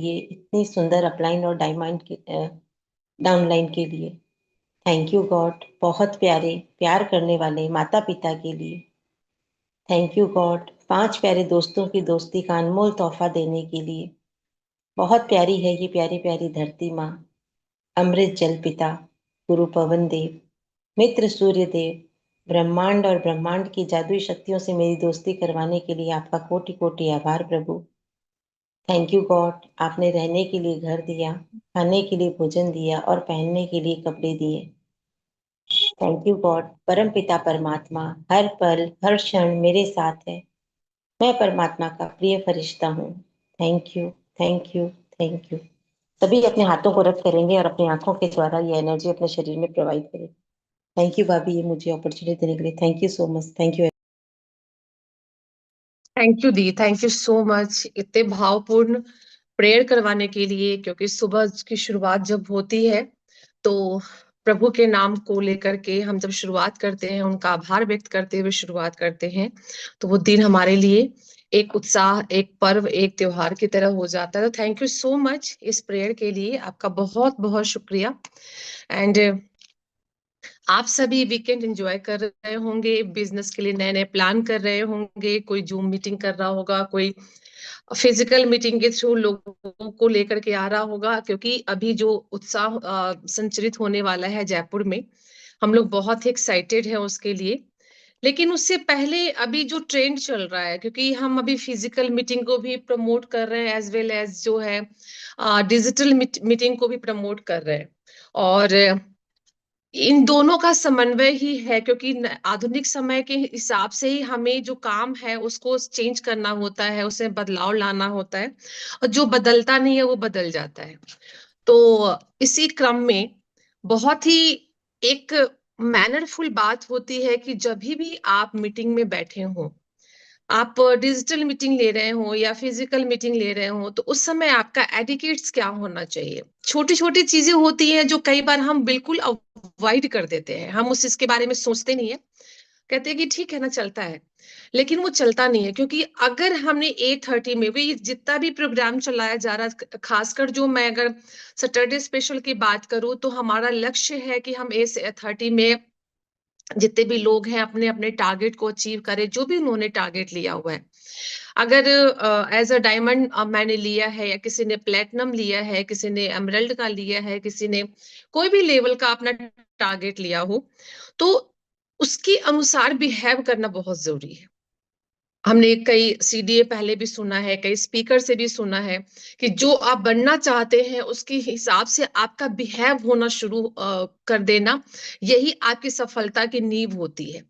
ये इतनी सुंदर अपलाइन और डायमंड के डाउनलाइन के लिए थैंक यू गॉड। बहुत प्यारे प्यार करने वाले माता पिता के लिए थैंक यू गॉड। 5 प्यारे दोस्तों की दोस्ती का अनमोल तोहफा देने के लिए बहुत प्यारी है ये प्यारी प्यारी धरती माँ। अमृत जल पिता, गुरु पवन देव, मित्र सूर्य देव, ब्रह्मांड और ब्रह्मांड की जादुई शक्तियों से मेरी दोस्ती करवाने के लिए आपका कोटि कोटि आभार प्रभु। Thank you God. आपने रहने के लिए घर दिया, खाने के लिए भोजन दिया और पहनने के लिए कपड़े दिए। Thank you God. परम पिता परमात्मा हर पल हर क्षण मेरे साथ है। मैं परमात्मा का प्रिय फरिश्ता हूँ। Thank you thank you thank you. सभी अपने हाथों को रब करेंगे और अपनी आंखों के द्वारा ये एनर्जी अपने शरीर में प्रोवाइड करें। थैंक यू भाभी, ये मुझे अपॉर्चुनिटी देने के लिए thank you so much. Thank you. Thank you the, thank you so much इतने भावपूर्ण प्रेयर करवाने के लिए। क्योंकि सुबह की शुरुआत जब होती है तो प्रभु के नाम को लेकर के हम जब शुरुआत करते हैं, उनका आभार व्यक्त करते हुए शुरुआत करते हैं, तो वो दिन हमारे लिए एक उत्साह, एक पर्व, एक त्योहार की तरह हो जाता है। तो थैंक यू सो मच इस प्रेयर के लिए, आपका बहुत बहुत शुक्रिया। एंड आप सभी वीकेंड एंजॉय कर रहे होंगे, बिजनेस के लिए नए नए प्लान कर रहे होंगे, कोई जूम मीटिंग कर रहा होगा, कोई फिजिकल मीटिंग के थ्रू लोगों को लेकर के आ रहा होगा। क्योंकि अभी जो उत्साह संचरित होने वाला है जयपुर में, हम लोग बहुत ही एक्साइटेड हैं उसके लिए। लेकिन उससे पहले अभी जो ट्रेंड चल रहा है, क्योंकि हम अभी फिजिकल मीटिंग को भी प्रमोट कर रहे हैं एज वेल एज जो है डिजिटल मीटिंग को भी प्रमोट कर रहे हैं। और इन दोनों का समन्वय ही है, क्योंकि आधुनिक समय के हिसाब से ही हमें जो काम है उसको चेंज करना होता है, उसमें बदलाव लाना होता है, और जो बदलता नहीं है वो बदल जाता है। तो इसी क्रम में बहुत ही एक मैनरफुल बात होती है कि जब भी आप मीटिंग में बैठे हो, आप डिजिटल मीटिंग ले रहे हो या फिजिकल मीटिंग ले रहे हो, तो उस समय आपका एटिकेट्स क्या होना चाहिए। छोटी छोटी चीजें होती हैं जो कई बार हम बिल्कुल अवॉइड कर देते हैं, हम उस इसके बारे में सोचते नहीं है, कहते हैं कि ठीक है ना, चलता है। लेकिन वो चलता नहीं है, क्योंकि अगर हमने 8:30 में भी जितना भी प्रोग्राम चलाया जा रहा है, खासकर जो मैं अगर सैटरडे स्पेशल की बात करूं, तो हमारा लक्ष्य है कि हम 8:30 में जितने भी लोग हैं अपने अपने टारगेट को अचीव करें, जो भी उन्होंने टारगेट लिया हुआ है। अगर एज अ डायमंड मैंने लिया है, या किसी ने प्लेटिनम लिया है, किसी ने एमरल्ड का लिया है, किसी ने कोई भी लेवल का अपना टारगेट लिया हो, तो उसके अनुसार बिहेव करना बहुत जरूरी है। हमने कई सीडीए पहले भी सुना है, कई स्पीकर से भी सुना है कि जो आप बनना चाहते हैं उसके हिसाब से आपका बिहेव होना शुरू कर देना, यही आपकी सफलता की नींव होती है।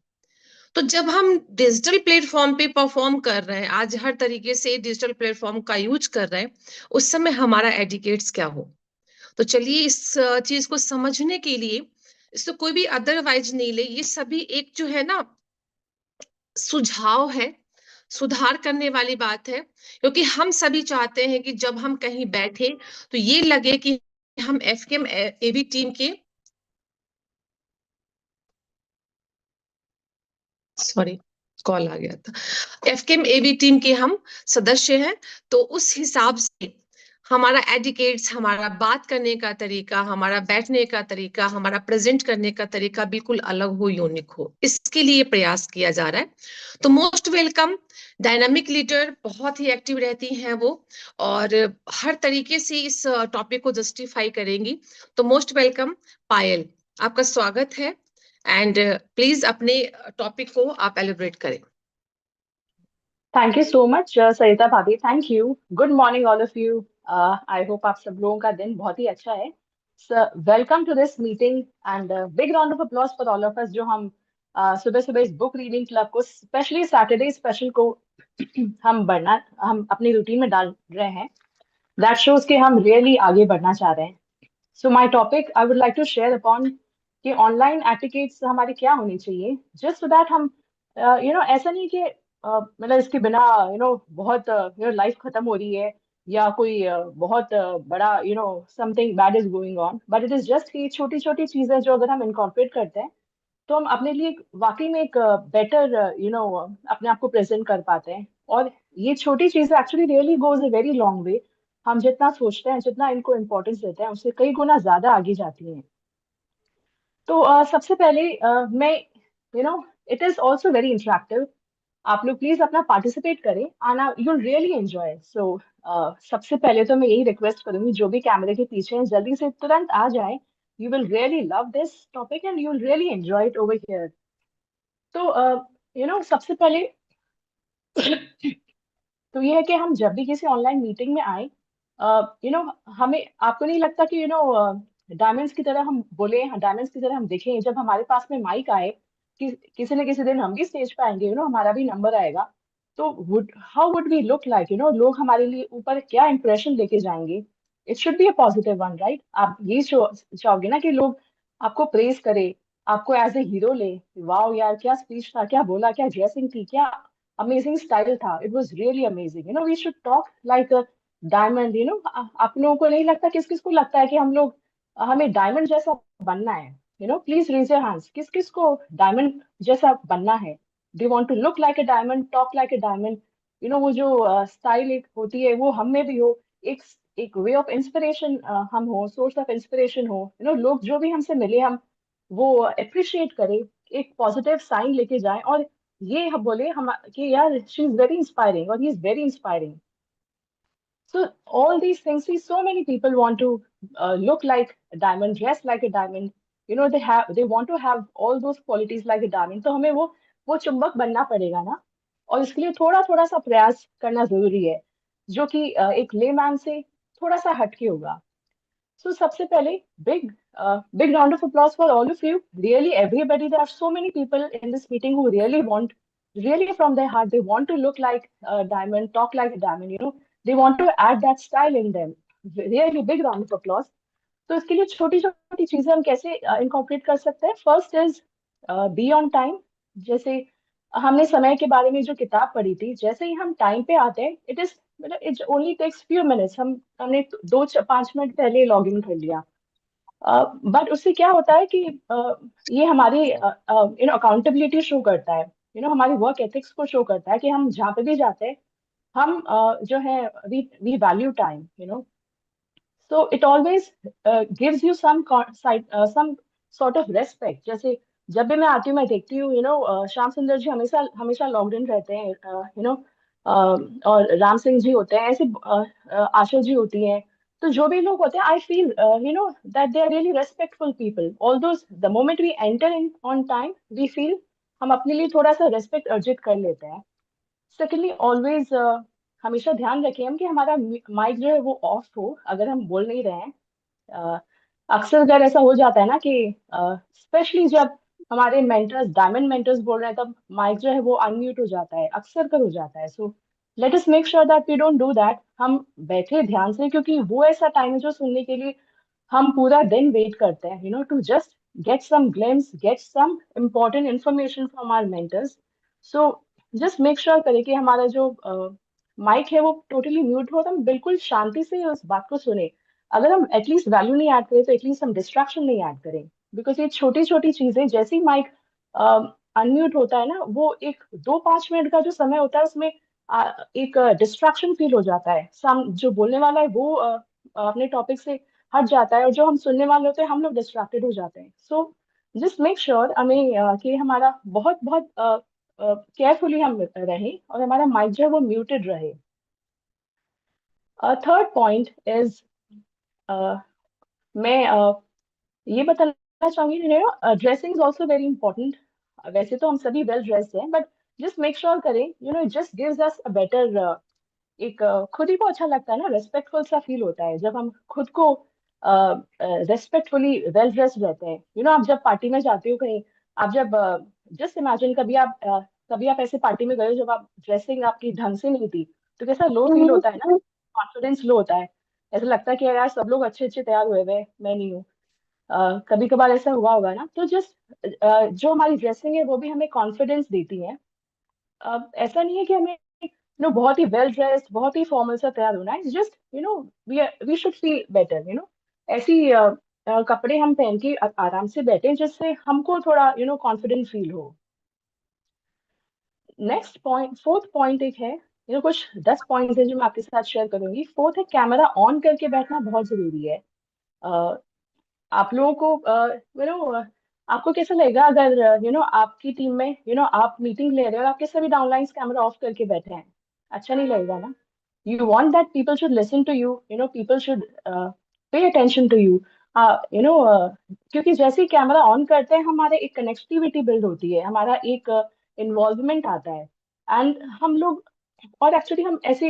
तो जब हम डिजिटल प्लेटफॉर्म पे परफॉर्म कर रहे हैं, आज हर तरीके से डिजिटल प्लेटफॉर्म का यूज कर रहे हैं, उस समय हमारा एडिकेट्स क्या हो। तो चलिए इस चीज को समझने के लिए, इसको कोई भी अदरवाइज नहीं ले, ये सभी एक जो है ना सुझाव है, सुधार करने वाली बात है। क्योंकि हम सभी चाहते हैं कि जब हम कहीं बैठे तो ये लगे कि हम एफकेएम एबी टीम के, सॉरी कॉल आ गया था, एफकेएम एबी टीम के हम सदस्य हैं। तो उस हिसाब से हमारा एडिकेट्स, हमारा बात करने का तरीका, हमारा बैठने का तरीका, हमारा प्रेजेंट करने का तरीका बिल्कुल अलग हो, यूनिक हो, इसके लिए प्रयास किया जा रहा है। तो मोस्ट वेलकम। डायनामिक लीडर बहुत ही एक्टिव रहती हैं वो, और हर तरीके से इस टॉपिक को जस्टिफाई करेंगी। तो मोस्ट वेलकम पायल, आपका स्वागत है। एंड प्लीज अपने टॉपिक को आप एलिब्रेट करें। Thank you so much Sarita भाभी, thank you. Good morning all of you. I hope आप सब लोगों का दिन बहुत ही अच्छा है। Welcome to this meeting and big round of applause for all of us जो हम सुबह सुबह इस बुक रीडिंग क्लब को, स्पेशली सैटरडे स्पेशल को हम अपनी रूटीन में डाल रहे हैं। दैट शोज कि हम रियली आगे बढ़ना चाह रहे हैं। So my topic I would like to share upon कि ऑनलाइन एटिकेट्स हमारी क्या होनी चाहिए, जस्ट सो दैट हम ऐसा नहीं कि मतलब इसके बिना बहुत लाइफ खत्म हो रही है, या कोई बहुत बड़ा something bad is going on, but it is just कि छोटी छोटी चीजें जो अगर हम इनकॉर्पोरेट करते हैं तो हम अपने लिए वाकई में एक बेटर अपने आप को प्रेजेंट कर पाते हैं। और ये छोटी चीजें actually really goes a very long वे। हम जितना सोचते हैं, जितना इनको इम्पोर्टेंस देते हैं, उससे कई गुना ज्यादा आगे जाती हैं। तो सबसे पहले मैं it is also very interactive. आप लोग प्लीज अपना पार्टिसिपेट करें, आना यू रियली एंजॉय। सो सबसे पहले तो मैं यही रिक्वेस्ट करूंगी, जो भी कैमरे के पीछे हैं जल्दी से तुरंत आ जाएं। You will really love this topic and you will really enjoy it over here. तो सबसे पहले तो ये है कि हम जब भी किसी ऑनलाइन मीटिंग में आए, यू नो हमें, आपको नहीं लगता कि डायमंड्स की तरह हम बोले, डायमंड्स की तरह हम दिखें जब हमारे पास में माइक आए? किसी न किसी दिन हम भी स्टेज पे आएंगे, हमारा भी नंबर आएगा। तो would how would we look like? लोग हमारे लिए ऊपर क्या इंप्रेशन लेके जाएंगे? It should be a positive one, right? आप ये चाहोगे ना कि लोग आपको प्रेज करे, आपको एज ए हीरो ले। वाओ यार, क्या स्पीच था, क्या बोला, क्या ड्रेसिंग थी, क्या अमेजिंग स्टाइल था, it was really amazing. We should talk like a diamond. आप लोगों को नहीं लगता, किस किस को लगता है कि हम लोग, हमें डायमंड जैसा बनना है? प्लीज रेज योर हैंड्स, किस किस को डायमंड जैसा बनना है? Do want to look like a diamond, talk like a diamond? वो जो स्टाइल एक होती है, वो हम में भी हो। एक एक वे ऑफ इंस्पिरेशन हम हो, सोर्स ऑफ इंस्पिरेशन हो। लोग जो भी हमसे मिले, हम वो अप्रिशिएट करें, एक पॉजिटिव साइन लेके जाएं, और ये हम बोले हम कि यार शी इज वेरी इंस्पायरिंग और he is very inspiring. So all these things, see, so many people want to look like a diamond, dress like a diamond. They want to have all those qualities like a diamond. तो हमें वो चुंबक बनना पड़ेगा ना, और इसके लिए थोड़ा थोड़ा सा प्रयास करना जरूरी है, जो कि एक लेमैन से थोड़ा सा हटके होगा। So सबसे पहले, big round of applause for all of you. Really, everybody. There are so many people in this meeting who really want, really from their heart, they want to look like a diamond, talk like a diamond. They want to add that style in them. Really, big round of applause. तो इसके लिए छोटी छोटी चीजें हम कैसे incorporate कर सकते हैं? First is be on time. जैसे हमने समय के बारे में जो किताब पढ़ी थी, जैसे ही हम टाइम पे आते हैं, इट इज मतलब it only takes few minutes. हमने 5 मिनट पहले लॉग इन कर लिया। बट उससे क्या होता है कि ये हमारी अकाउंटेबिलिटी शो करता है, हमारी वर्क एथिक्स को शो करता है कि हम जहाँ पे भी जाते हैं, हम जो है, we value time. So it always gives you some sort of respect. जैसे जब भी मैं आती हूँ, मैं देखती हूँ, श्याम सुंदर जी हमेशा हमेशा लॉग्ड इन रहते हैं, और राम सिंह जी होते हैं, ऐसे आशा जी होती हैं। तो जो भी लोग होते हैं, I feel that they are really respectful people. Although the moment we enter in on time, we feel हम अपने लिए थोड़ा सा रेस्पेक्ट अर्जित कर लेते हैं। सेकेंडली, ऑलवेज हमेशा ध्यान रखें हम कि हमारा माइक जो है वो ऑफ हो, अगर हम बोल नहीं रहे हैं। अ, अक्सर अगर ऐसा हो जाता है ना कि स्पेशली जब हमारे मेंटर्स, डायमंड मेंटर्स बोल रहे हैं, तब माइक जो है वो अनम्यूट हो जाता है, अक्सर कर हो जाता है। So let us make sure that we don't do that. हम बैठे ध्यान से, क्योंकि वो ऐसा टाइम है जो सुनने के लिए हम पूरा दिन वेट करते हैं, to just get some glimpse, get some important information from our mentors. So just make sure करें कि हमारा जो माइक है वो टोटली म्यूट हो, तो हम बिल्कुल शांति से उस बात को सुने। अगर हम एटलीस्ट वैल्यू नहीं ऐड करें, तो एटलीस्ट हम डिस्ट्रैक्शन नहीं ऐड करें। बिकॉज ये छोटी छोटी चीजें, जैसे ही माइक अनम्यूट होता है ना, वो एक 2-5 मिनट का जो समय होता है, उसमें एक डिस्ट्रैक्शन फील हो जाता है। सम जो बोलने वाला है वो अपने टॉपिक से हट जाता है, और जो हम सुनने वाले होते हैं, हम लोग डिस्ट्रैक्टेड हो जाते हैं। सो जस्ट मेक श्योर हमें कि हमारा बहुत बहुत केयरफुली हम रहें, और हमारा माइक जो है वो म्यूटेड रहे। थर्ड पॉइंट इज, मैं ये बताना चाहूंगी, dressing is also very important. वैसे तो हम सभी वेल ड्रेस्ड हैं, बट जस्ट मेक श्योर करें, just gives us a better, एक खुद ही को अच्छा लगता है ना, रेस्पेक्टफुल सा फील होता है जब हम खुद को रेस्पेक्टफुली वेल ड्रेस्ड रहते हैं। आप जब पार्टी में जाते हो कहीं, आप जब जस्ट इमेजिन, कभी आप ऐसे पार्टी में गए हो जब आप ड्रेसिंग आपकी ढंग से नहीं थी, तो कैसा लो फील होता है ना, कॉन्फिडेंस लो होता है। ऐसा लगता है कि यार सब लोग अच्छे अच्छे तैयार हुए हुए हैं, मैं नहीं हूँ। कभी कभार ऐसा हुआ होगा ना। तो जस्ट जो हमारी ड्रेसिंग है वो भी हमें कॉन्फिडेंस देती है। ऐसा नहीं है कि हमें बहुत ही वेल ड्रेस्ड, बहुत ही फॉर्मल सा तैयार होना है। Just we should feel better. ऐसी कपड़े हम पहन के आराम से बैठे, जिससे हमको थोड़ा कॉन्फिडेंट फील हो। नेक्स्ट पॉइंट, फोर्थ पॉइंट एक है, कुछ 10 पॉइंट्स है जो मैं आपके साथ शेयर करूंगी। फोर्थ है, कैमरा ऑन करके बैठना बहुत जरूरी है। अ, आप लोगों को आपको कैसा लगेगा अगर आपकी टीम में आप मीटिंग ले रहे हो और आपके सभी डाउनलाइंस कैमरा ऑफ करके बैठे हैं? अच्छा नहीं लगेगा ना। You want that people should listen to you, people should pay attention to you. क्योंकि जैसे ही कैमरा ऑन करते हैं हमारे एक कनेक्टिविटी बिल्ड होती है, हमारा एक इन्वॉल्वमेंट आता है। एंड हम लोग, और एक्चुअली हम ऐसे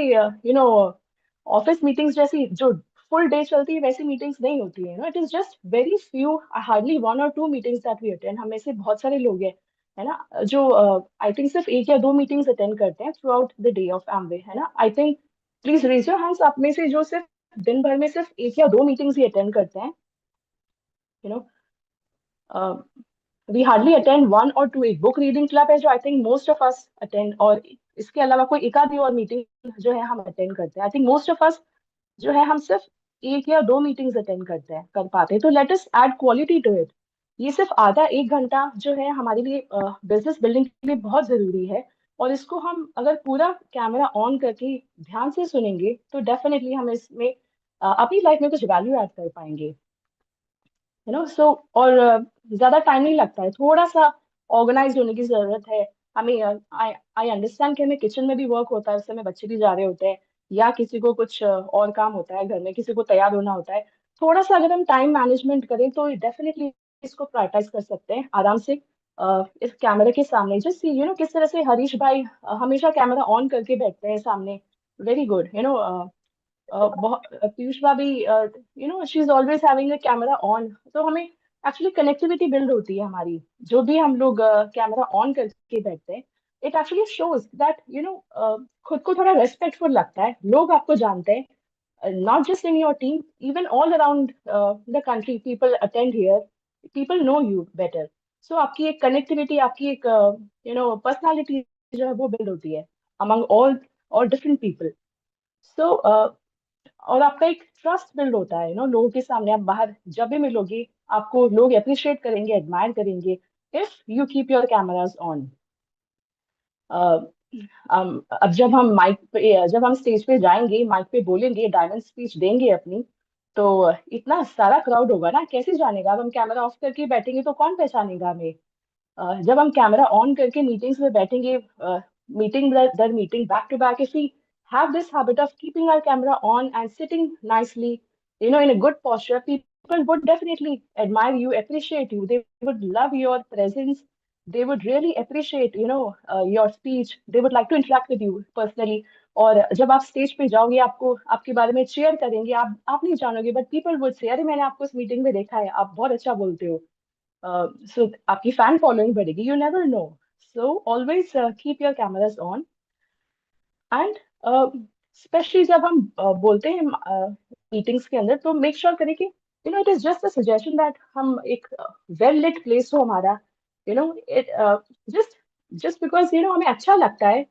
ऑफिस मीटिंग्स जैसी जो फुल डे चलती है वैसी मीटिंग्स नहीं होती है। It is just very few, hardly 1 or 2 meetings that we attend. हम में से बहुत सारे लोग हैं, है ना, जो आई थिंक सिर्फ 1 या 2 मीटिंग्स अटेंड करते हैं throughout the day of Amway, है ना। I think please raise your hands आप में से जो सिर्फ दिन भर में सिर्फ 1 या 2 मीटिंग्स ही अटेंड करते हैं। You know we hardly attend 1 or 2। एक बुक रीडिंग क्लब है जो I think most of us attend, और इसके अलावा कोई एक आधी और मीटिंग जो है हम अटेंड करते हैं। आई थिंक मोस्ट ऑफ अस जो है हम सिर्फ 1 या 2 मीटिंग्स अटेंड करते हैं, कर पाते हैं। तो let us add quality to it. ये सिर्फ आधा 1 घंटा जो है हमारे लिए बिजनेस बिल्डिंग के लिए बहुत जरूरी है। और इसको हम अगर पूरा कैमरा ऑन करके ध्यान से सुनेंगे तो डेफिनेटली हम इसमें अपनी लाइफ में कुछ वैल्यू ऐड कर पाएंगे। सो और ज्यादा टाइम नहीं लगता है, थोड़ा सा ऑर्गेनाइज होने की जरूरत है हमें। आई आई अंडरस्टैंड कि हमें किचन में भी वर्क होता है, उस समय बच्चे भी जा रहे होते हैं, या किसी को कुछ और काम होता है घर में, किसी को तैयार होना होता है। थोड़ा सा अगर हम टाइम मैनेजमेंट करें तो डेफिनेटली इसको प्रायोरिटाइज कर सकते हैं आराम से। इस कैमरे के सामने जस्ट किस तरह से हरीश भाई हमेशा कैमरा ऑन करके बैठते हैं सामने। Very good. बहुत पीयूष भाभी, she is always having a camera on. तो हमें एक्चुअली कनेक्टिविटी बिल्ड होती है हमारी, जो भी हम लोग कैमरा ऑन करके बैठते हैं। इट एक्चुअली शोज दैट खुद को थोड़ा रेस्पेक्टफुल लगता है, लोग आपको जानते हैं, not just in your team, even all around the country people attend here, people know you better. So आपकी एक कनेक्टिविटी, आपकी एक पर्सनालिटी जो है वो बिल्ड होती है अमंग ऑल डिफरेंट पीपल। सो और आपका एक ट्रस्ट बिल्ड होता है लोगों के सामने। आप बाहर जब भी मिलोगे आपको लोग अप्रिशिएट करेंगे, एडमायर करेंगे if you keep your cameras on. अब जब हम स्टेज पे जाएंगे, माइक पे बोलेंगे, डायमंड स्पीच देंगे अपनी, तो इतना सारा क्राउड होगा ना, कैसे जानेगा? अब हम कैमरा ऑफ करके बैठेंगे तो कौन पहचानेगा हमें? जब हम कैमरा ऑन करके मीटिंग्स में बैठेंगे, मीटिंग दर मीटिंग, back to back, if we have this habit of keeping our camera on and sitting nicely, in a good posture, people would definitely admire you, appreciate you. They would love your presence. They would really appreciate, your speech. They would like to interact with you personally. और जब आप stage पे जाओगे, आपको आपके बारे में cheer करेंगे, आप नहीं जानोगे, बट पीपल वुड से, अरे मैंने आपको इस मीटिंग में देखा है, आप बहुत अच्छा बोलते हो। सो आपकी फैन फॉलोइंग बढ़ेगी, you never know. So always keep your cameras on. And specially जब हम बोलते हैं मीटिंग्स के अंदर, तो मेक श्योर करें कि it is just a suggestion that हम एक वेल लिट प्लेस हो हमारा। इट जस्ट जस्ट बिकॉज हमें अच्छा लगता है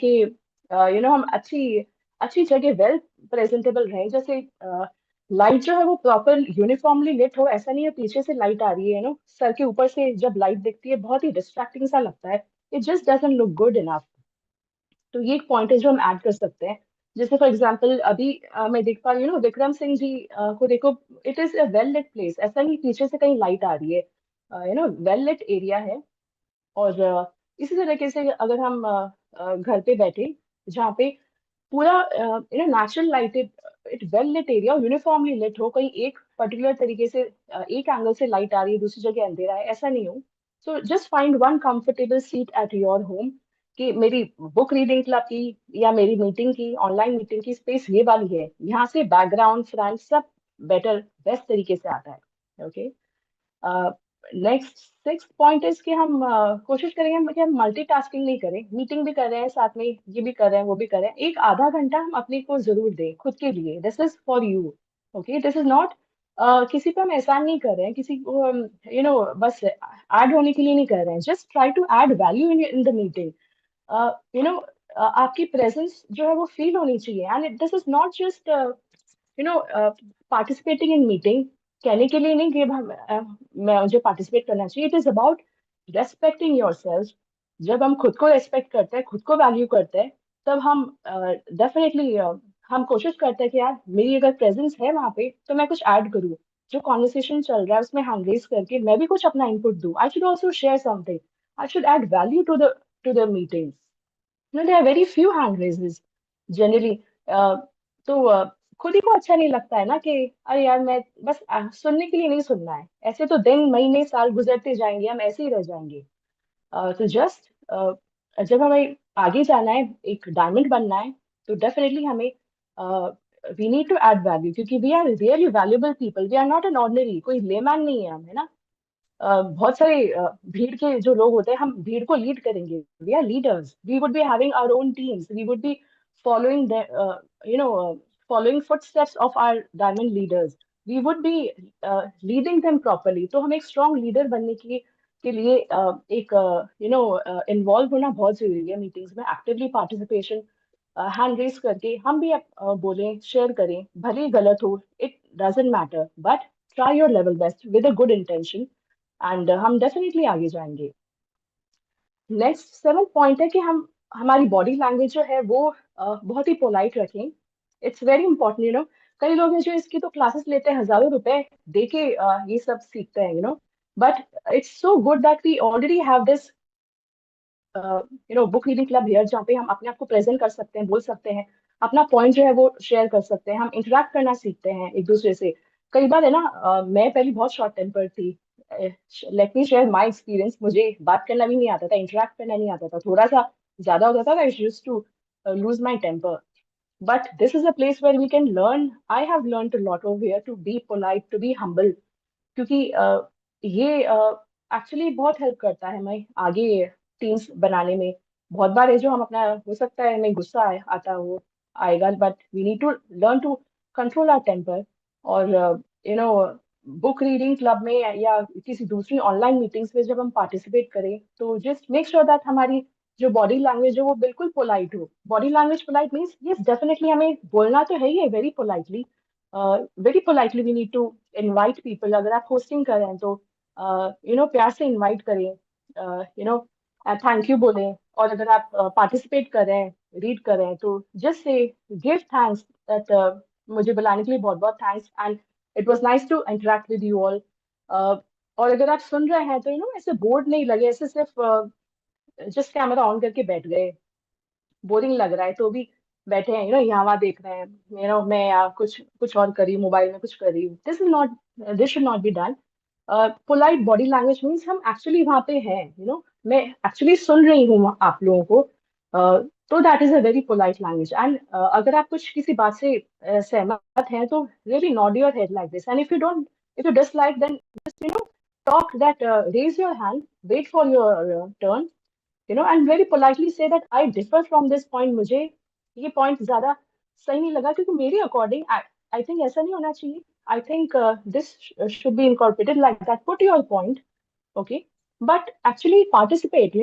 कि हम अच्छी अच्छी जगह वेल प्रेजेंटेबल रहें। जैसे लाइट जो है वो प्रॉपर यूनिफॉर्मली लिट हो, ऐसा नहीं है पीछे से लाइट आ रही है, सर के ऊपर से जब लाइट दिखती है बहुत ही डिस्ट्रैक्टिंग सा लगता है। It just doesn't look good enough. तो ये एक पॉइंट है जो हम ऐड कर सकते हैं। जैसे फॉर एग्जांपल अभी मैं देख पा रही हूँ विक्रम सिंह जी को देखो, it is a well lit place, ऐसा नहीं पीछे से कहीं लाइट आ रही है, वेल लिट एरिया है। और इसी तरीके से अगर हम घर पे बैठे जहाँ पे पूरा natural light, it well lit area, uniformly lit हो, कहीं एक पर्टिकुलर तरीके से एक एंगल से लाइट आ रही है, दूसरी जगह अंधेरा है, ऐसा नहीं हो। So just find one comfortable seat at your home, कि मेरी बुक रीडिंग क्लब की या मेरी मीटिंग की, ऑनलाइन मीटिंग की स्पेस ये वाली है, यहाँ से बैकग्राउंड फ्रंट सब बेटर बेस्ट तरीके से आता है। Okay. Next 6th point is कि हम कोशिश करेंगे कि हम मल्टीटास्किंग नहीं करें, मीटिंग भी कर रहे हैं साथ में, ये भी कर रहे हैं वो भी कर रहे हैं, एक आधा घंटा हम अपने को जरूर दें खुद के लिए। This is for you. Okay, this is not किसी पे हम एहसान नहीं कर रहे हैं, किसी को बस ऐड होने के लिए नहीं कर रहे हैं। Just try to add value in the meeting. आपकी प्रेजेंस जो है वो फील होनी चाहिए। And this is not just participating in meeting, कहने के लिए नहीं कि मैं मुझे पार्टिसिपेट करना चाहिए। It is about respecting your self. जब हम खुद को रेस्पेक्ट करते हैं, खुद को वैल्यू करते हैं, तब हम डेफिनेटली हम कोशिश करते हैं कि यार मेरी अगर प्रेजेंस है वहां पे तो मैं कुछ ऐड करूँ। जो कॉन्वर्सेशन चल रहा है उसमें हैंड रेज करके मैं भी कुछ अपना इनपुट दूं। I should also share something. I should add value to the meetings. No, there are very few hand raises generally. तो खुद ही को अच्छा नहीं लगता है ना कि अरे यार मैं बस सुनने के लिए नहीं सुनना है। ऐसे तो दिन महीने साल गुजरते जाएंगे, हम ऐसे ही रह जाएंगे। तो जस्ट जब हमें आगे जाना है, एक डायमंड बनना है, तो डेफिनेटली हमें we need to add value, क्योंकि we are really valuable people. We are not an ordinary, कोई लेमैन नहीं है हम, है ना। बहुत सारे भीड़ के जो लोग होते हैं, हम भीड़ को लीड करेंगे। We are leaders, we would be having our own teams, we would be following the you know following footsteps of our diamond leaders. We would be leading them properly. तो हमें एक स्ट्रॉन्ग लीडर बनने के लिए एक involve होना बहुत जरूरी है मीटिंग्स में। एक्टिवली पार्टिसिपेशन, हैंड रेस करके हम भी बोलें, शेयर करें, भले ही गलत हो, it doesn't matter, but try your level best with a good intention, and हम डेफिनेटली आगे जाएंगे। नेक्स्ट 7th पॉइंट है कि हम हमारी बॉडी लैंग्वेज जो है वो बहुत ही पोलाइट रखें। इट्स वेरी इंपॉर्टेंट, कई लोग हैं जो इसकी तो क्लासेस लेते हैं, हजारों रुपए दे के ये सब सीखते हैं, but it's so good that we already have this book reading club here, जहाँ पे हम अपने आप को प्रेजेंट कर सकते हैं, बोल सकते हैं, अपना पॉइंट जो है वो शेयर कर सकते हैं, हम इंटरेक्ट करना सीखते हैं एक दूसरे से। कई बार है ना, मैं पहले बहुत शॉर्ट टेम्पर थी। Let me share my experience. मुझे बात करना भी नहीं आता था, इंटरेक्ट करना नहीं आता था, थोड़ा सा ज्यादा होता था, I used to lose my temper. But this is a place where we can learn. I have learned a lot over here to be polite, to be humble, क्योंकि ये एक्चुअली बहुत हेल्प करता है हमें आगे टीम्स बनाने में। बहुत बार है जो हम अपना, हो सकता है हमें गुस्सा आता हो, आएगा, but we need to learn to control our temper. और you know book reading club में या किसी दूसरी ऑनलाइन मीटिंग्स में जब हम पार्टिसिपेट करें, तो जस्ट मेक श्योर दैट हमारी जो बॉडी लैंग्वेज है वो बिल्कुल पोलाइट हो। Body language polite means yes, definitely हमें बोलना तो है ही है, very politely we need to invite people. अगर आप होस्टिंग कर रहे हैं तो प्यार से इनवाइट करें, थैंक यू बोलें। और अगर आप पार्टिसिपेट कर रहे हैं, रीड कर रहे हैं, तो just say give thanks that मुझे बुलाने के लिए बहुत बहुत thanks, and it was nice to interact with you all. और अगर आप सुन रहे हैं तो ऐसे बोर्ड नहीं लगे, ऐसे सिर्फ जस्ट कैमरा ऑन करके बैठ गए, बोरिंग लग रहा है तो भी बैठे हैं, यहाँ वहाँ देख रहे हैं, मैं कुछ कुछ और कर रही हूँ, मोबाइल में कुछ कर रही हूँ। This should not be done. Polite body language means हम एक्चुअली वहां पे हैं, मैं एक्चुअली सुन रही हूँ आप लोगों को। तो that is a very polite language. एंड अगर आप कुछ किसी बात से सहमत हैं तो really nod your head like this, and if you dislike then just talk that, raise your hand, wait for your turn, and very politely say that I differ from this point. मुझे ये point ज्यादा सही नहीं लगा, क्योंकि मेरे according I think ऐसा नहीं होना चाहिए। I think this should be incorporated like that, put your point, okay, but actually participate,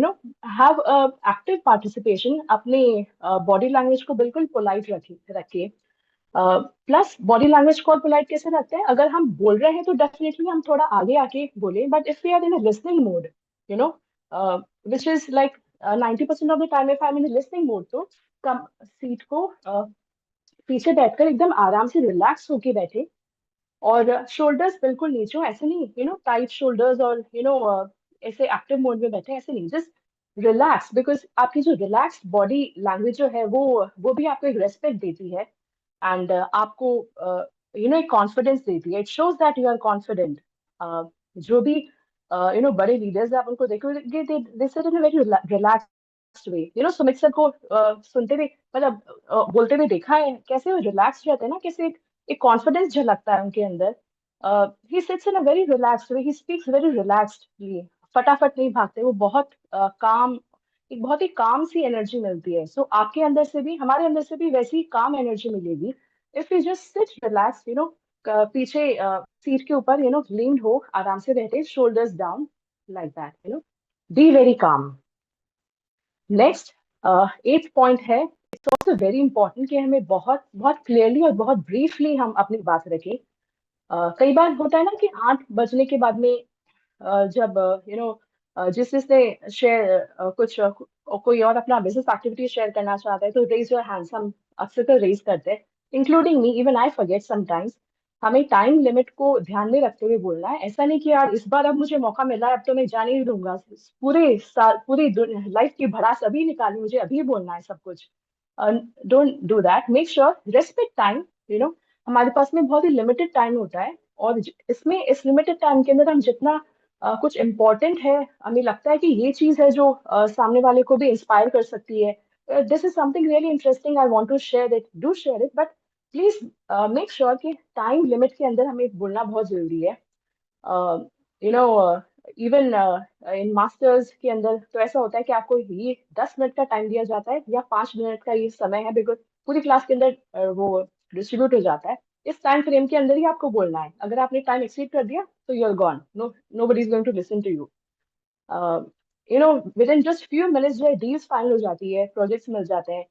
have active participation। अपने बॉडी लैंग्वेज को बिल्कुल पोलाइट रखिए। प्लस बॉडी लैंग्वेज को और पोलाइट कैसे रखते हैं, अगर हम बोल रहे हैं तो डेफिनेटली हम थोड़ा आगे आके बोले, but if we are in a listening mode, you know which is like 90% of the time, if I am in listening mode, तो कम सीट को पीछे बैठकर एकदम आराम से रिलैक्स होके बैठे, और शोल्डर्स बिल्कुल नीचे हो, ऐसे नहीं टाइट शोल्डर्स, और ऐसे एक्टिव मोड में बैठे, ऐसे नहीं, जस्ट रिलैक्स। बिकॉज आपकी जो रिलैक्स बॉडी लैंग्वेज जो है वो भी आपको एक रेस्पेक्ट देती है, एंड आपको एक कॉन्फिडेंस देती है। It shows that you are confident. जो भी बड़े लीडर्स आप उनको देखोगे, they sit in a very relaxed way. Sumit sir को सुनते हुए, मतलब बोलते हुए देखा है, कैसे वो रिलैक्स रहते हैं ना, कैसे एक कॉन्फिडेंस झलकता है उनके अंदर। He sits in a very relaxed way, he speaks very relaxedly, फटाफट नहीं भागते वो, बहुत काम, एक बहुत ही काम सी एनर्जी मिलती है। सो आपके अंदर से भी, हमारे अंदर से भी वैसी काम एनर्जी मिलेगी if you just sit relax, पीछे सीट के ऊपर लीन्ड हो, आराम से बैठे, shoulders down, like that, be very calm. Next 8th point है, इट्स ऑल्सो वेरी इंपॉर्टेंट कि हमें बहुत बहुत क्लियरली और बहुत ब्रीफली हम अपनी बात रखें। कई बार होता है ना कि 8 बजने के बाद में जब जिसने शेयर कुछ और कोई और अपना बिजनेस एक्टिविटी शेयर करना चाहता है तो रेज योर हैंड्स, हम अक्सर तो रेज करते हैं, including me, even I forget sometimes. हमें टाइम लिमिट को ध्यान में रखते हुए बोलना है, ऐसा नहीं कि यार इस बार अब मुझे मौका मिला है अब तो मैं जाने ही दूंगा, पूरे साल पूरी लाइफ की भड़ास अभी निकाली, मुझे अभी बोलना है सब कुछ। Don't do that, make sure respect time, you know. हमारे पास में बहुत ही लिमिटेड टाइम होता है, और इसमें इस लिमिटेड टाइम के अंदर हम जितना कुछ इम्पोर्टेंट है, हमें लगता है कि ये चीज है जो सामने वाले को भी इंस्पायर कर सकती है, this is something really interesting, I want to share it, do share it, but please make sure कि टाइम लिमिट के अंदर हमें बोलना बहुत जरूरी है। You know, even in masters के अंदर तो ऐसा होता है कि आपको ये 10 मिनट का टाइम दिया जाता है या 5 मिनट का ये समय है, बिकॉज पूरी क्लास के अंदर वो डिस्ट्रीब्यूट हो जाता है, इस टाइम फ्रेम के अंदर ही आपको बोलना है। अगर आपने टाइम एक्सीड कर दिया तो you are gone, nobody is going to listen to you. You know, within just few minutes जो है डील्स फाइनल हो जाती है, प्रोजेक्ट्स मिल जाते हैं,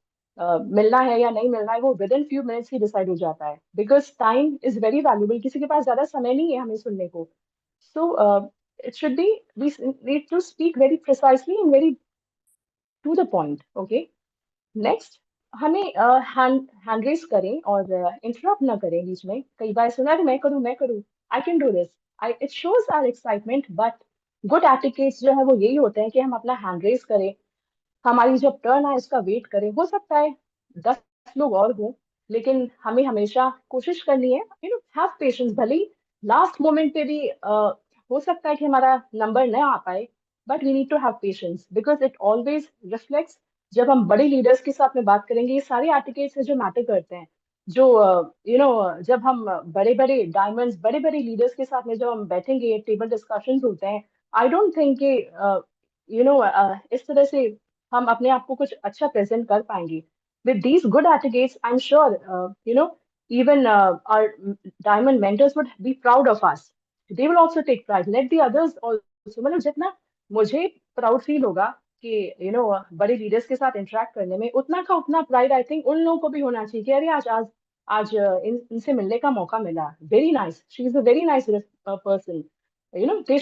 मिलना है या नहीं मिलना है वो with in few minutes he decide हो जाता है, because time is very valuable, किसी के पास ज्यादा समय नहीं है हमें सुनने को। So it should be, we need to speak very precisely and very to the point. Okay. Next, हमें हैंड रेस करें और इंटरप्ट ना करें बीच में। कई बार सुना है मैं करूँ, I can do this, I it shows our excitement, but good etiquettes जो है वो यही होते हैं कि हम अपना हैंड रेस करें, हमारी जब टर्न आए उसका वेट करें। हो सकता है 10 लोग और हों, लेकिन हमें हमेशा कोशिश करनी है, यू नो, हैव पेशेंस। भले ही लास्ट मोमेंट पे भी हो सकता है कि हमारा नंबर न आ पाए, but we need to have patience, because it always reflects. जब हम बड़े लीडर्स के साथ में बात करेंगे, ये सारे एटिकेट्स है जो मैटर करते हैं, जो यू नो, जब हम बड़े बड़े डायमंड्स, बड़े बड़े लीडर्स के साथ में जब हम बैठेंगे, टेबल डिस्कशंस होते हैं, आई डोंट थिंक कि यू नो इस तरह से हम अपने आप को कुछ अच्छा प्रेजेंट कर पाएंगे। With these good attitudes, I'm sure, you know, even our diamond mentors would be proud of us. They will also take pride. Let the others also, मतलब जितना मुझे प्राउड फील होगा कि यू नो बड़े leaders के साथ interact करने में, उतना का उतना प्राइड आई थिंक उन लोगों को भी होना चाहिए कि अरे आज आज आज इनसे मिलने का मौका मिला, very nice, she is a very nice person, you know, they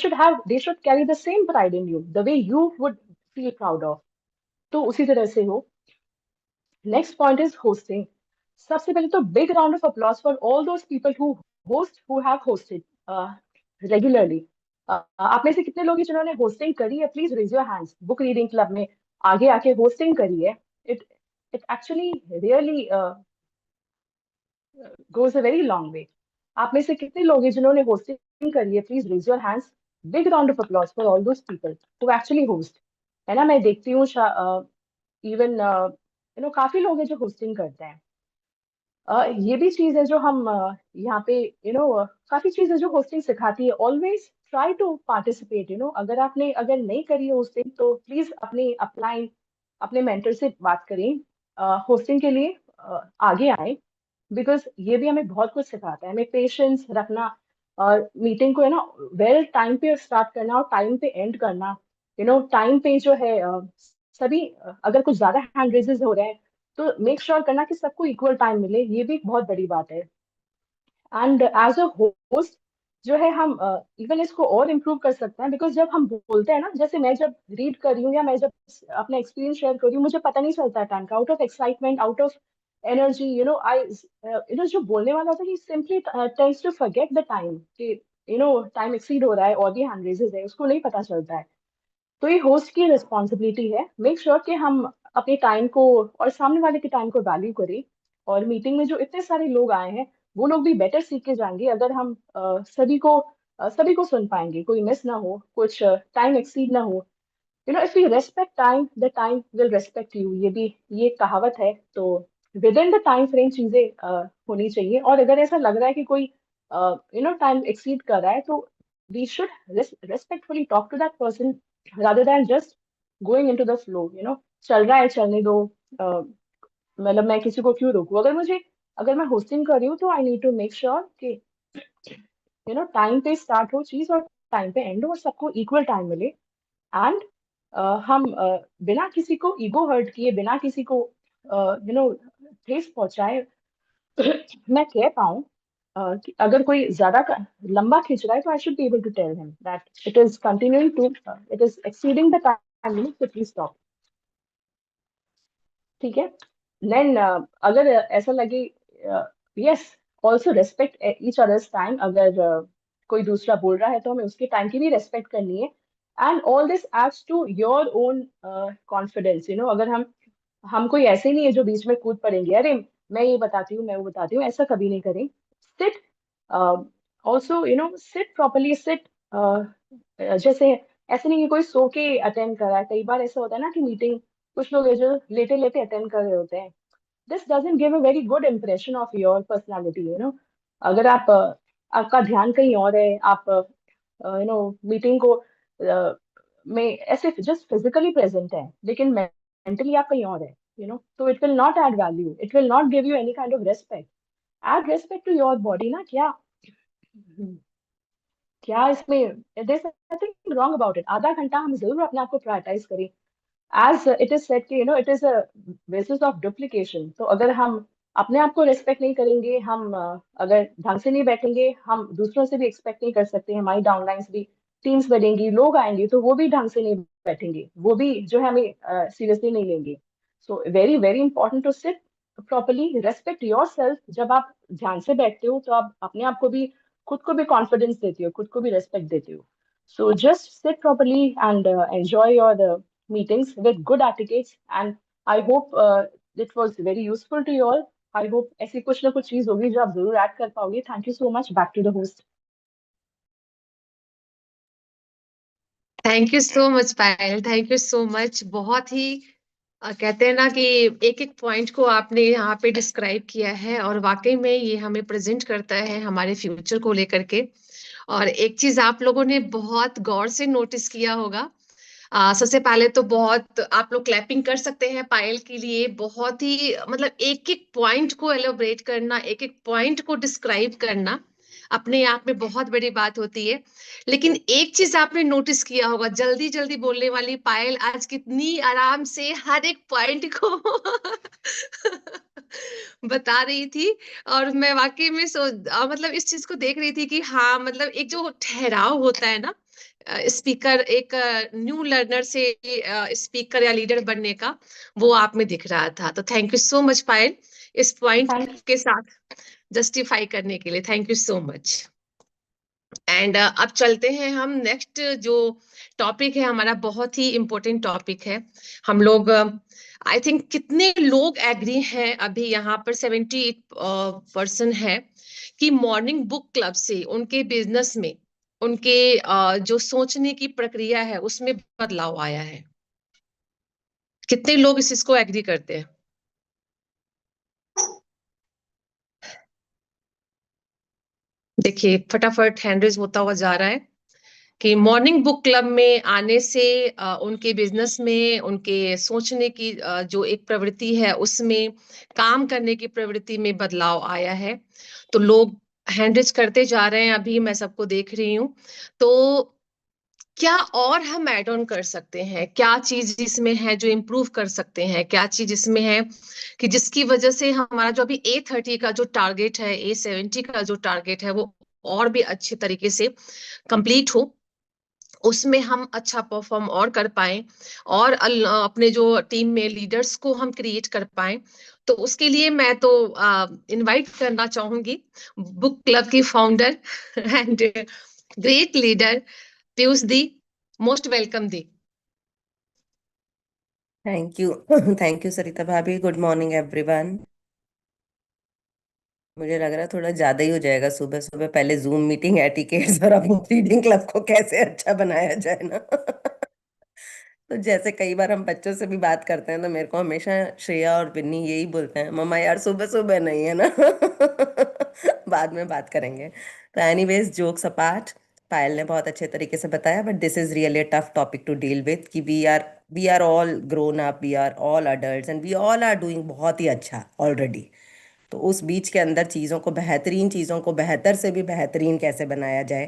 should carry the same pride in you the way you would feel proud of. तो उसी तरह से हो। Next point is hosting. सबसे पहले तो big round of applause for all those people who have hosted regularly. आप में से कितने लोग हैं जिन्होंने होस्टिंग करी है? Please raise your hands. Book reading club में आगे आके होस्टिंग करी है। It it actually really goes a very long way. आप में से कितने लोग हैं जिन्होंने होस्टिंग करी है? Please raise your hands. Big round of applause for all those people who actually host. है ना, मैं देखती हूँ इवन यू नो काफी लोग हैं जो होस्टिंग करते हैं। ये भी चीज है जो हम यहाँ पे यू नो काफी चीज है जो होस्टिंग सिखाती है। Always try to participate, you know. अगर नहीं करी है होस्टिंग तो प्लीज अपने अपलाइन अपने मेंटर से बात करें, होस्टिंग के लिए आगे आए, बिकॉज ये भी हमें बहुत कुछ सिखाता है, हमें पेशेंस रखना, और मीटिंग को है ना वेल टाइम पे स्टार्ट करना और टाइम पे एंड करना। यू नो टाइम पे जो है सभी अगर कुछ ज्यादा हैंड रेजेस हो रहे हैं तो मेक श्योर करना कि सबको इक्वल टाइम मिले, ये भी एक बहुत बड़ी बात है। एंड एज अ होस्ट जो है हम इवन इसको और इम्प्रूव कर सकते हैं, बिकॉज जब हम बोलते हैं ना, जैसे मैं जब रीड कर रही हूँ या मैं जब अपना एक्सपीरियंस शेयर कर रही हूँ, मुझे पता नहीं चलता है टाइम का, out of excitement, out of energy, you know, I you know जो बोलने वाला होता है he simply tends to forget the time कि यू नो टाइम एक्सीड हो रहा है और भी हैंड रेजेस है, उसको नहीं पता चलता है। तो ये होस्ट की रिस्पॉन्सिबिलिटी है, मेक श्योर कि हम अपने टाइम को और सामने वाले के टाइम को वैल्यू करें। और मीटिंग में जो इतने सारे लोग आए हैं वो लोग भी बेटर सीख के जाएंगे अगर हम सभी को सुन पाएंगे, कोई मिस ना हो, कुछ टाइम एक्सीड ना हो। You know if you respect time the time will respect you, ये भी ये एक कहावत है। तो with in the time frame चीजें होनी चाहिए। और अगर ऐसा लग रहा है कि कोई यू नो टाइम एक्सीड कर रहा है तो we should respectfully talk to that person rather than just going into the flow, you know, चल रहा है चलने दो। मतलब मैं किसी को क्यों रोकूं? अगर मैं होस्टिंग कर रही हूँ तो I need to make sure कि यू नो टाइम पे स्टार्ट हो चीज और टाइम पे एंड हो और सबको इक्वल टाइम मिले। एंड हम बिना किसी को ईगो हर्ट किए, बिना किसी को यू नो ठेस पहुंचाए मैं कह पाऊँ कि अगर कोई ज्यादा लंबा खींच रहा है तो I should be able to tell him that it is continuing to it is exceeding the time limit, so please stop. ठीक है। देन अगर ऐसा लगे, yes, also respect each others time. अगर कोई दूसरा बोल रहा है तो हमें उसके टाइम की भी रेस्पेक्ट करनी है। And all this adds to your own confidence. अगर हम कोई ऐसे नहीं है जो बीच में कूद पड़ेंगे, अरे मैं ये बताती हूँ, मैं वो बताती हूँ, ऐसा कभी नहीं करें। Sit, also sit properly, sit. जैसे ऐसे नहीं कि कोई सो के अटेंड कर रहा है। कई बार ऐसा होता है ना कि मीटिंग कुछ लोग है जो लेटे लेटे अटेंड कर रहे होते हैं। This doesn't give a very good impression of your personality. अगर आपका ध्यान कहीं और है, आप मीटिंग को में ऐसे जस्ट फिजिकली प्रेजेंट है, लेकिन मेंटली आप कहीं और है, तो it will not add value, it will not give you any kind of respect. Add respect to your body ना। क्या इसमें there is nothing wrong about it. आधा घंटा हम जरूर अपने आप को प्रायोरिटाइज करें। एज इट इज सेड कि it is a basis of duplication. तो अगर हम अपने आप को रिस्पेक्ट नहीं करेंगे, हम अगर ढंग से नहीं बैठेंगे, हम दूसरों से भी एक्सपेक्ट नहीं कर सकते। हमारी डाउनलाइंस भी, टीम्स बढ़ेंगी, लोग आएंगे तो वो भी ढंग से नहीं बैठेंगे, वो भी जो है हमें सीरियसली नहीं लेंगे। So very very important to sit properly, respect yourself. जब आप ध्यान से बैठते हो तो आप अपने आप को भी, खुद को भी कॉन्फिडेंस देते हो, खुद को भी रेस्पेक्ट देते हो। So just sit properly and enjoy your meetings with good etiquettes. And I hope it was very useful to you all. I hope ऐसी कुछ ना कुछ चीज होगी जो आप जरूर ऐड कर पाओगे। Thank you so much. Back to the host. Thank you so much Payal, thank you so much. बहुत ही कहते हैं ना कि एक एक पॉइंट को आपने यहाँ पे डिस्क्राइब किया है, और वाकई में ये हमें प्रेजेंट करता है हमारे फ्यूचर को लेकर के। और एक चीज आप लोगों ने बहुत गौर से नोटिस किया होगा, सबसे पहले तो बहुत आप लोग क्लैपिंग कर सकते हैं पायल के लिए। बहुत ही मतलब एक एक पॉइंट को एलोबरेट करना, एक एक पॉइंट को डिस्क्राइब करना अपने आप में बहुत बड़ी बात होती है। लेकिन एक चीज आपने नोटिस किया होगा, जल्दी जल्दी बोलने वाली पायल आज कितनी आराम से हर एक पॉइंट को बता रही थी। और मैं वाकई में मतलब इस चीज को देख रही थी कि हाँ, मतलब एक जो ठहराव होता है ना स्पीकर, एक न्यू लर्नर से स्पीकर या लीडर बनने का, वो आप में दिख रहा था। तो थैंक यू सो मच पायल, इस पॉइंट Thank के साथ जस्टिफाई करने के लिए। Thank you so much. And अब चलते हैं हम नेक्स्ट जो टॉपिक है हमारा, बहुत ही इम्पोर्टेंट टॉपिक है। हम लोग आई थिंक कितने लोग एग्री हैं अभी यहाँ पर, 78% है कि मॉर्निंग बुक क्लब से उनके बिजनेस में, उनके जो सोचने की प्रक्रिया है उसमें बदलाव आया है। कितने लोग इस चीज को एग्री करते हैं? देखिए फटाफट हैंड रेज होता हुआ जा रहा है कि मॉर्निंग बुक क्लब में आने से उनके बिजनेस में, उनके सोचने की जो एक प्रवृत्ति है उसमें, काम करने की प्रवृत्ति में बदलाव आया है। तो लोग हैंडरिज करते जा रहे हैं, अभी मैं सबको देख रही हूँ। तो क्या और हम ऐड ऑन कर सकते हैं? क्या चीज इसमें है जो इम्प्रूव कर सकते हैं? क्या चीज इसमें है कि जिसकी वजह से हमारा जो अभी A30 का जो टारगेट है, A70 का जो टारगेट है, वो और भी अच्छे तरीके से कंप्लीट हो, उसमें हम अच्छा परफॉर्म और कर पाए, और अपने जो टीम में लीडर्स को हम क्रिएट कर पाए। तो उसके लिए मैं तो इनवाइट करना चाहूंगी बुक क्लब की founder and great leader Piyush दी। मोस्ट वेलकम दी। Thank you. Thank you Sarita भाभी। Good morning everyone. मुझे लग रहा है थोड़ा ज्यादा ही हो जाएगा सुबह सुबह, पहले जूम मीटिंग एटिकेट्स और अब रीडिंग क्लब को कैसे अच्छा बनाया जाए ना। तो जैसे कई बार हम बच्चों से भी बात करते हैं तो मेरे को हमेशा श्रेया और विन्नी यही बोलते हैं, मम्मा यार सुबह सुबह नहीं है ना। बाद में बात करेंगे। तो एनीवेज, जोक्स अपार्ट, पायल ने बहुत अच्छे तरीके से बताया, but this is really tough topic to deal with कि we are all grown up, we are all adults and we all are doing बहुत ही अच्छा ऑलरेडी। तो उस बीच के अंदर चीज़ों को, बेहतरीन चीज़ों को बेहतर से भी बेहतरीन कैसे बनाया जाए,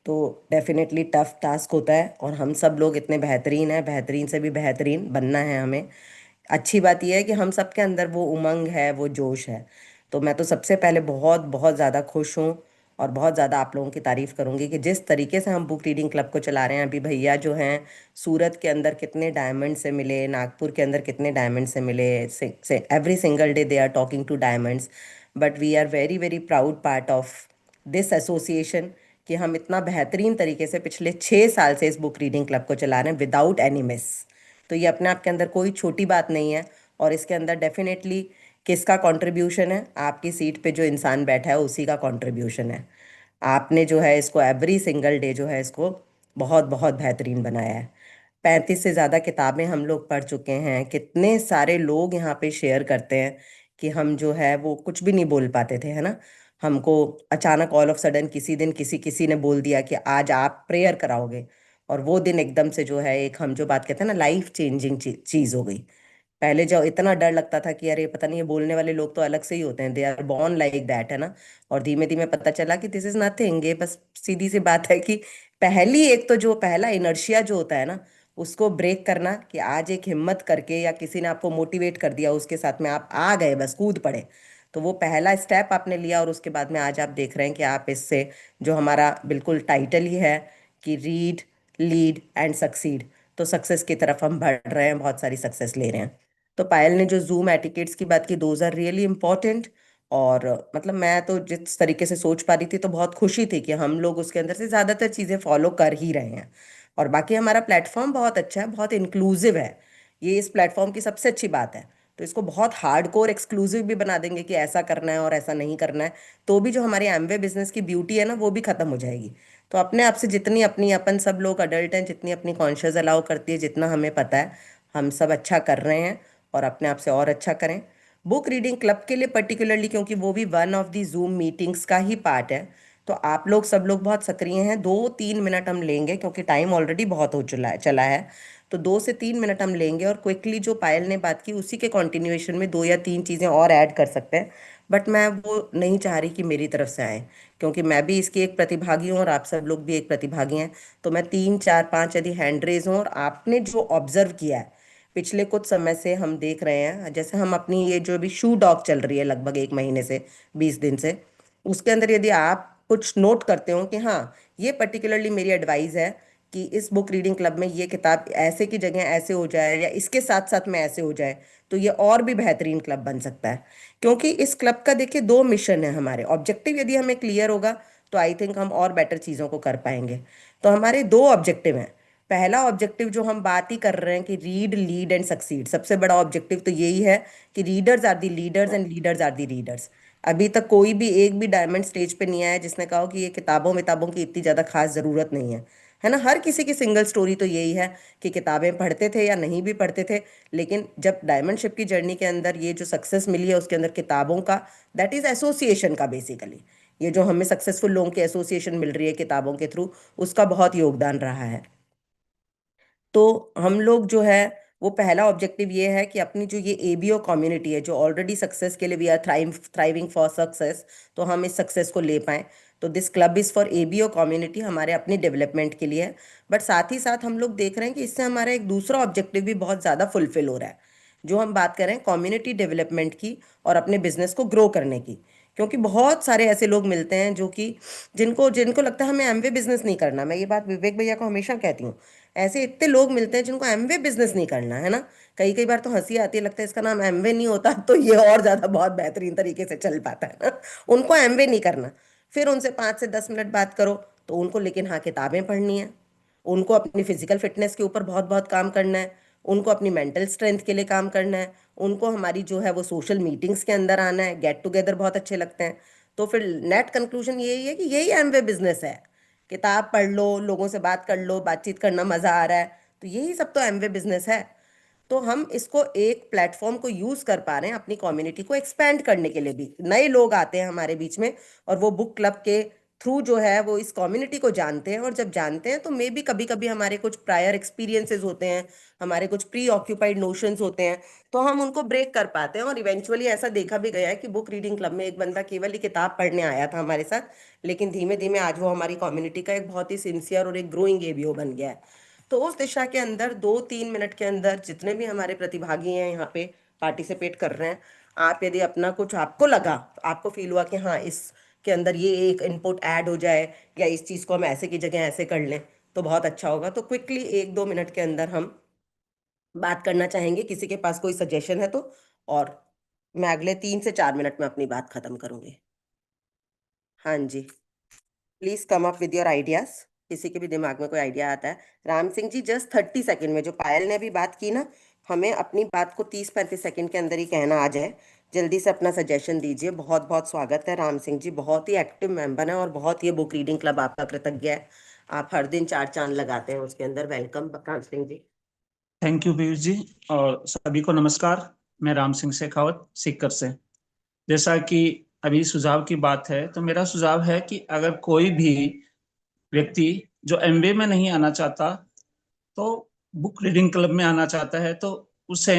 तो डेफिनेटली टफ टास्क होता है। और हम सब लोग इतने बेहतरीन हैं, बेहतरीन से भी बेहतरीन बनना है हमें। अच्छी बात यह है कि हम सबके अंदर वो उमंग है, वो जोश है। तो मैं तो सबसे पहले बहुत बहुत ज़्यादा खुश हूँ और बहुत ज़्यादा आप लोगों की तारीफ करूंगी कि जिस तरीके से हम बुक रीडिंग क्लब को चला रहे हैं। अभी भैया जो हैं सूरत के अंदर कितने डायमंड से मिले, नागपुर के अंदर कितने डायमंड से मिले, every single day they are talking to diamonds. But we are very very proud part of this association कि हम इतना बेहतरीन तरीके से पिछले 6 साल से इस बुक रीडिंग क्लब को चला रहे हैं विदाउट एनी मिस। तो ये अपने आप के अंदर कोई छोटी बात नहीं है। और इसके अंदर डेफिनेटली किसका कंट्रीब्यूशन है? आपकी सीट पे जो इंसान बैठा है उसी का कंट्रीब्यूशन है। आपने जो है इसको एवरी सिंगल डे जो है इसको बहुत बहुत बेहतरीन बनाया है। 35 से ज़्यादा किताबें हम लोग पढ़ चुके हैं। कितने सारे लोग यहाँ पे शेयर करते हैं कि हम जो है वो कुछ भी नहीं बोल पाते थे, है ना। हमको अचानक ऑल ऑफ सडन किसी दिन किसी किसी ने बोल दिया कि आज आप प्रेयर कराओगे, और वो दिन एकदम से जो है एक हम जो बात कहते हैं ना लाइफ चेंजिंग चीज़ हो गई। पहले जो इतना डर लगता था कि अरे पता नहीं ये बोलने वाले लोग तो अलग से ही होते हैं, they are born like that, है ना। और धीमे धीमे पता चला कि दिस इज नथिंग, ये बस सीधी सी बात है कि पहली एक तो जो पहला इनर्शिया जो होता है ना उसको ब्रेक करना, कि आज एक हिम्मत करके या किसी ने आपको मोटिवेट कर दिया उसके साथ में आप आ गए, बस कूद पड़े। तो वो पहला स्टेप आपने लिया और उसके बाद में आज आप देख रहे हैं कि आप इससे जो हमारा बिल्कुल टाइटल ही है कि रीड लीड एंड सक्सीड, तो सक्सेस की तरफ हम बढ़ रहे हैं, बहुत सारी सक्सेस ले रहे हैं। तो पायल ने जो जूम एटिकेट्स की बात की, दोज आर रियली इंपॉर्टेंट। और मतलब मैं तो जिस तरीके से सोच पा रही थी तो बहुत खुशी थी कि हम लोग उसके अंदर से ज़्यादातर चीज़ें फॉलो कर ही रहे हैं। और बाकी हमारा प्लेटफॉर्म बहुत अच्छा है, बहुत इंक्लूसिव है। ये इस प्लेटफॉर्म की सबसे अच्छी बात है। तो इसको बहुत हार्ड कोर एक्सक्लूसिव भी बना देंगे कि ऐसा करना है और ऐसा नहीं करना है, तो भी जो हमारी एमवे बिजनेस की ब्यूटी है ना वो भी खत्म हो जाएगी। तो अपने आप से जितनी अपनी अपन सब लोग अडल्ट हैं, जितनी अपनी कॉन्शियस अलाउ करती है, जितना हमें पता है हम सब अच्छा कर रहे हैं और अपने आप से और अच्छा करें। बुक रीडिंग क्लब के लिए पर्टिकुलरली क्योंकि वो भी one of the zoom meetings का ही पार्ट है, तो आप लोग सब लोग बहुत सक्रिय हैं। 2-3 मिनट हम लेंगे क्योंकि टाइम ऑलरेडी बहुत हो चला है। तो 2 से 3 मिनट हम लेंगे और क्विकली जो पायल ने बात की उसी के कंटिन्यूएशन में 2 या 3 चीज़ें और ऐड कर सकते हैं। बट मैं वो नहीं चाह रही कि मेरी तरफ से आए, क्योंकि मैं भी इसकी एक प्रतिभागी हूँ और आप सब लोग भी एक प्रतिभागी हैं। तो मैं 3 4 5 यदि हैंड रेज हूँ और आपने जो ऑब्जर्व किया है पिछले कुछ समय से हम देख रहे हैं, जैसे हम अपनी ये जो अभी शू डॉग चल रही है लगभग 1 महीने से 20 दिन से, उसके अंदर यदि आप कुछ नोट करते हो कि हाँ ये पर्टिकुलरली मेरी एडवाइस है कि इस बुक रीडिंग क्लब में ये किताब ऐसे की जगह ऐसे हो जाए या इसके साथ साथ में ऐसे हो जाए, तो ये और भी बेहतरीन क्लब बन सकता है। क्योंकि इस क्लब का देखिए 2 मिशन है, हमारे ऑब्जेक्टिव यदि हमें क्लियर होगा तो आई थिंक हम और बेटर चीज़ों को कर पाएंगे। तो हमारे 2 ऑब्जेक्टिव हैं। पहला ऑब्जेक्टिव जो हम बात ही कर रहे हैं कि रीड लीड एंड सक्सीड, सबसे बड़ा ऑब्जेक्टिव तो यही है कि readers are the leaders and leaders are the readers. अभी तक कोई भी एक भी डायमंड स्टेज पे नहीं आया जिसने कहा हो कि ये किताबों विताबों की इतनी ज़्यादा खास ज़रूरत नहीं है ना। हर किसी की सिंगल स्टोरी तो यही है कि किताबें पढ़ते थे या नहीं भी पढ़ते थे, लेकिन जब डायमंडशिप की जर्नी के अंदर ये जो सक्सेस मिली है उसके अंदर किताबों का, दैट इज एसोसिएशन का बेसिकली, ये जो हमें सक्सेसफुल लोगों की एसोसिएशन मिल रही है किताबों के थ्रू, उसका बहुत योगदान रहा है। तो हम लोग जो है वो पहला ऑब्जेक्टिव ये है कि अपनी जो ये एबीओ कम्युनिटी है जो ऑलरेडी सक्सेस के लिए we are thriving for success, तो हम इस सक्सेस को ले पाएं। तो this club is for ABO community, हमारे अपनी डेवलपमेंट के लिए है। बट साथ ही साथ हम लोग देख रहे हैं कि इससे हमारा एक दूसरा ऑब्जेक्टिव भी बहुत ज़्यादा फुलफिल हो रहा है, जो हम बात कर रहे हैं कम्युनिटी डेवलपमेंट की और अपने बिजनेस को ग्रो करने की। क्योंकि बहुत सारे ऐसे लोग मिलते हैं जो कि जिनको जिनको लगता है हमें एमवे बिजनेस नहीं करना। मैं ये बात विवेक भैया को हमेशा कहती हूँ, ऐसे इतने लोग मिलते हैं जिनको एमवे बिजनेस नहीं करना है ना। कई कई बार तो हंसी आती है, लगता है इसका नाम एमवे नहीं होता तो ये और ज्यादा बहुत बेहतरीन तरीके से चल पाता है ना। उनको एमवे नहीं करना। फिर उनसे 5 से 10 मिनट बात करो तो उनको लेकिन हाँ किताबें पढ़नी है, उनको अपनी फिजिकल फिटनेस के ऊपर बहुत बहुत काम करना है, उनको अपनी मेंटल स्ट्रेंथ के लिए काम करना है, उनको हमारी जो है वो सोशल मीटिंग्स के अंदर आना है, गेट टुगेदर बहुत अच्छे लगते हैं। तो फिर नेट कंक्लूजन यही है कि यही एमवे बिजनेस है। किताब पढ़ लो, लोगों से बात कर लो, बातचीत करना मजा आ रहा है, तो यही सब तो एमवे बिजनेस है। तो हम इसको एक प्लेटफॉर्म को यूज कर पा रहे हैं अपनी कम्युनिटी को एक्सपेंड करने के लिए भी। नए लोग आते हैं हमारे बीच में और वो बुक क्लब के थ्रू जो है वो इस कम्युनिटी को जानते हैं, और जब जानते हैं तो मे भी कभी कभी हमारे कुछ प्रायर एक्सपीरियंसेस होते हैं, हमारे कुछ प्री ऑक्यूपाइड नोशंस होते हैं, तो हम उनको ब्रेक कर पाते हैं। और इवेंचुअली ऐसा देखा भी गया है कि बुक रीडिंग क्लब में एक बंदा केवल ही किताब पढ़ने आया था हमारे साथ, लेकिन धीमे धीमे आज वो हमारी कम्युनिटी का एक बहुत ही सिंसियर और एक ग्रोइंग एबीओ बन गया है। तो उस दिशा के अंदर 2-3 मिनट के अंदर जितने भी हमारे प्रतिभागी हैं यहाँ पे पार्टिसिपेट कर रहे हैं, आप यदि अपना कुछ आपको लगा, आपको फील हुआ कि हाँ इस के अंदर ये एक इनपुट ऐड हो जाए, या इस चीज को हम ऐसे की जगह ऐसे कर लें तो बहुत अच्छा होगा। तो क्विकली 1-2 मिनट के अंदर हम बात करना चाहेंगे, किसी के पास कोई सजेशन है तो। और मैं अगले 3 से 4 मिनट में अपनी बात खत्म करूंगी। हाँ जी, please come up with your ideas. किसी के भी दिमाग में कोई आइडिया आता है। राम सिंह जी, जस्ट 30 सेकंड में, जो पायल ने अभी बात की ना, हमें अपनी बात को 30-35 सेकंड के अंदर ही कहना आ जाए। जल्दी से अपना सजेशन दीजिए। बहुत बहुत स्वागत है राम सिंह जी, बहुत ही एक्टिव मेंबर है और बहुत ही बुक रीडिंग क्लब आपका कृतज्ञ है। आप हर दिन 4 चांद लगाते हैं उसके अंदर। Welcome Ram Singh ji. Thank you Piyush ji, और सभी को नमस्कार। मैं राम सिंह शेखावत, सीकर से। जैसा कि अभी सुझाव की बात है, तो मेरा सुझाव है कि अगर कोई भी व्यक्ति जो एमबीए में नहीं आना चाहता, तो बुक रीडिंग क्लब में आना चाहता है, तो उसे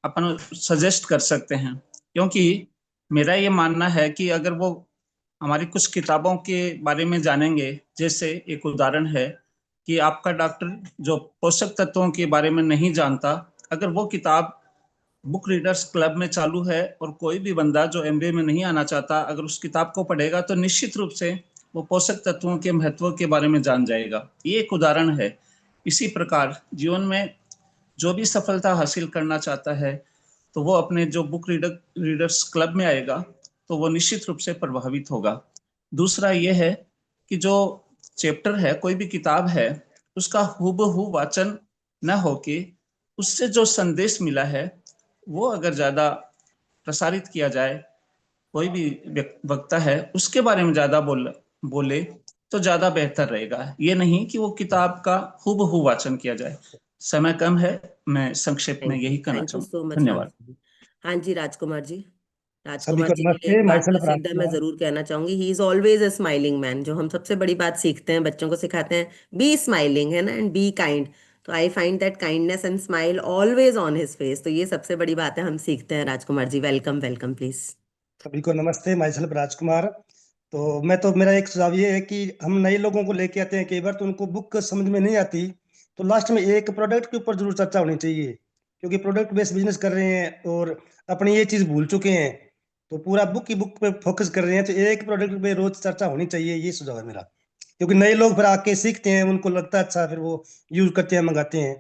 अपन सजेस्ट कर सकते हैं। क्योंकि मेरा ये मानना है कि अगर वो हमारी कुछ किताबों के बारे में जानेंगे, जैसे एक उदाहरण है कि आपका डॉक्टर जो पोषक तत्वों के बारे में नहीं जानता, अगर वो किताब बुक रीडर्स क्लब में चालू है और कोई भी बंदा जो एमबीए में नहीं आना चाहता अगर उस किताब को पढ़ेगा, तो निश्चित रूप से वो पोषक तत्वों के महत्व के बारे में जान जाएगा। ये एक उदाहरण है। इसी प्रकार जीवन में जो भी सफलता हासिल करना चाहता है, तो वो अपने जो बुक रीडर्स क्लब में आएगा, तो वो निश्चित रूप से प्रभावित होगा। दूसरा ये है कि जो चैप्टर है, कोई भी किताब है, उसका हूबहू वाचन न होके उससे जो संदेश मिला है वो अगर ज्यादा प्रसारित किया जाए, कोई भी वक्ता है उसके बारे में ज्यादा बोले तो ज्यादा बेहतर रहेगा। ये नहीं कि वो किताब का हूबहू वाचन किया जाए। समय कम है, मैं संक्षेप में यही कहना थैंक यू सो चाहूंगा। मच राम धन्यवाद। सिंह जी। हाँ जी, राजकुमार जी। सभी राजकुमार को जी के लिए नमस्ते। एक माई बात सेल्फ बस एकदम मैं राजकुमार। जरूर कहना चाहूंगी, he is always a smiling man. जो हम सबसे बड़ी बात सीखते हैं, बच्चों को सिखाते हैं, बी स्माइलिंग, है ना, एंड बी काइंड। तो I find that kindness and smile always on his face. तो ये सबसे बड़ी बात है, हम सीखते हैं। Rajkumar ji, welcome welcome please. सभी को नमस्ते। Myself Rajkumar. मेरा एक सुझाव ये है कि हम नए लोगों को लेके आते हैं, कई बार तो उनको बुक समझ में नहीं आती, तो लास्ट में एक प्रोडक्ट के ऊपर जरूर चर्चा होनी चाहिए, क्योंकि प्रोडक्ट बेस्ड बिजनेस कर रहे हैं और अपनी ये चीज भूल चुके हैं, तो पूरा बुक पे फोकस कर रहे हैं। तो एक प्रोडक्ट पे रोज चर्चा होनी चाहिए, ये सुझाव है मेरा। क्योंकि नए लोग फिर आके सीखते हैं, उनको लगता है अच्छा, फिर वो यूज करते हैं, मंगाते हैं।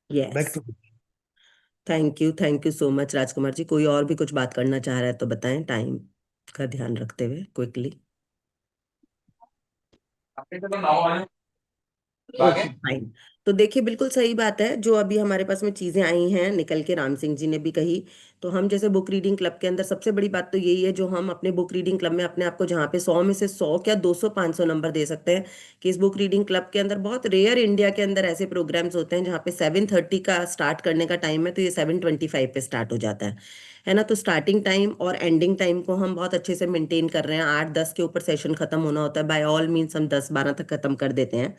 Back yes, two. Thank you so much Rajkumar ji. कोई और भी कुछ बात करना चाह रहा है तो बताएं, टाइम का ध्यान रखते हुए क्विकली। Okay fine. तो देखिए, बिल्कुल सही बात है जो अभी हमारे पास में चीजें आई हैं निकल के, राम सिंह जी ने भी कही। तो हम जैसे बुक रीडिंग क्लब के अंदर सबसे बड़ी बात तो यही है, जो हम अपने बुक रीडिंग क्लब में अपने आप को जहाँ पे 100 में से 100 क्या 200 500 नंबर दे सकते हैं, कि इस बुक रीडिंग क्लब के अंदर बहुत रेयर इंडिया के अंदर ऐसे प्रोग्राम्स होते हैं जहाँ पे 7:30 का स्टार्ट करने का टाइम है, तो ये 7:25 पे स्टार्ट हो जाता है ना। तो स्टार्टिंग टाइम और एंडिंग टाइम को हम बहुत अच्छे से मेंटेन कर रहे हैं। 8-10 के ऊपर सेशन खत्म होना होता है, बाय ऑल मीन्स हम 10-12 तक खत्म कर देते हैं।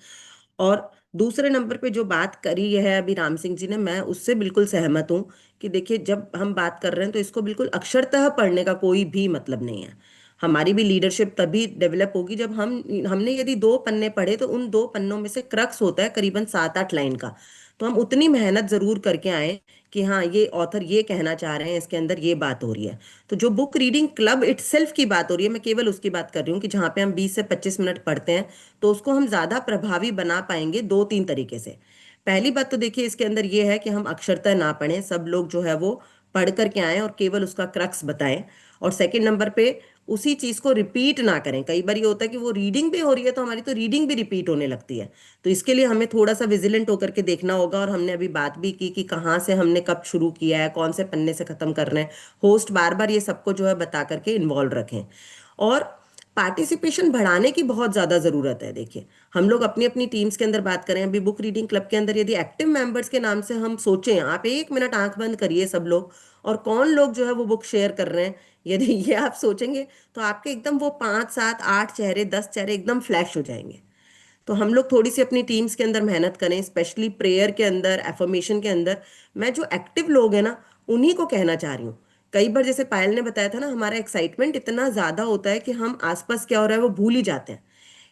और दूसरे नंबर पे जो बात करी है अभी राम सिंह जी ने, मैं उससे बिल्कुल सहमत हूँ कि देखिए, जब हम बात कर रहे हैं तो इसको बिल्कुल अक्षरतः पढ़ने का कोई भी मतलब नहीं है। हमारी भी लीडरशिप तभी डेवलप होगी जब हमने यदि 2 पन्ने पढ़े, तो उन 2 पन्नों में से क्रक्स होता है करीबन 7-8 लाइन का। तो हम उतनी मेहनत जरूर करके आए कि हाँ, ये ऑथर ये कहना चाह रहे हैं, इसके अंदर ये बात हो रही है। तो जो बुक रीडिंग क्लब इटसेल्फ की बात हो रही है, मैं केवल उसकी बात कर रही हूँ कि जहाँ पे हम 20 से 25 मिनट पढ़ते हैं, तो उसको हम ज्यादा प्रभावी बना पाएंगे 2-3 तरीके से। पहली बात तो देखिए, इसके अंदर ये है कि हम अक्षरतः ना पढ़ें, सब लोग जो है वो पढ़ करके आए और केवल उसका क्रक्स बताएं। और सेकंड नंबर पे, उसी चीज को रिपीट ना करें। कई बार ये होता है कि वो रीडिंग भी हो रही है तो हमारी तो रीडिंग भी रिपीट होने लगती है। तो इसके लिए हमें थोड़ा सा विजिलेंट होकर के देखना होगा। और हमने अभी बात भी की कि कहाँ से हमने कब शुरू किया है, कौन से पन्ने से खत्म कर रहे हैं। होस्ट बार बार ये सबको जो है बता करके इन्वॉल्व रखें। और पार्टिसिपेशन बढ़ाने की बहुत ज़्यादा ज़रूरत है। देखिए, हम लोग अपनी अपनी टीम्स के अंदर बात करें, अभी बुक रीडिंग क्लब के अंदर यदि एक्टिव मेंबर्स के नाम से हम सोचें, आप 1 मिनट आंख बंद करिए सब लोग, और कौन लोग जो है वो बुक शेयर कर रहे हैं, यदि ये आप सोचेंगे, तो आपके एकदम वो 5-7-8 चेहरे, 10 चेहरे एकदम फ्लैश हो जाएंगे। तो हम लोग थोड़ी सी अपनी टीम्स के अंदर मेहनत करें, स्पेशली प्रेयर के अंदर, एफर्मेशन के अंदर। मैं जो एक्टिव लोग हैं ना, उन्हीं को कहना चाह रही हूँ। कई बार जैसे पायल ने बताया था ना, हमारा एक्साइटमेंट इतना ज्यादा होता है कि हम आसपास क्या हो रहा है वो भूल ही जाते हैं।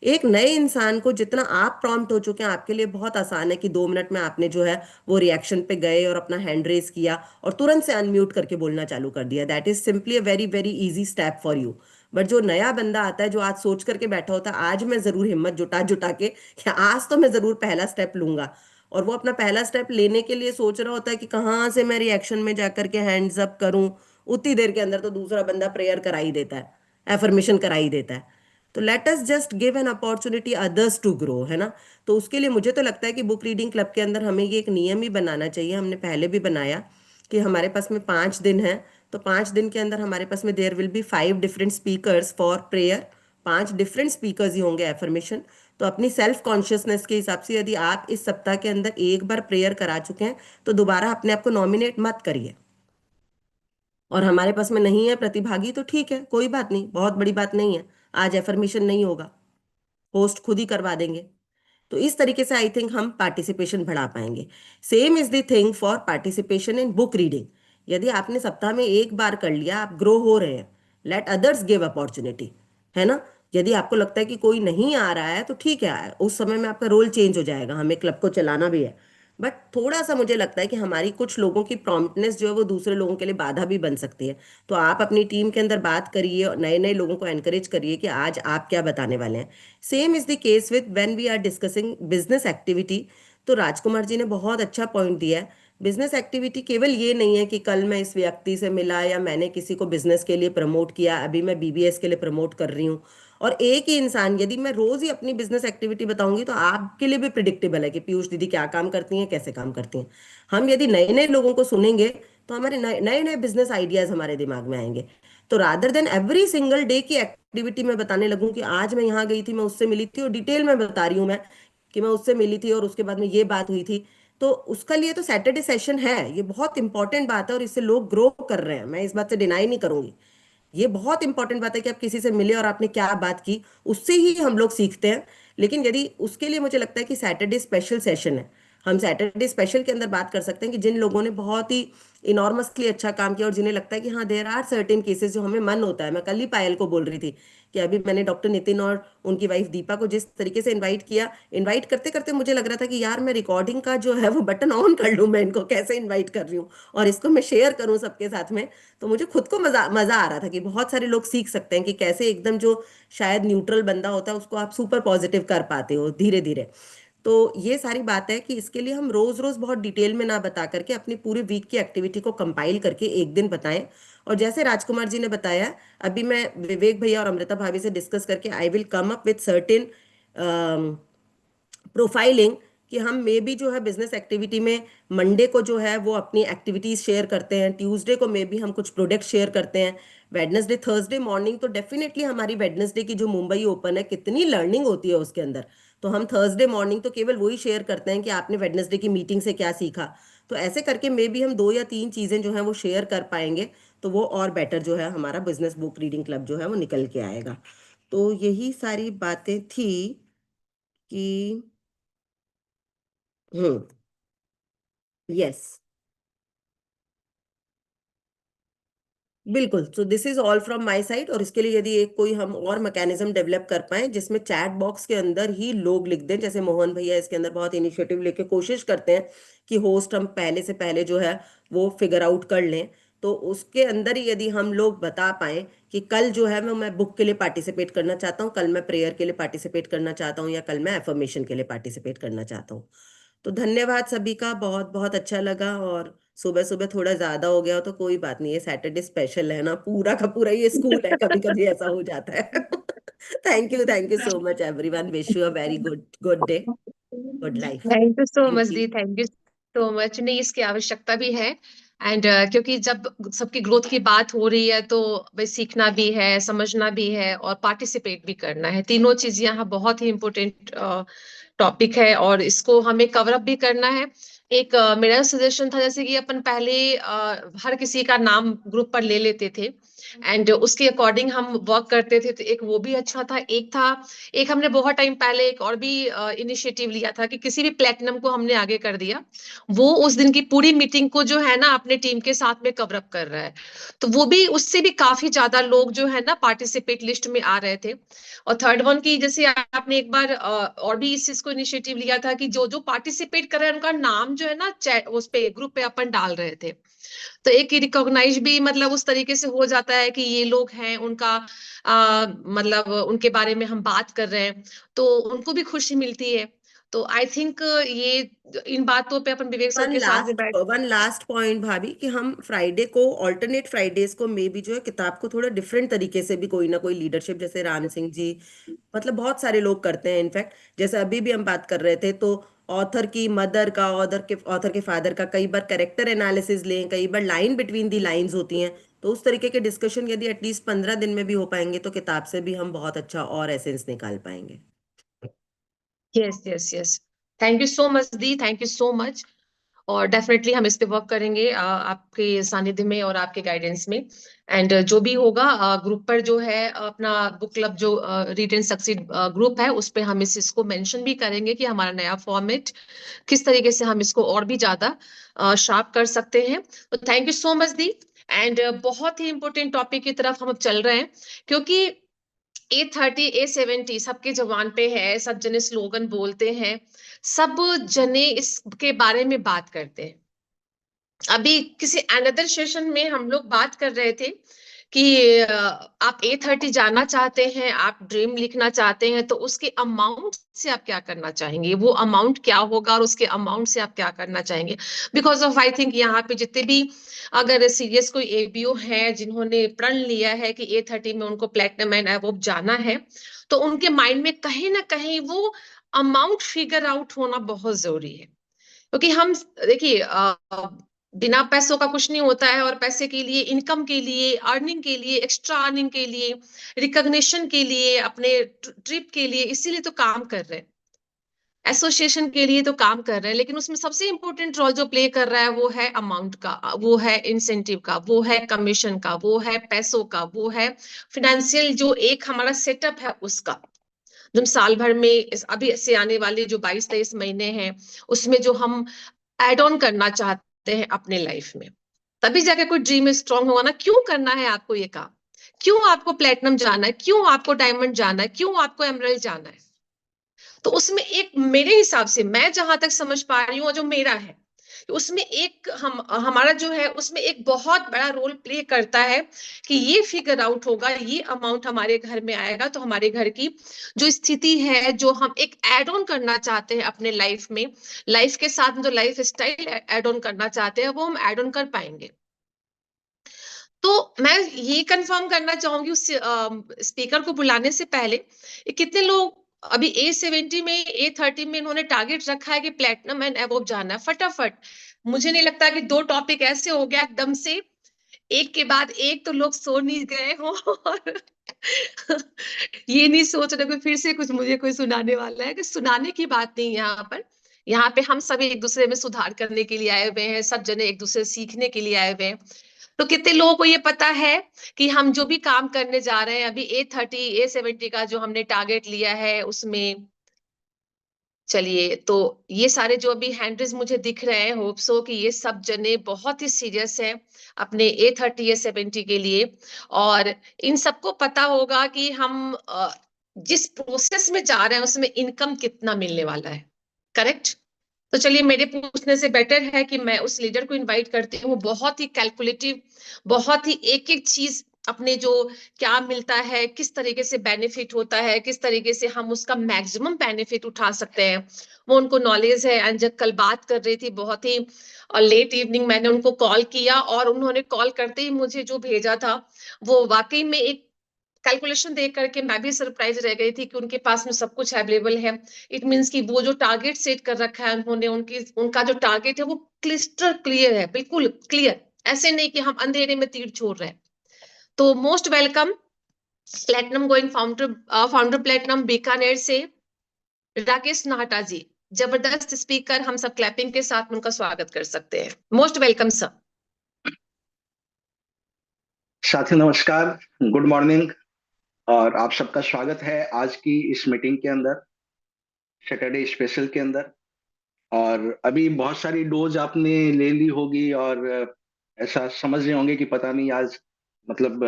एक नए इंसान को जितना आप प्रॉम्प्ट हो चुके हैं, आपके लिए बहुत आसान है कि 2 मिनट में आपने जो है वो रिएक्शन पे गए और अपना हैंड रेज किया और तुरंत से अनम्यूट करके बोलना चालू कर दिया। That is simply a very very easy step for you. But जो नया बंदा आता है, जो आज सोच करके बैठा होता है आज मैं जरूर हिम्मत जुटा जुटा के कि आज तो मैं जरूर पहला स्टेप लूंगा, और वो अपना पहला स्टेप लेने के लिए सोच रहा होता है कि कहाँ से मैं रिएक्शन में जाकर के हैंड्स अप करूं, उतनी देर के अंदर तो दूसरा बंदा प्रेयर करा ही देता है, एफर्मेशन करा ही देता है। तो let us just give an opportunity others to grow, है ना। तो उसके लिए मुझे तो लगता है कि बुक रीडिंग क्लब के अंदर हमें ये एक नियम ही बनाना चाहिए, हमने पहले भी बनाया कि हमारे पास में 5 दिन है, तो 5 दिन के अंदर हमारे पास में there will be 5 different speakers for prayer, 5 different speakers ही होंगे एफर्मेशन। तो अपनी सेल्फ कॉन्शियसनेस के हिसाब से यदि आप इस सप्ताह के अंदर एक बार प्रेयर करा चुके हैं तो दोबारा अपने आप को नॉमिनेट मत करिए। और हमारे पास में नहीं है प्रतिभागी तो ठीक है, कोई बात नहीं, बहुत बड़ी बात नहीं है, आज एफर्मेशन नहीं होगा, होस्ट खुद ही करवा देंगे। तो इस तरीके से आई थिंक हम पार्टिसिपेशन बढ़ा पाएंगे। Same is the thing for participation in book reading. यदि आपने सप्ताह में एक बार कर लिया, आप ग्रो हो रहे हैं, लेट अदर्स गिव अपॉर्चुनिटी, है ना। यदि आपको लगता है कि कोई नहीं आ रहा है तो ठीक है, उस समय में आपका रोल चेंज हो जाएगा, हमें क्लब को चलाना भी है। बट थोड़ा सा मुझे लगता है कि हमारी कुछ लोगों की प्रॉम्प्टनेस जो है वो दूसरे लोगों के लिए बाधा भी बन सकती है। तो आप अपनी टीम के अंदर बात करिए और नए नए लोगों को एनकरेज करिए कि आज आप क्या बताने वाले हैं। Same is the case with when we are discussing business activity. तो राजकुमार जी ने बहुत अच्छा पॉइंट दिया है। बिजनेस एक्टिविटी केवल ये नहीं है कि कल मैं इस व्यक्ति से मिला या मैंने किसी को बिजनेस के लिए प्रमोट किया, अभी मैं बीबीएस के लिए प्रमोट कर रही हूँ। और एक ही इंसान यदि मैं रोज ही अपनी बिजनेस एक्टिविटी बताऊंगी तो आपके लिए भी प्रिडिक्टेबल है कि पीयूष दीदी क्या काम करती हैं, कैसे काम करती हैं। हम यदि नए नए लोगों को सुनेंगे तो हमारे नए नए बिजनेस आइडियाज हमारे दिमाग में आएंगे। तो rather than every single day की एक्टिविटी में बताने लगूं कि आज मैं यहाँ गई थी, मैं उससे मिली थी, और डिटेल में बता रही हूँ मैं कि मैं उससे मिली थी और उसके बाद में ये बात हुई थी, तो उसका लिए तो सैटरडे सेशन है, ये बहुत इंपॉर्टेंट बात है और इससे लोग ग्रो कर रहे हैं, मैं इस बात से डिनाई नहीं करूंगी। ये बहुत इंपॉर्टेंट बात है कि आप किसी से मिले और आपने क्या बात की, उससे ही हम लोग सीखते हैं। लेकिन यदि उसके लिए मुझे लगता है कि सैटरडे स्पेशल सेशन है, हम सैटरडे स्पेशल के अंदर बात कर सकते हैं कि जिन लोगों ने बहुत ही इनॉर्मसली अच्छा काम किया और जिन्हें लगता है कि हाँ देयर आर सर्टेन केसेस जो हमें मन होता है। मैं कल ही पायल को बोल रही थी कि अभी मैंने डॉक्टर नितिन और उनकी वाइफ दीपा को जिस तरीके से इनवाइट किया, इनवाइट करते करते मुझे लग रहा था कि यार मैं रिकॉर्डिंग का जो है वो बटन ऑन कर लूँ, मैं इनको कैसे इन्वाइट कर रही हूँ और इसको मैं शेयर करूँ सबके साथ में। तो मुझे खुद को मजा मजा आ रहा था कि बहुत सारे लोग सीख सकते हैं कि कैसे एकदम जो शायद न्यूट्रल बंदा होता है उसको आप सुपर पॉजिटिव कर पाते हो धीरे धीरे। तो ये सारी बात है कि इसके लिए हम रोज रोज बहुत डिटेल में ना बता करके अपनी पूरी वीक की एक्टिविटी को कंपाइल करके एक दिन बताएं। और जैसे राजकुमार जी ने बताया, अभी मैं विवेक भैया और अमृता भाभी से डिस्कस करके I will come up with certain profiling कि हम मे बी जो है बिजनेस एक्टिविटी में मंडे को जो है वो अपनी एक्टिविटीज शेयर करते हैं, ट्यूसडे को मे बी हम कुछ प्रोडक्ट शेयर करते हैं, वेडनेसडे थर्सडे मॉर्निंग तो डेफिनेटली हमारी वेडनेसडे की जो मुंबई ओपन है कितनी लर्निंग होती है उसके अंदर, तो हम थर्सडे मॉर्निंग तो केवल वही शेयर करते हैं कि आपने वेडनेसडे की मीटिंग से क्या सीखा। तो ऐसे करके मे बी हम 2 या 3 चीजें जो है वो शेयर कर पाएंगे, तो वो और बेटर जो है हमारा बिजनेस बुक रीडिंग क्लब जो है वो निकल के आएगा। तो यही सारी बातें थी कि यस बिल्कुल। So this is all from my side. और इसके लिए यदि एक कोई हम और मैकेनिज्म डेवलप कर पाए जिसमें चैट बॉक्स के अंदर ही लोग लिख दें, जैसे मोहन भैया इसके अंदर बहुत इनिशिएटिव लेके कोशिश करते हैं कि होस्ट हम पहले से पहले जो है वो फिगर आउट कर लें, तो उसके अंदर ही यदि हम लोग बता पाए कि कल जो है मैं बुक के लिए पार्टिसिपेट करना चाहता हूँ, कल मैं प्रेयर के लिए पार्टिसिपेट करना चाहता हूँ, या कल मैं एफर्मेशन के लिए पार्टिसिपेट करना चाहता हूँ। तो धन्यवाद सभी का, बहुत बहुत अच्छा लगा। और सुबह सुबह थोड़ा ज्यादा हो गया हो तो कोई बात नहीं है, सैटरडे स्पेशल है ना, पूरा का पूरा ये स्कूल है, कभी कभी ऐसा हो जाता है। Thank you so much everyone, wish you a very good good day, good life. Thank you so much thank you. The, thank you so much. नहीं, इसकी आवश्यकता भी है। एंड क्योंकि जब सबकी ग्रोथ की बात हो रही है तो भाई सीखना भी है, समझना भी है और पार्टिसिपेट भी करना है, तीनों चीज यहाँ बहुत ही इम्पोर्टेंट टॉपिक है और इसको हमें कवर अप भी करना है। एक मेरा सजेशन था जैसे कि अपन पहले हर किसी का नाम ग्रुप पर ले लेते थे एंड उसके अकॉर्डिंग हम वर्क करते थे, तो एक वो भी अच्छा था। एक हमने बहुत टाइम पहले एक और भी इनिशिएटिव लिया था कि किसी भी प्लेटिनम को हमने आगे कर दिया, वो उस दिन की पूरी मीटिंग को जो है ना अपने टीम के साथ में कवर अप कर रहा है, तो वो भी उससे भी काफी ज्यादा लोग जो है ना पार्टिसिपेट लिस्ट में आ रहे थे। और थर्ड वन की जैसे आपने एक बार और भी इस चीज को इनिशिएटिव लिया था कि जो जो पार्टिसिपेट कर रहे हैं उनका नाम जो है ना चैट उस पे ग्रुप पे अपन डाल रहे थे, तो एक रिकॉग्नाइज भी मतलब उस तरीके से हो जाता है है कि ये लोग हैं, उनका मतलब उनके बारे में हम बात कर रहे हैं, तो उनको भी खुशी मिलती है। तो आई थिंक ये इन बातों पे अपन विवेक सर के साथ में बैठ वन लास्ट पॉइंट भाभी, कि हम फ्राइडे को, ऑल्टरनेट फ्राइडेज को मे भी जो है किताब को थोड़ा डिफरेंट तरीके से भी कोई ना कोई लीडरशिप, जैसे राम सिंह जी, मतलब बहुत सारे लोग करते हैं इनफैक्ट, जैसे अभी भी हम बात कर रहे थे, तो ऑथर की मदर का, ऑथर के फादर का, कई बार कैरेक्टर एनालिसिस लें, कई बार लाइन बिटवीन दी लाइंस होती हैं, तो उस तरीके के डिस्कशन यदि एटलीस्ट 15 दिन में भी हो पाएंगे तो किताब से भी हम बहुत अच्छा और एसेंस निकाल पाएंगे। Yes yes yes, thank you so much the, thank you so much. और डेफिनेटली हम इस पे वर्क करेंगे आपके सानिध्य में और आपके गाइडेंस में। एंड जो भी होगा ग्रुप पर जो है अपना बुक क्लब जो रीड एंड सक्सीड ग्रुप है, उस पे हम इसको मेंशन भी करेंगे कि हमारा नया फॉर्मेट किस तरीके से हम इसको और भी ज्यादा शार्प कर सकते हैं। तो thank you so much the. And बहुत ही इंपॉर्टेंट टॉपिक की तरफ हम अब चल रहे हैं, क्योंकि A30 A70 सबके जबान पे है, सब जने स्लोगन बोलते हैं, सब जने इसके बारे में बात करते हैं। अभी किसी अनदर सेशन में हम लोग बात कर रहे थे कि आप A30 जानना चाहते हैं, आप ड्रीम लिखना चाहते हैं, तो उसके अमाउंट से आप क्या करना चाहेंगे, वो अमाउंट क्या होगा और उसके अमाउंट से आप क्या करना चाहेंगे। बिकॉज ऑफ आई थिंक यहाँ पे जितने भी अगर सीरियस कोई एबीओ है जिन्होंने प्रण लिया है कि A30 में उनको प्लेटिनम एंड अबव जाना है, तो उनके माइंड में कहीं ना कहीं वो अमाउंट फिगर आउट होना बहुत जरूरी है। क्योंकि हम देखिए बिना पैसों का कुछ नहीं होता है, और पैसे के लिए, इनकम के लिए, अर्निंग के लिए, एक्स्ट्रा अर्निंग के लिए, रिकॉग्निशन के लिए, अपने ट्रिप के लिए, इसीलिए तो काम कर रहे हैं, एसोसिएशन के लिए तो काम कर रहे हैं। लेकिन उसमें सबसे इंपॉर्टेंट रोल जो प्ले कर रहा है वो है अमाउंट का, वो है इंसेंटिव का, वो है कमीशन का, वो है पैसों का, वो है फिनेंशियल जो एक हमारा सेटअप है उसका, जो हम साल भर में अभी से आने वाले जो 22-23 महीने हैं उसमें जो हम एड ऑन करना चाहते हैं अपने लाइफ में, तभी जाके कोई ड्रीम स्ट्रांग होगा ना। क्यों करना है आपको ये काम, क्यों आपको प्लेटिनम जाना है, क्यों आपको डायमंड जाना है, क्यों आपको एमराल्ड जाना है। तो उसमें एक मेरे हिसाब से, मैं जहां तक समझ पा रही हूँ और जो मेरा है, उसमें एक हमारा जो है उसमें एक बहुत बड़ा रोल प्ले करता है कि ये फिगर आउट होगा, ये अमाउंट हमारे घर में आएगा तो हमारे घर की जो स्थिति है, जो हम एक एड ऑन करना चाहते हैं अपने लाइफ में, लाइफ के साथ जो लाइफ स्टाइल एड ऑन करना चाहते हैं वो हम एड ऑन कर पाएंगे। तो मैं ये कंफर्म करना चाहूंगी उस स्पीकर को बुलाने से पहले, कितने लोग अभी A70 में, A30 में इन्होंने टारगेट रखा है कि प्लेटिनम एंड अबव जाना है फटाफट। मुझे नहीं लगता कि 2 टॉपिक ऐसे हो गया एकदम से एक के बाद एक तो लोग सो नहीं गए हो और ये नहीं सोच रहे कि फिर से कुछ मुझे कोई सुनाने वाला है, कि सुनाने की बात नहीं यहाँ पर। यहाँ पे हम सभी एक दूसरे में सुधार करने के लिए आए हुए हैं, सब जने एक दूसरे सीखने के लिए आए हुए हैं। तो कितने लोगों को ये पता है कि हम जो भी काम करने जा रहे हैं अभी A30 A70 का जो हमने टारगेट लिया है उसमें, चलिए तो ये सारे जो अभी हैंडल्स मुझे दिख रहे हैं, होप सो कि ये सब जने बहुत ही सीरियस है अपने A30 A70 के लिए, और इन सबको पता होगा कि हम जिस प्रोसेस में जा रहे हैं उसमें इनकम कितना मिलने वाला है। करेक्ट। तो चलिए मेरे पूछने से बेटर है कि मैं उस लीडर को इनवाइट करती हूँ, बहुत ही कैलकुलेटिव, बहुत ही एक एक चीज अपने जो क्या मिलता है, किस तरीके से बेनिफिट होता है, किस तरीके से हम उसका मैक्सिमम बेनिफिट उठा सकते हैं, वो उनको नॉलेज है। एंड जब कल बात कर रही थी बहुत ही लेट इवनिंग मैंने उनको कॉल किया, और उन्होंने कॉल करते ही मुझे जो भेजा था वो वाकई में एक कैलकुलेशन देख करके मैं भी सरप्राइज रह गई थी कि उनके पास में सब कुछ अवेलेबल है। इट मींस कि वो जो टारगेट सेट कर रखा है उन्होंने, उनका जो टारगेट है वो क्लिस्टर क्लियर है, बिल्कुल क्लियर, ऐसे नहीं कि हम अंधेरे में तीर छोड़ रहे हैं। तो most welcome platinum going founder platinum Bikaner से राकेश नाहटा जी, जबरदस्त स्पीकर, हम सब क्लैपिंग के साथ उनका स्वागत कर सकते हैं। Most welcome sir. साथी नमस्कार, गुड मॉर्निंग, और आप सबका स्वागत है आज की इस मीटिंग के अंदर, सैटरडे स्पेशल के अंदर। और अभी बहुत सारी डोज आपने ले ली होगी और ऐसा समझ रहे होंगे कि पता नहीं आज मतलब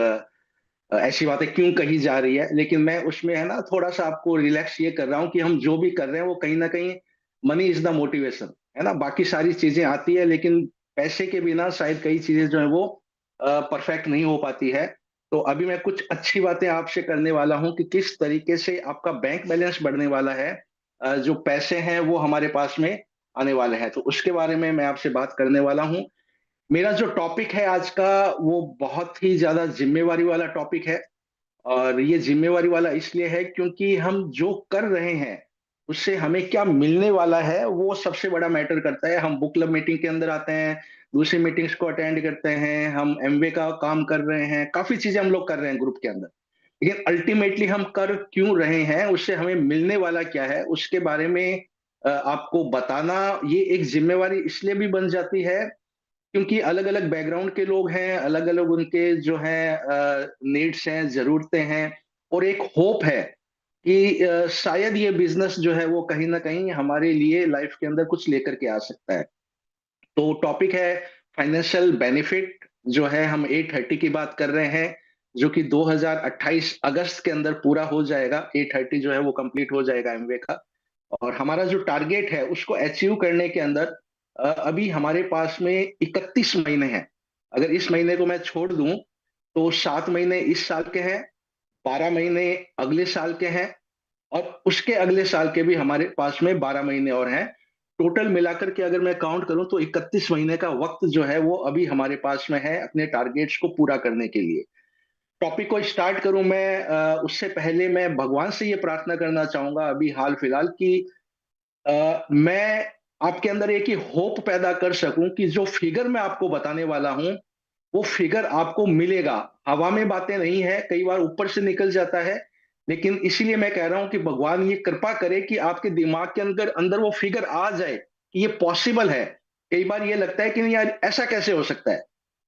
ऐसी बातें क्यों कही जा रही है, लेकिन मैं उसमें है ना थोड़ा सा आपको रिलैक्स ये कर रहा हूँ कि हम जो भी कर रहे हैं वो कहीं ना कहीं मनी इज द मोटिवेशन है ना। बाकी सारी चीजें आती है लेकिन पैसे के बिना शायद कई चीजें जो है वो परफेक्ट नहीं हो पाती है। तो अभी मैं कुछ अच्छी बातें आपसे करने वाला हूं कि किस तरीके से आपका बैंक बैलेंस बढ़ने वाला है, जो पैसे हैं वो हमारे पास में आने वाले हैं, तो उसके बारे में मैं आपसे बात करने वाला हूं। मेरा जो टॉपिक है आज का वो बहुत ही ज्यादा जिम्मेवारी वाला टॉपिक है। और ये जिम्मेवारी वाला इसलिए है क्योंकि हम जो कर रहे हैं उससे हमें क्या मिलने वाला है वो सबसे बड़ा मैटर करता है। हम बुक क्लब मीटिंग के अंदर आते हैं, दूसरी मीटिंग्स को अटेंड करते हैं, हम एमवे का काम कर रहे हैं, काफी चीजें हम लोग कर रहे हैं ग्रुप के अंदर, लेकिन अल्टीमेटली हम कर क्यों रहे हैं, उससे हमें मिलने वाला क्या है, उसके बारे में आपको बताना ये एक जिम्मेवारी इसलिए भी बन जाती है क्योंकि अलग अलग बैकग्राउंड के लोग हैं, अलग अलग उनके जो है नीड्स हैं, जरूरतें हैं, और एक होप है कि शायद ये बिजनेस जो है वो कहीं ना कहीं हमारे लिए लाइफ के अंदर कुछ लेकर के आ सकता है। तो टॉपिक है फाइनेंशियल बेनिफिट, जो है हम 830 की बात कर रहे हैं, जो कि 2028 अगस्त के अंदर पूरा हो जाएगा। 830 जो है वो कंप्लीट हो जाएगा एमवे का, और हमारा जो टारगेट है उसको अचीव करने के अंदर अभी हमारे पास में 31 महीने हैं। अगर इस महीने को मैं छोड़ दूं तो 7 महीने इस साल के हैं, 12 महीने अगले साल के हैं, और उसके अगले साल के भी हमारे पास में 12 महीने और हैं। टोटल मिलाकर के अगर मैं काउंट करूं तो 31 महीने का वक्त जो है वो अभी हमारे पास में है अपने टारगेट्स को पूरा करने के लिए। टॉपिक को स्टार्ट करूं मैं, उससे पहले मैं भगवान से ये प्रार्थना करना चाहूंगा अभी हाल फिलहाल कि मैं आपके अंदर एक ही होप पैदा कर सकूं कि जो फिगर मैं आपको बताने वाला हूं वो फिगर आपको मिलेगा। हवा में बातें नहीं है, कई बार ऊपर से निकल जाता है, लेकिन इसीलिए मैं कह रहा हूं कि भगवान ये कृपा करे कि आपके दिमाग के अंदर अंदर वो फिगर आ जाए कि ये पॉसिबल है। कई बार ये लगता है कि नहीं यार ऐसा कैसे हो सकता है,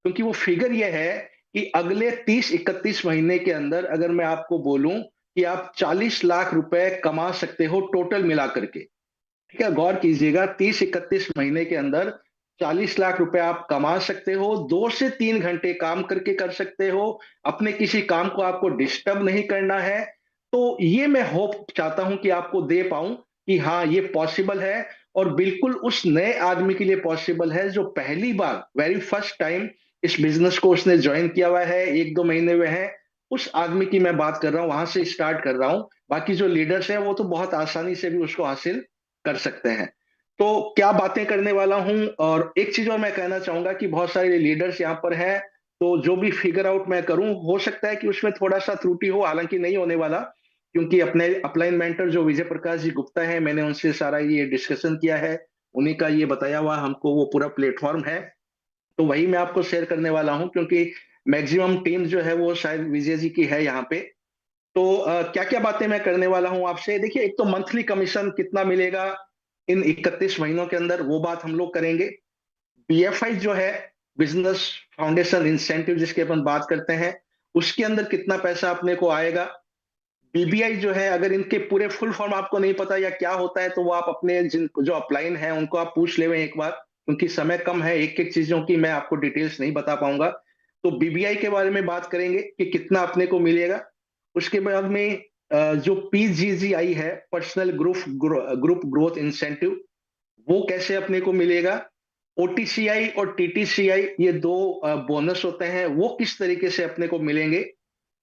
क्योंकि वो फिगर ये है कि अगले 30-31 महीने के अंदर अगर मैं आपको बोलूं कि आप 40 लाख रुपए कमा सकते हो टोटल मिला करके। ठीक है, गौर कीजिएगा, 30-31 महीने के अंदर 40 लाख रुपए आप कमा सकते हो, 2 से 3 घंटे काम करके कर सकते हो, अपने किसी काम को आपको डिस्टर्ब नहीं करना है। तो ये मैं होप चाहता हूं कि आपको दे पाऊं कि हाँ ये पॉसिबल है, और बिल्कुल उस नए आदमी के लिए पॉसिबल है जो पहली बार वेरी फर्स्ट टाइम इस बिजनेस को उसने ज्वाइन किया हुआ है, 1-2 महीने हुए हैं, उस आदमी की मैं बात कर रहा हूं, वहां से स्टार्ट कर रहा हूं। बाकी जो लीडर्स हैं वो तो बहुत आसानी से भी उसको हासिल कर सकते हैं। तो क्या बातें करने वाला हूं, और एक चीज और मैं कहना चाहूंगा कि बहुत सारे लीडर्स यहाँ पर हैं, तो जो भी फिगर आउट मैं करूं हो सकता है कि उसमें थोड़ा सा त्रुटि हो, हालांकि नहीं होने वाला, क्योंकि अपने अपलाइन मेंटर जो विजय प्रकाश जी गुप्ता है, मैंने उनसे सारा ये डिस्कशन किया है, उन्हीं का ये बताया हुआ हमको वो पूरा प्लेटफॉर्म है, तो वही मैं आपको शेयर करने वाला हूं, क्योंकि मैक्सिमम टीम जो है वो शायद विजय जी की है यहाँ पे। तो क्या क्या बातें मैं करने वाला हूं आपसे, देखिए, एक तो मंथली कमीशन कितना मिलेगा इन 31 महीनों के अंदर वो बात हम लोग करेंगे। बीएफआई जो है, बिजनेस फाउंडेशन इंसेंटिव जिसके अपन बात करते हैं, उसके अंदर कितना पैसा अपने को आएगा। बीबीआई जो है, अगर इनके पूरे फुल फॉर्म आपको नहीं पता या क्या होता है तो वो आप अपने जिन जो अपलाइन है उनको आप पूछ ले एक बार, क्योंकि समय कम है, एक एक चीजों की मैं आपको डिटेल्स नहीं बता पाऊंगा। तो बीबीआई के बारे में बात करेंगे कि कितना अपने को मिलेगा। उसके बाद में जो पीजीजीआई है, पर्सनल ग्रुप ग्रोथ इंसेंटिव, वो कैसे अपने को मिलेगा। ओटीसीआई और टीटीसीआई, ये दो बोनस होते हैं, वो किस तरीके से अपने को मिलेंगे।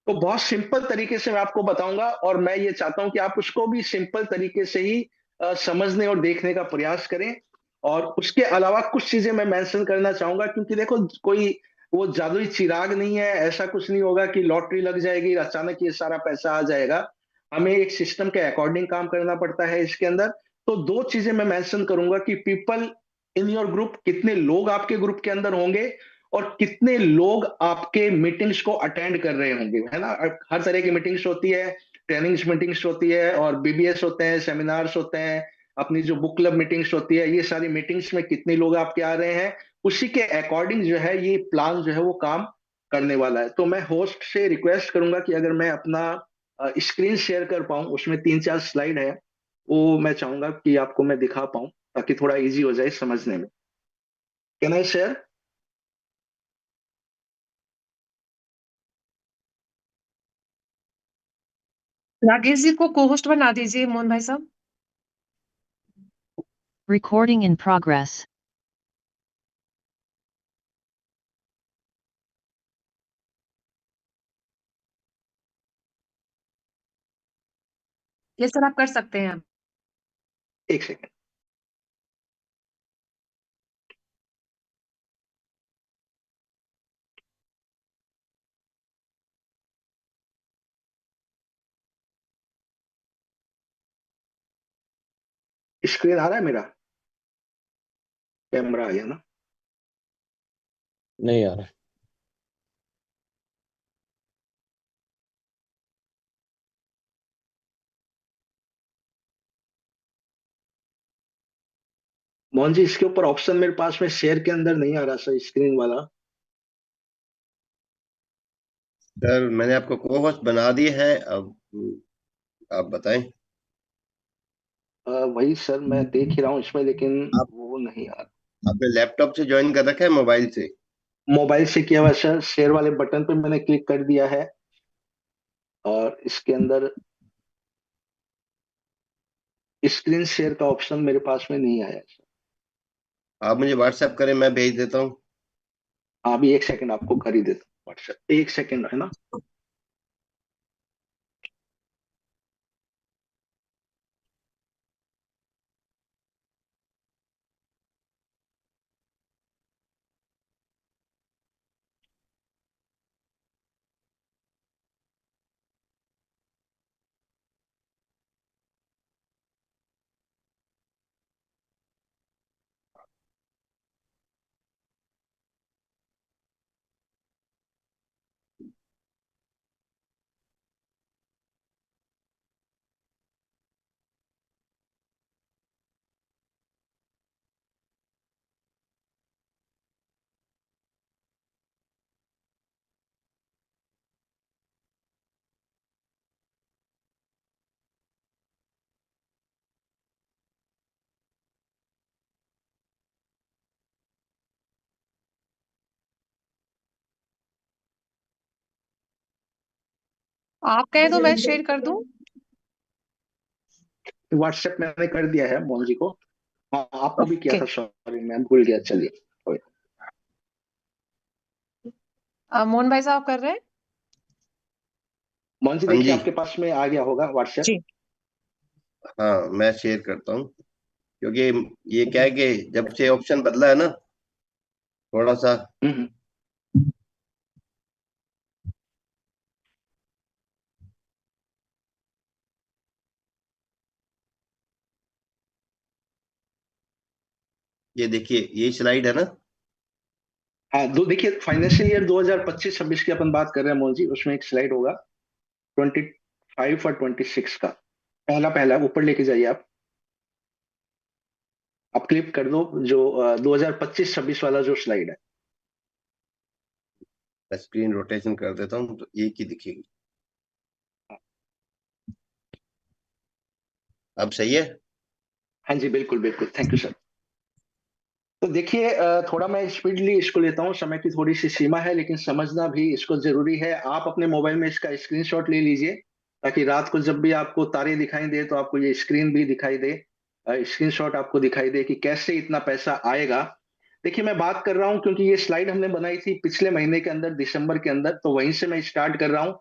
तो बहुत सिंपल तरीके से मैं आपको बताऊंगा, और मैं ये चाहता हूं कि आप उसको भी सिंपल तरीके से ही समझने और देखने का प्रयास करें। और उसके अलावा कुछ चीजें मैं मेंशन करना चाहूंगा, क्योंकि देखो, कोई वो जादुई चिराग नहीं है, ऐसा कुछ नहीं होगा कि लॉटरी लग जाएगी अचानक ये सारा पैसा आ जाएगा। हमें एक सिस्टम के अकॉर्डिंग काम करना पड़ता है इसके अंदर। तो दो चीजें मैं मेंशन करूंगा कि पीपल इन योर ग्रुप, कितने लोग आपके ग्रुप के अंदर होंगे, और कितने लोग आपके मीटिंग्स को अटेंड कर रहे होंगे, है ना। हर तरह की मीटिंग्स होती है, ट्रेनिंग्स मीटिंग्स होती है, और बीबीएस होते हैं, सेमिनार्स होते हैं, अपनी जो बुक क्लब मीटिंग्स होती है, ये सारी मीटिंग्स में कितने लोग आपके आ रहे हैं, उसी के अकॉर्डिंग जो है ये प्लान जो है वो काम करने वाला है। तो मैं होस्ट से रिक्वेस्ट करूंगा कि अगर मैं अपना स्क्रीन शेयर कर पाऊं, उसमें 3-4 स्लाइड है, वो मैं चाहूंगा कि आपको मैं दिखा पाऊं, ताकि थोड़ा इजी हो जाए समझने में। Can I share? Rakesh ji को को होस्ट बना दीजिए, मोहन भाई साहब। Recording in progress. ये सर आप कर सकते हैं। एक सेकेंड। स्क्रीन आ रहा है मेरा? कैमरा आ गया ना? नहीं आ रहा। मोहन जी, इसके ऊपर ऑप्शन मेरे पास में शेयर के अंदर नहीं आ रहा सर, स्क्रीन वाला। सर मैंने आपको को होस्ट बना दिए हैं, अब आप बताएं। वही सर मैं देख ही रहा हूँ इसमें, लेकिन आप वो नहीं आ रहा। आपने लैपटॉप से ज्वाइन कर रखा है मोबाइल से? मोबाइल से किया हुआ सर, शेयर वाले बटन पे मैंने क्लिक कर दिया है और इसके अंदर स्क्रीन शेयर का ऑप्शन मेरे पास में नहीं आया सर। आप मुझे व्हाट्सएप करें, मैं भेज देता हूँ। अभी एक सेकंड आपको कर ही देता हूँ व्हाट्सएप, एक सेकंड है ना। आप कहें तो मैं शेयर कर दूं। व्हाट्सएप मैंने कर दिया है मोहन जी को। हाँ, आपको भी किया ओके। था, सॉरी मैं भूल गया, चलिए कोई। मोहन भाई साहब कर रहे हैं। मोहन जी हाँ देखिए जी। आपके पास में आ गया होगा व्हाट्सएप। जी। हाँ मैं शेयर करता हूँ, क्योंकि ये क्या है कि जब से ऑप्शन बदला है ना, थोड़ा सा। हम्म। ये देखिए, ये स्लाइड है ना। हाँ, दो देखिए, फाइनेंशियल ईयर 2025-26 की अपन बात कर रहे हैं मोहन जी, उसमें एक स्लाइड होगा 25 और 26 का। पहला पहला ऊपर लेके जाइए आप क्लिक कर दो जो 2025-26 वाला जो स्लाइड है। मैं स्क्रीन रोटेशन कर देता हूँ तो एक ही दिखेगी। अब सही है? हाँ जी, बिल्कुल बिल्कुल, थैंक यू सर। तो देखिए, थोड़ा मैं स्पीडली इसको लेता हूँ, समय की थोड़ी सी सीमा है, लेकिन समझना भी इसको जरूरी है। आप अपने मोबाइल में इसका स्क्रीनशॉट ले लीजिए, ताकि रात को जब भी आपको तारे दिखाई दे तो आपको ये स्क्रीन भी दिखाई दे, स्क्रीनशॉट आपको दिखाई दे कि कैसे इतना पैसा आएगा। देखिए, मैं बात कर रहा हूँ क्योंकि ये स्लाइड हमने बनाई थी पिछले महीने के अंदर, दिसंबर के अंदर, तो वहीं से मैं स्टार्ट कर रहा हूँ।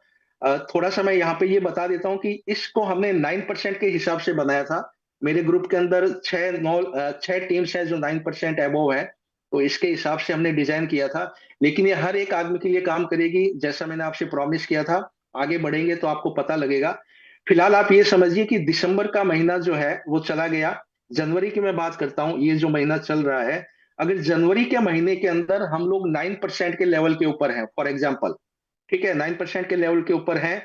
थोड़ा सा मैं यहाँ पे ये बता देता हूँ कि इसको हमने 9% के हिसाब से बनाया था। मेरे ग्रुप के अंदर 6 टीम्स हैं जो 9% अबोव है, तो इसके हिसाब से हमने डिजाइन किया था। लेकिन ये हर एक आदमी के लिए काम करेगी, जैसा मैंने आपसे प्रॉमिस किया था। आगे बढ़ेंगे तो आपको पता लगेगा। फिलहाल आप ये समझिए कि दिसंबर का महीना जो है वो चला गया। जनवरी की मैं बात करता हूँ, ये जो महीना चल रहा है, अगर जनवरी के महीने के अंदर हम लोग 9% के लेवल के ऊपर हैं, फॉर एग्जाम्पल, ठीक है, 9% के लेवल के ऊपर हैं,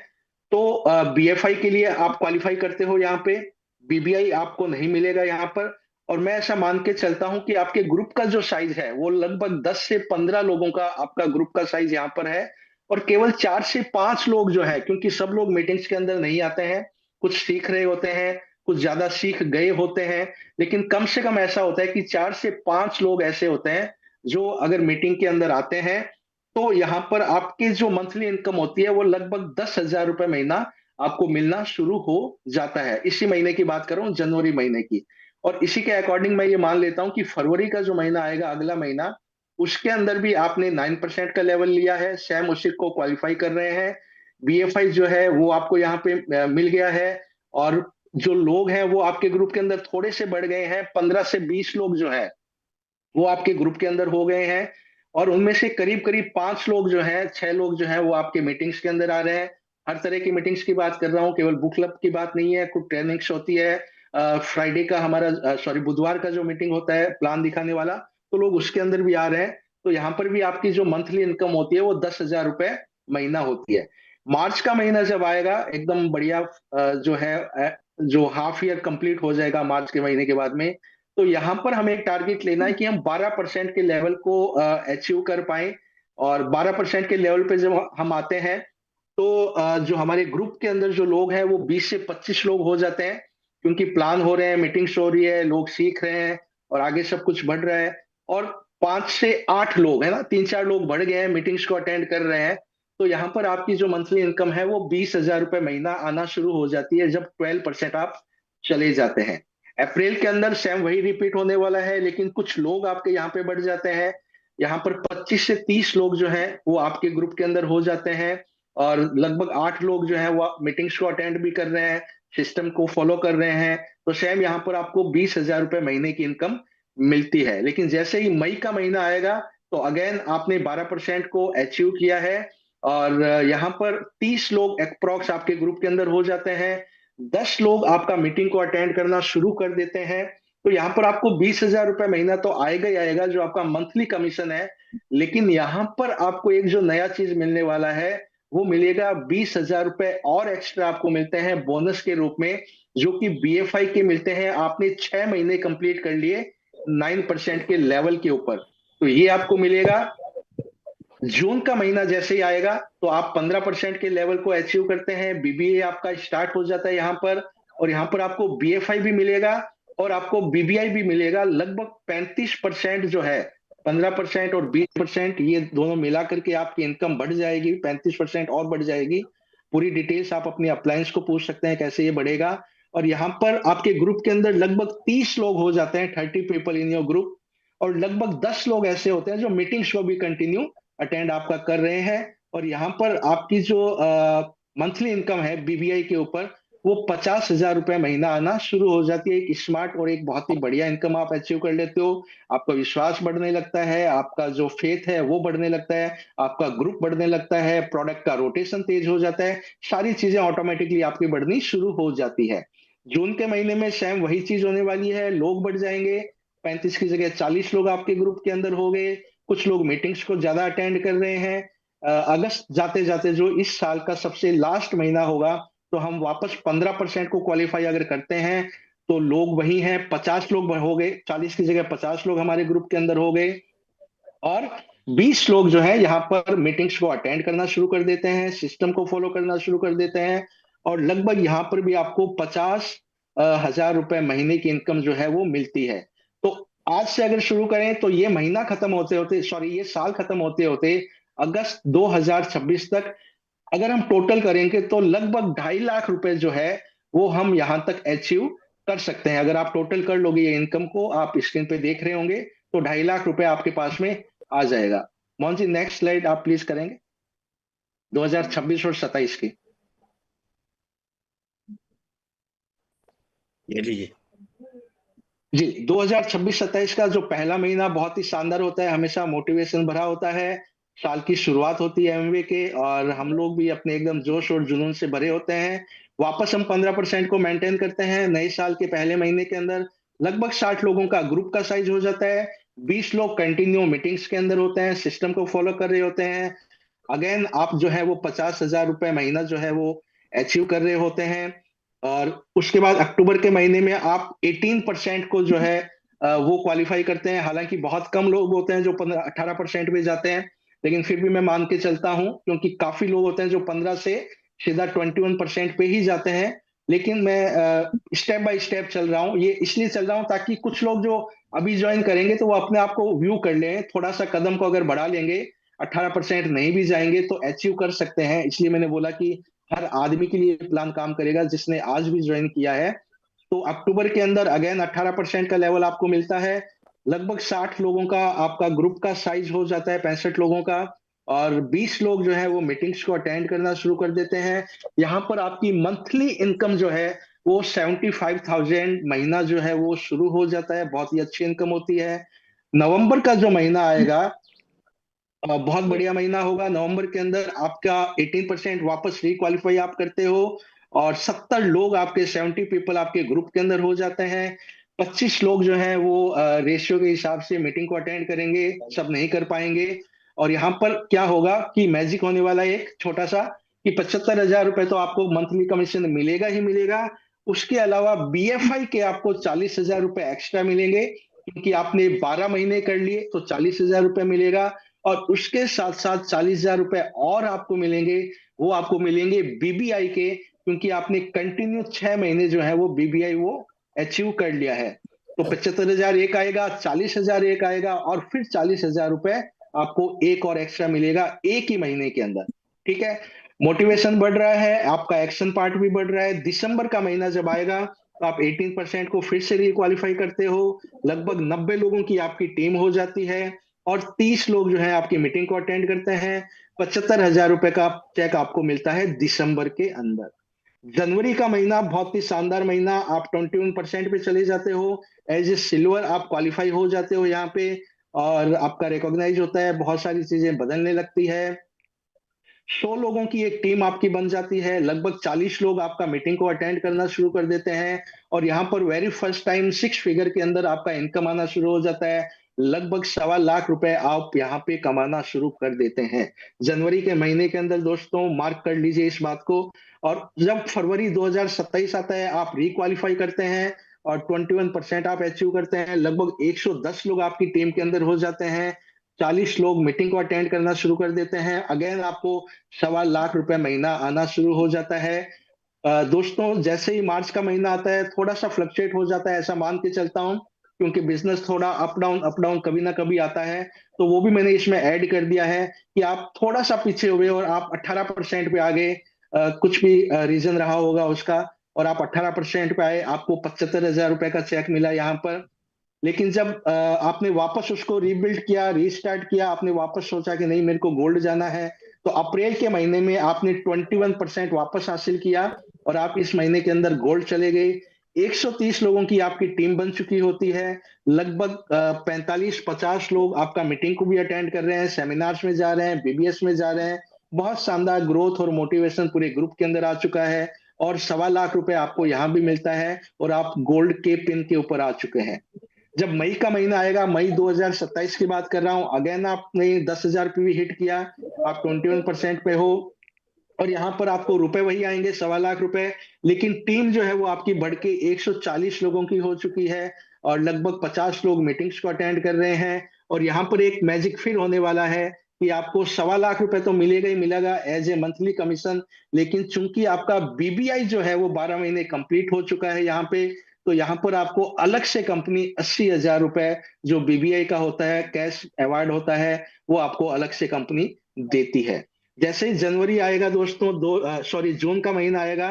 तो बीएफआई के लिए आप क्वालिफाई करते हो यहाँ पे। बीबीआई आपको नहीं मिलेगा यहाँ पर। और मैं ऐसा मान के चलता हूं कि आपके ग्रुप का जो साइज है वो लगभग 10 से 15 लोगों का आपका ग्रुप का साइज यहाँ पर है। और केवल 4 से 5 लोग जो है, क्योंकि सब लोग मीटिंग्स के अंदर नहीं आते हैं, कुछ सीख रहे होते हैं, कुछ ज्यादा सीख गए होते हैं, लेकिन कम से कम ऐसा होता है कि 4 से 5 लोग ऐसे होते हैं जो अगर मीटिंग के अंदर आते हैं, तो यहाँ पर आपके जो मंथली इनकम होती है वो लगभग 10,000 रुपए महीना आपको मिलना शुरू हो जाता है। इसी महीने की बात कर रहा हूँ, जनवरी महीने की। और इसी के अकॉर्डिंग मैं ये मान लेता हूं कि फरवरी का जो महीना आएगा, अगला महीना, उसके अंदर भी आपने 9% का लेवल लिया है, सैम उसी को क्वालिफाई कर रहे हैं। बीएफआई जो है वो आपको यहाँ पे मिल गया है। और जो लोग हैं वो आपके ग्रुप के अंदर थोड़े से बढ़ गए हैं, 15 से 20 लोग जो हैं वो आपके ग्रुप के अंदर हो गए हैं। और उनमें से करीब करीब 5 लोग जो हैं, 6 लोग जो हैं वो आपके मीटिंग्स के अंदर आ रहे हैं। हर तरह की मीटिंग्स की बात कर रहा हूँ, केवल बुक क्लब की बात नहीं है, कुछ ट्रेनिंग्स होती है। फ्राइडे का हमारा सॉरी बुधवार का जो मीटिंग होता है प्लान दिखाने वाला, तो लोग उसके अंदर भी आ रहे हैं। तो यहाँ पर भी आपकी जो मंथली इनकम होती है वो 10,000 रुपए महीना होती है। मार्च का महीना जब आएगा एकदम बढ़िया, जो है जो हाफ ईयर कंप्लीट हो जाएगा मार्च के महीने के बाद में, तो यहां पर हमें एक टारगेट लेना है कि हम 12% के लेवल को अचीव कर पाए। और 12% के लेवल पे जब हम आते हैं तो जो हमारे ग्रुप के अंदर जो लोग हैं वो 20 से 25 लोग हो जाते हैं, क्योंकि प्लान हो रहे हैं, मीटिंग्स हो रही है, लोग सीख रहे हैं और आगे सब कुछ बढ़ रहा है। और 5 से 8 लोग है ना, 3-4 लोग बढ़ गए हैं, मीटिंग्स को अटेंड कर रहे हैं। तो यहाँ पर आपकी जो मंथली इनकम है वो 20,000 रुपए महीना आना शुरू हो जाती है जब 12% आप चले जाते हैं। अप्रैल के अंदर सेम वही रिपीट होने वाला है, लेकिन कुछ लोग आपके यहाँ पे बढ़ जाते हैं। यहाँ पर 25 से 30 लोग जो हैं वो आपके ग्रुप के अंदर हो जाते हैं। और लगभग 8 लोग जो हैं वो मीटिंग्स को अटेंड भी कर रहे हैं, सिस्टम को फॉलो कर रहे हैं। तो सेम यहाँ पर आपको 20,000 रुपए महीने की इनकम मिलती है। लेकिन जैसे ही मई का महीना आएगा तो अगेन आपने 12% को अचीव किया है। और यहाँ पर 30 लोग अप्रोक्स आपके ग्रुप के अंदर हो जाते हैं, 10 लोग आपका मीटिंग को अटेंड करना शुरू कर देते हैं। तो यहाँ पर आपको 20,000 रुपए महीना तो आएगा ही आएगा, जो आपका मंथली कमीशन है। लेकिन यहाँ पर आपको एक जो नया चीज मिलने वाला है वो मिलेगा, 20,000 रुपए और एक्स्ट्रा आपको मिलते हैं बोनस के रूप में, जो कि बीएफआई के मिलते हैं। आपने 6 महीने कंप्लीट कर लिए 9% के लेवल के ऊपर, तो ये आपको मिलेगा। जून का महीना जैसे ही आएगा तो आप 15% के लेवल को अचीव करते हैं, बीबीए आपका स्टार्ट हो जाता है यहाँ पर। और यहाँ पर आपको बीएफआई भी मिलेगा और आपको बीबीआई भी मिलेगा। लगभग 35% जो है, 15% और 20%, ये दोनों मिला करके आपकी इनकम बढ़ जाएगी, 35% और बढ़ जाएगी। पूरी डिटेल्स आप अपनी अप्लायंस को पूछ सकते हैं कैसे ये बढ़ेगा। और यहाँ पर आपके ग्रुप के अंदर लगभग 30 लोग हो जाते हैं, 30 पीपल इन योर ग्रुप। और लगभग 10 लोग ऐसे होते हैं जो मीटिंग्स को भी कंटिन्यू अटेंड आपका कर रहे हैं। और यहाँ पर आपकी जो मंथली इनकम है बीबीआई के ऊपर, वो 50,000 रुपए महीना आना शुरू हो जाती है। एक स्मार्ट और एक बहुत ही बढ़िया इनकम आप अचीव कर लेते हो। आपका विश्वास बढ़ने लगता है, आपका जो फेथ है वो बढ़ने लगता है, आपका ग्रुप बढ़ने लगता है, प्रोडक्ट का रोटेशन तेज हो जाता है, सारी चीजें ऑटोमेटिकली आपकी बढ़नी शुरू हो जाती है। जून के महीने में सेम वही चीज होने वाली है, लोग बढ़ जाएंगे, 35 की जगह 40 लोग आपके ग्रुप के अंदर हो गए। कुछ लोग मीटिंग्स को ज्यादा अटेंड कर रहे हैं। अगस्त जाते जाते जो इस साल का सबसे लास्ट महीना होगा, तो हम वापस 15% को क्वालिफाई अगर करते हैं तो लोग वही हैं, 50 लोग हो गए, 40 की जगह 50 लोग हमारे ग्रुप के अंदर हो गए। और 20 लोग जो है यहाँ पर मीटिंग्स को अटेंड करना शुरू कर देते हैं, सिस्टम को फॉलो करना शुरू कर देते हैं। और लगभग यहाँ पर भी आपको 50,000 रुपए महीने की इनकम जो है वो मिलती है। तो आज से अगर शुरू करें तो ये महीना खत्म होते होते, सॉरी ये साल खत्म होते होते अगस्त 2026 तक अगर हम टोटल करेंगे तो लगभग 2.5 लाख रुपए जो है वो हम यहाँ तक अचीव कर सकते हैं। अगर आप टोटल कर लोगे ये इनकम को, आप स्क्रीन पे देख रहे होंगे, तो 2.5 लाख रुपए आपके पास में आ जाएगा। मोहन जी नेक्स्ट स्लाइड आप प्लीज करेंगे, 2026 और 27 की। ये लीजिए जी, 2026-27 का जो पहला महीना बहुत ही शानदार होता है, हमेशा मोटिवेशन भरा होता है। साल की शुरुआत होती है एमवे के, और हम लोग भी अपने एकदम जोश और जुनून से भरे होते हैं। वापस हम 15% को मेंटेन करते हैं नए साल के पहले महीने के अंदर। लगभग 60 लोगों का ग्रुप का साइज हो जाता है, 20 लोग कंटिन्यू मीटिंग्स के अंदर होते हैं, सिस्टम को फॉलो कर रहे होते हैं। अगेन आप जो है वो 50,000 रुपए महीना जो है वो अचीव कर रहे होते हैं। और उसके बाद अक्टूबर के महीने में आप 18% को जो है वो क्वालिफाई करते हैं। हालांकि बहुत कम लोग होते हैं जो 18% पे जाते हैं, लेकिन फिर भी मैं मान के चलता हूं, क्योंकि काफी लोग होते हैं जो 15 से सीधा 21% पे ही जाते हैं। लेकिन मैं स्टेप बाय स्टेप चल रहा हूँ, ये इसलिए चल रहा हूँ ताकि कुछ लोग जो अभी ज्वाइन करेंगे तो वो अपने आप को व्यू कर लें, थोड़ा सा कदम को अगर बढ़ा लेंगे, 18% नहीं भी जाएंगे तो अचीव कर सकते हैं। इसलिए मैंने बोला कि हर आदमी के लिए प्लान काम करेगा जिसने आज भी ज्वाइन किया है। तो अक्टूबर के अंदर अगेन 18% का लेवल आपको मिलता है। लगभग 60 लोगों का आपका ग्रुप का साइज हो जाता है, 65 लोगों का। और 20 लोग जो है वो मीटिंग्स को अटेंड करना शुरू कर देते हैं। यहाँ पर आपकी मंथली इनकम जो है वो 75,000 महीना जो है वो शुरू हो जाता है। बहुत ही अच्छी इनकम होती है। नवंबर का जो महीना आएगा बहुत बढ़िया महीना होगा। नवंबर के अंदर आपका 18% वापस रिक्वालिफाई आप करते हो और 70 लोग आपके 70 पीपल आपके ग्रुप के अंदर हो जाते हैं। 25 लोग जो हैं वो रेशियो के हिसाब से मीटिंग को अटेंड करेंगे, सब नहीं कर पाएंगे। और यहाँ पर क्या होगा कि मैजिक होने वाला है एक छोटा सा, कि 75,000 रुपए तो आपको मंथली कमीशन मिलेगा ही मिलेगा। उसके अलावा बीएफआई के आपको 40,000 रुपए एक्स्ट्रा मिलेंगे, क्योंकि आपने 12 महीने कर लिए तो 40,000 रुपए मिलेगा। और उसके साथ साथ 40,000 रुपए और आपको मिलेंगे, वो आपको मिलेंगे बीबीआई के, क्योंकि आपने कंटिन्यू 6 महीने जो है वो बीबीआई वो अचीव कर लिया है। तो 75,000 एक आएगा, 40,000 एक आएगा और फिर 40,000 रुपए आपको एक और एक्स्ट्रा मिलेगा एक ही महीने के अंदर। ठीक है, मोटिवेशन बढ़ रहा है, आपका एक्शन पार्ट भी बढ़ रहा है। दिसंबर का महीना जब आएगा तो आप 18% को फिर से रिक्वालिफाई करते हो। लगभग 90 लोगों की आपकी टीम हो जाती है और 30 लोग जो है आपकी मीटिंग को अटेंड करते हैं। 75,000 रुपए का चेक आपको मिलता है दिसंबर के अंदर। जनवरी का महीना बहुत ही शानदार महीना, आप 21% पे चले जाते हो। एज ए सिल्वर आप क्वालिफाई हो जाते हो यहाँ पे, और आपका रिकॉग्नाइज होता है, बहुत सारी चीजें बदलने लगती है। 100 लोगों की एक टीम आपकी बन जाती है। लगभग 40 लोग आपका मीटिंग को अटेंड करना शुरू कर देते हैं और यहाँ पर वेरी फर्स्ट टाइम 6 फिगर के अंदर आपका इनकम आना शुरू हो जाता है। लगभग 1.25 लाख रुपए आप यहाँ पे कमाना शुरू कर देते हैं जनवरी के महीने के अंदर। दोस्तों मार्क कर लीजिए इस बात को। और जब फरवरी 2027 आता है, आप रिक्वालिफाई करते हैं और 21% आप अचीव करते हैं। लगभग 110 लोग आपकी टीम के अंदर हो जाते हैं। 40 लोग मीटिंग को अटेंड करना शुरू कर देते हैं। अगेन आपको 1.25 लाख रुपए महीना आना शुरू हो जाता है। दोस्तों जैसे ही मार्च का महीना आता है थोड़ा सा फ्लक्चुएट हो जाता है, ऐसा मान के चलता हूं, क्योंकि बिजनेस थोड़ा अप डाउन कभी ना कभी आता है। तो वो भी मैंने इसमें ऐड कर दिया है कि आप थोड़ा सा पीछे हुए और आप 18% पे आ गए। कुछ भी रीजन रहा होगा उसका, और आप 18% पे आए, आपको 75,000 रुपए का चेक मिला यहाँ पर। लेकिन जब आपने वापस उसको रीबिल्ड किया, रीस्टार्ट किया, आपने वापस सोचा कि नहीं मेरे को गोल्ड जाना है, तो अप्रैल के महीने में आपने 21% वापस हासिल किया और आप इस महीने के अंदर गोल्ड चले गए। 130 लोगों की आपकी टीम बन चुकी होती है। लगभग 45-50 लोग आपका मीटिंग को भी अटेंड कर रहे हैं, सेमिनार्स में जा रहे हैं, बीबीएस में जा रहे हैं। बहुत शानदार ग्रोथ और मोटिवेशन पूरे ग्रुप के अंदर आ चुका है और 1.25 लाख रुपए आपको यहाँ भी मिलता है और आप गोल्ड के पिन के ऊपर आ चुके हैं। जब मई का महीना आएगा, मई 2027 की बात कर रहा हूं, अगेन आपने 10,000 पे भी हिट किया, आप 21% पे हो और यहाँ पर आपको रुपए वही आएंगे 1.25 लाख रुपए। लेकिन टीम जो है वो आपकी बढ़ के 140 लोगों की हो चुकी है और लगभग 50 लोग मीटिंग्स को अटेंड कर रहे हैं। और यहाँ पर एक मैजिक फिर होने वाला है कि आपको 1.25 लाख रुपए तो मिलेगा ही मिलेगा एज ए मंथली कमीशन। लेकिन चूंकि आपका बीबीआई जो है वो 12 महीने कंप्लीट हो चुका है यहाँ पे, तो यहाँ पर आपको अलग से कंपनी 80,000 रुपए जो बीबीआई का होता है, कैश अवार्ड होता है, वो आपको अलग से कंपनी देती है। जैसे ही जनवरी आएगा दोस्तों, जून का महीना आएगा,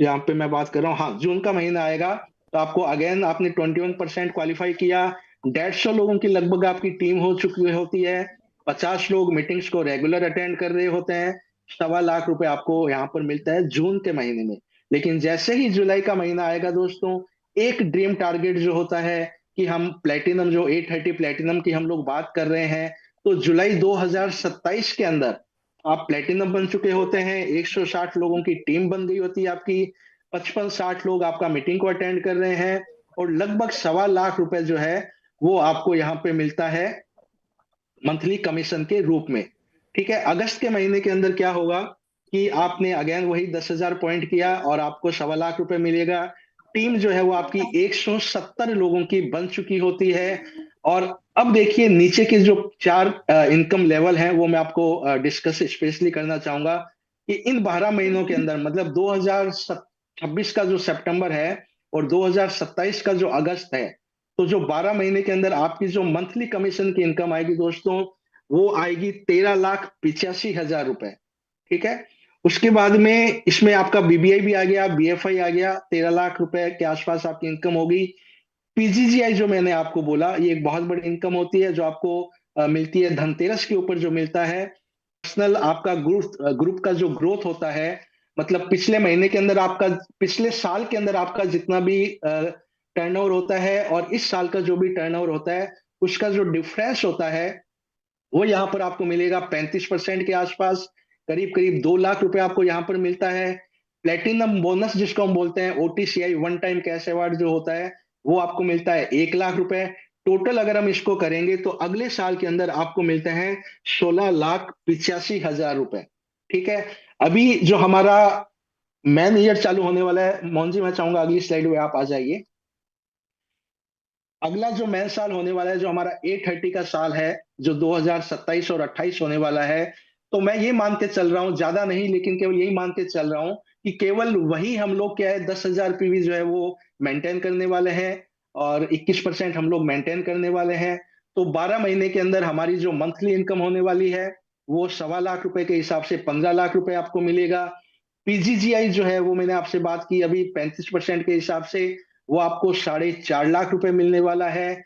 यहाँ पे मैं बात कर रहा हूँ, हाँ जून का महीना आएगा, तो आपको अगेन आपने 21% क्वालिफाई किया। 150 लोगों की लगभग आपकी टीम हो चुकी होती है। 50 लोग मीटिंग्स को रेगुलर अटेंड कर रहे होते हैं। 1.25 लाख रुपए आपको यहाँ पर मिलता है जून के महीने में। लेकिन जैसे ही जुलाई का महीना आएगा दोस्तों, एक ड्रीम टारगेट जो होता है कि हम प्लेटिनम, जो 830 प्लेटिनम की हम लोग बात कर रहे हैं, तो जुलाई 2027 के अंदर आप प्लेटिनम बन चुके होते हैं। 160 लोगों की टीम बन गई होती है आपकी। 55-60 लोग आपका मीटिंग को अटेंड कर रहे हैं और लगभग 1.25 लाख रुपए जो है वो आपको यहाँ पे मिलता है मंथली कमीशन के रूप में। ठीक है, अगस्त के महीने के अंदर क्या होगा कि आपने अगेन वही 10,000 पॉइंट किया और आपको 1.25 लाख रुपए मिलेगा। टीम जो है वो आपकी 170 लोगों की बन चुकी होती है। और अब देखिए नीचे के जो 4 इनकम लेवल हैं वो मैं आपको डिस्कस स्पेशली करना चाहूंगा कि इन 12 महीनों के अंदर, मतलब 2026 का जो सितंबर है और 2027 का जो अगस्त है, तो जो 12 महीने के अंदर आपकी जो मंथली कमीशन की इनकम आएगी दोस्तों, वो आएगी 13,85,000 रुपए। ठीक है, उसके बाद में इसमें आपका बीबीआई भी आ गया, बीएफआई आ गया, 13 लाख रुपए के आसपास आपकी इनकम होगी। पीजीजीआई जो मैंने आपको बोला, ये एक बहुत बड़ी इनकम होती है जो आपको मिलती है धनतेरस के ऊपर जो मिलता है। पर्सनल आपका ग्रुप का जो ग्रोथ होता है, मतलब पिछले महीने के अंदर आपका, पिछले साल के अंदर आपका जितना भी टर्नओवर होता है और इस साल का जो भी टर्नओवर होता है, उसका जो डिफरेंस होता है वो यहाँ पर आपको मिलेगा 35% के आसपास। करीब करीब 2 लाख रुपए आपको यहाँ पर मिलता है। प्लेटिनम बोनस जिसको हम बोलते हैं, OTCI one time cash award जो होता है, वो आपको मिलता है 1 लाख रुपए। टोटल अगर हम इसको करेंगे तो अगले साल के अंदर आपको मिलते हैं 16,85,000 रुपए। ठीक है। अभी जो हमारा मैन ईयर चालू होने वाला है, मोहन जी मैं चाहूंगा अगली स्लाइड में आप आ जाइए। अगला जो मैन साल होने वाला है, जो हमारा A30 का साल है, जो 2027 और 28 होने वाला है, तो मैं ये मान के चल रहा हूं, ज्यादा नहीं लेकिन केवल यही मान के चल रहा हूं कि केवल वही हम लोग क्या है 10,000 PV जो है वो मेंटेन करने वाले हैं और 21% हम लोग मेंटेन करने वाले हैं। तो 12 महीने के अंदर हमारी जो मंथली इनकम होने वाली है वो 1.25 लाख रुपए के हिसाब से 15 लाख रुपए आपको मिलेगा। PGGI जो है वो मैंने आपसे बात की अभी 35% के हिसाब से, वो आपको 4.5 लाख रुपए मिलने वाला है।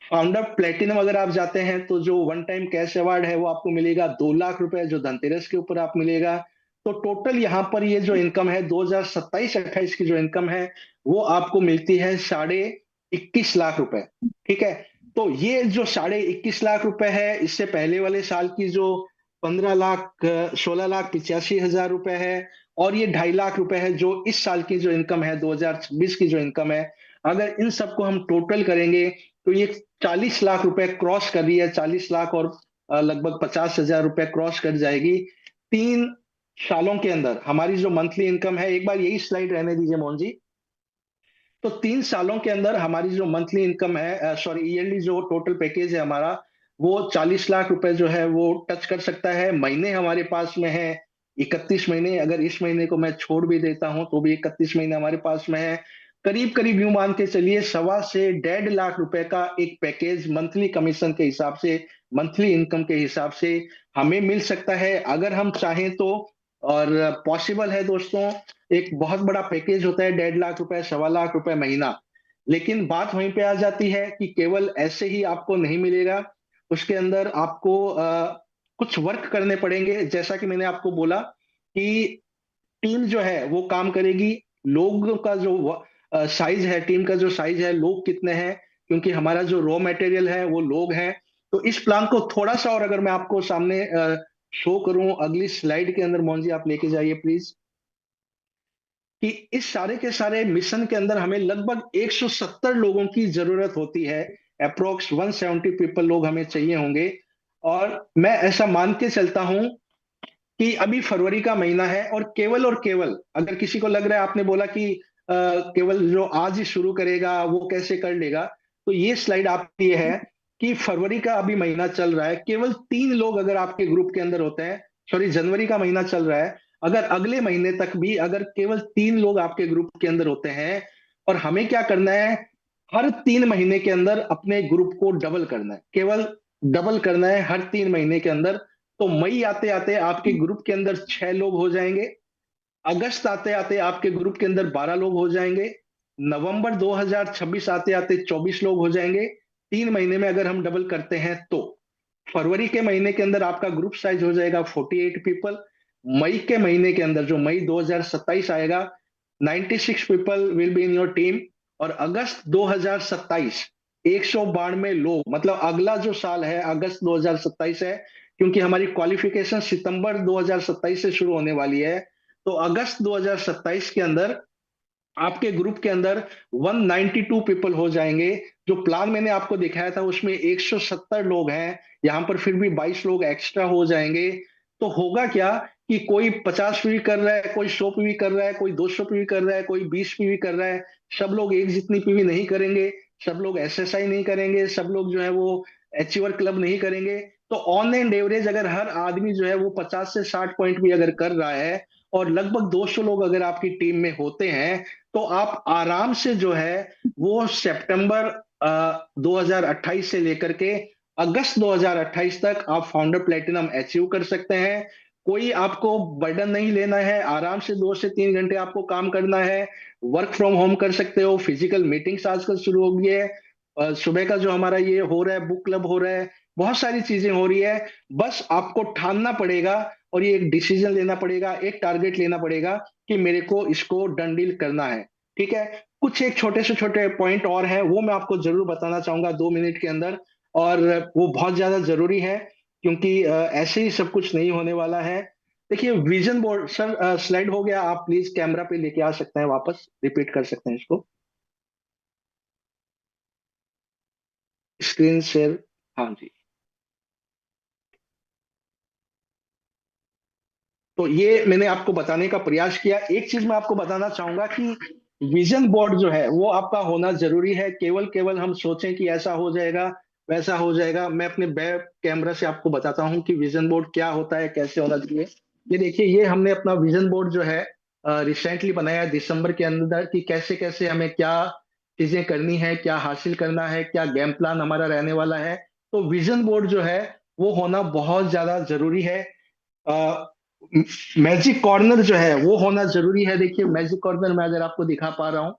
फाउंडर प्लेटिनम अगर आप जाते हैं तो जो वन टाइम कैश अवार्ड है वो आपको मिलेगा 2 लाख रुपए, जो धनतेरस के ऊपर आप मिलेगा। तो टोटल यहाँ पर ये जो इनकम है 2027-28 की जो इनकम है वो आपको मिलती है 21.5 लाख रुपए। ठीक है। तो ये जो 21.5 लाख रुपए है, इससे पहले वाले साल की जो 16,85,000 रुपए है, और ये 2.5 लाख रुपए है जो इस साल की जो इनकम है 2026 की जो इनकम है, अगर इन सबको हम टोटल करेंगे तो ये 40 लाख रुपए क्रॉस कर रही है। 40 लाख और लगभग 50,000 रुपए क्रॉस कर जाएगी 3 सालों के अंदर। हमारी जो मंथली इनकम है, एक बार यही स्लाइड रहने दीजिए मोहन जी। तो 3 सालों के अंदर हमारी जो मंथली इनकम है, सॉरी ईयरली जो टोटल पैकेज है हमारा, वो 40 लाख रुपए जो है वो टच कर सकता है। महीने हमारे पास में है 31 महीने। अगर इस महीने को मैं छोड़ भी देता हूं तो भी 31 महीने हमारे पास में है। करीब करीब यूं मान के चलिए 1.25 से 1.5 लाख रुपए का एक पैकेज मंथली कमीशन के हिसाब से, मंथली इनकम के हिसाब से हमें मिल सकता है अगर हम चाहें तो। और पॉसिबल है दोस्तों, एक बहुत बड़ा पैकेज होता है 1.5 लाख रुपए, 1.25 लाख रुपए महीना। लेकिन बात वहीं पे आ जाती है कि केवल ऐसे ही आपको नहीं मिलेगा, उसके अंदर आपको कुछ वर्क करने पड़ेंगे। जैसा कि मैंने आपको बोला कि टीम जो है वो काम करेगी। लोगों का जो साइज है, टीम का जो साइज है, लोग कितने हैं, क्योंकि हमारा जो रॉ मटेरियल है वो लोग हैं। तो इस प्लान को थोड़ा सा और अगर मैं आपको सामने शो करूं अगली स्लाइड के अंदर, मोहन जी आप लेके जाइए प्लीज, कि इस सारे के सारे मिशन के अंदर हमें लगभग 170 लोगों की जरूरत होती है। अप्रोक्स 170 पीपल लोग हमें चाहिए होंगे। और मैं ऐसा मान के चलता हूं कि अभी फरवरी का महीना है और केवल अगर किसी को लग रहा है, आपने बोला कि केवल जो आज ही शुरू करेगा वो कैसे कर लेगा, तो ये स्लाइड आपके लिए है कि फरवरी का अभी महीना चल रहा है, केवल 3 लोग अगर आपके ग्रुप के अंदर होते हैं, सॉरी जनवरी का महीना चल रहा है, अगर अगले महीने तक भी अगर केवल 3 लोग आपके ग्रुप के अंदर होते हैं, और हमें क्या करना है, हर 3 महीने के अंदर अपने ग्रुप को डबल करना है, केवल डबल करना है हर 3 महीने के अंदर। तो मई आते आते आपके ग्रुप के अंदर 6 लोग हो जाएंगे। अगस्त आते आते आपके ग्रुप के अंदर 12 लोग हो जाएंगे। नवंबर 2026 आते आते 24 लोग हो जाएंगे। 3 महीने में अगर हम डबल करते हैं तो फरवरी के महीने के अंदर आपका ग्रुप साइज हो जाएगा 48 पीपल। मई के महीने के अंदर जो मई 2027 आएगा, 96 people will be in your team. और अगस्त 2027 192 लोग, मतलब अगला जो साल है अगस्त 2027 है, क्योंकि हमारी क्वालिफिकेशन सितंबर 2027 से शुरू होने वाली है। तो अगस्त 2027 के अंदर आपके ग्रुप के अंदर 192 पीपल हो जाएंगे। जो प्लान मैंने आपको दिखाया था उसमें 170 लोग हैं, यहां पर फिर भी 22 लोग एक्स्ट्रा हो जाएंगे। तो होगा क्या कि कोई 50 पीवी कर रहा है, कोई 100 पीवी कर रहा है, कोई 200 पीवी कर रहा है, कोई 20 पीवी कर रहा है। सब लोग एक जितनी पीवी नहीं करेंगे, सब लोग SSI नहीं करेंगे, सब लोग जो है वो अचीवर क्लब नहीं करेंगे। तो ऑन एंड एवरेज अगर हर आदमी जो है वो 50 से 60 पॉइंट भी अगर कर रहा है, और लगभग 200 लोग अगर आपकी टीम में होते हैं, तो आप आराम से जो है वो सितंबर 2028 से लेकर के अगस्त 2028 तक आप फाउंडर प्लेटिनम अचीव कर सकते हैं। कोई आपको बर्डन नहीं लेना है, आराम से 2 से 3 घंटे आपको काम करना है। वर्क फ्रॉम होम कर सकते हो। फिजिकल मीटिंग्स आजकल शुरू हो गई है। सुबह का जो हमारा ये हो रहा है बुक क्लब हो रहा है, बहुत सारी चीजें हो रही है। बस आपको ठानना पड़ेगा और ये एक डिसीजन लेना पड़ेगा, एक टारगेट लेना पड़ेगा कि मेरे को इसको डन डील करना है। ठीक है, कुछ एक छोटे से छोटे पॉइंट और हैं, वो मैं आपको जरूर बताना चाहूंगा 2 मिनट के अंदर, और वो बहुत ज्यादा जरूरी है, क्योंकि ऐसे ही सब कुछ नहीं होने वाला है। देखिए, विजन बोर्ड सर, स्लाइड हो गया, आप प्लीज कैमरा पे लेके आ सकते हैं, वापस रिपीट कर सकते हैं इसको, स्क्रीन शेयर। हाँ जी। तो ये मैंने आपको बताने का प्रयास किया। एक चीज मैं आपको बताना चाहूंगा कि विजन बोर्ड जो है वो आपका होना जरूरी है। केवल केवल हम सोचें कि ऐसा हो जाएगा, वैसा हो जाएगा। मैं अपने बैक कैमरा से आपको बताता हूँ कि विजन बोर्ड क्या होता है, कैसे होना चाहिए। ये देखिए, ये हमने अपना विजन बोर्ड जो है रिसेंटली बनाया दिसंबर के अंदर, कि कैसे कैसे हमें क्या चीजें करनी है, क्या हासिल करना है, क्या गेम प्लान हमारा रहने वाला है। तो विजन बोर्ड जो है वो होना बहुत ज्यादा जरूरी है। मैजिक कॉर्नर जो है वो होना जरूरी है। देखिए, मैजिक कॉर्नर मैं अगर आपको दिखा पा रहा हूँ,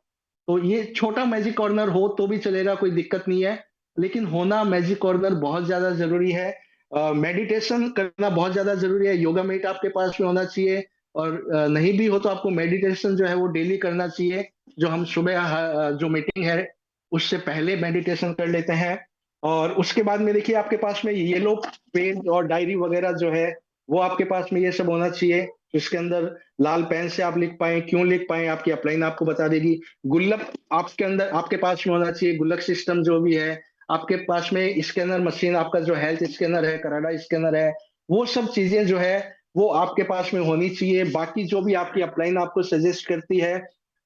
तो ये छोटा मैजिक कॉर्नर हो तो भी चलेगा, कोई दिक्कत नहीं है, लेकिन होना मैजिक कॉर्नर बहुत ज्यादा जरूरी है। मेडिटेशन करना बहुत ज्यादा जरूरी है, योगा मैट आपके पास में होना चाहिए, और नहीं भी हो तो आपको मेडिटेशन जो है वो डेली करना चाहिए। जो हम सुबह जो मीटिंग है उससे पहले मेडिटेशन कर लेते हैं। और उसके बाद में देखिए, आपके पास में येलो पेन और डायरी वगैरह जो है वो आपके पास में ये सब होना चाहिए। इसके अंदर लाल पेन से आप लिख पाए, क्यों लिख पाए आपकी अपलाइन आपको बता देगी। गुल्लक आपके अंदर आपके पास में होना चाहिए, गुल्लक सिस्टम जो भी है आपके पास में। स्कैनर मशीन आपका जो हेल्थ स्कैनर है, कराडा स्कैनर है, वो सब चीजें जो है वो आपके पास में होनी चाहिए। बाकी जो भी आपकी अपलाइन आपको सजेस्ट करती है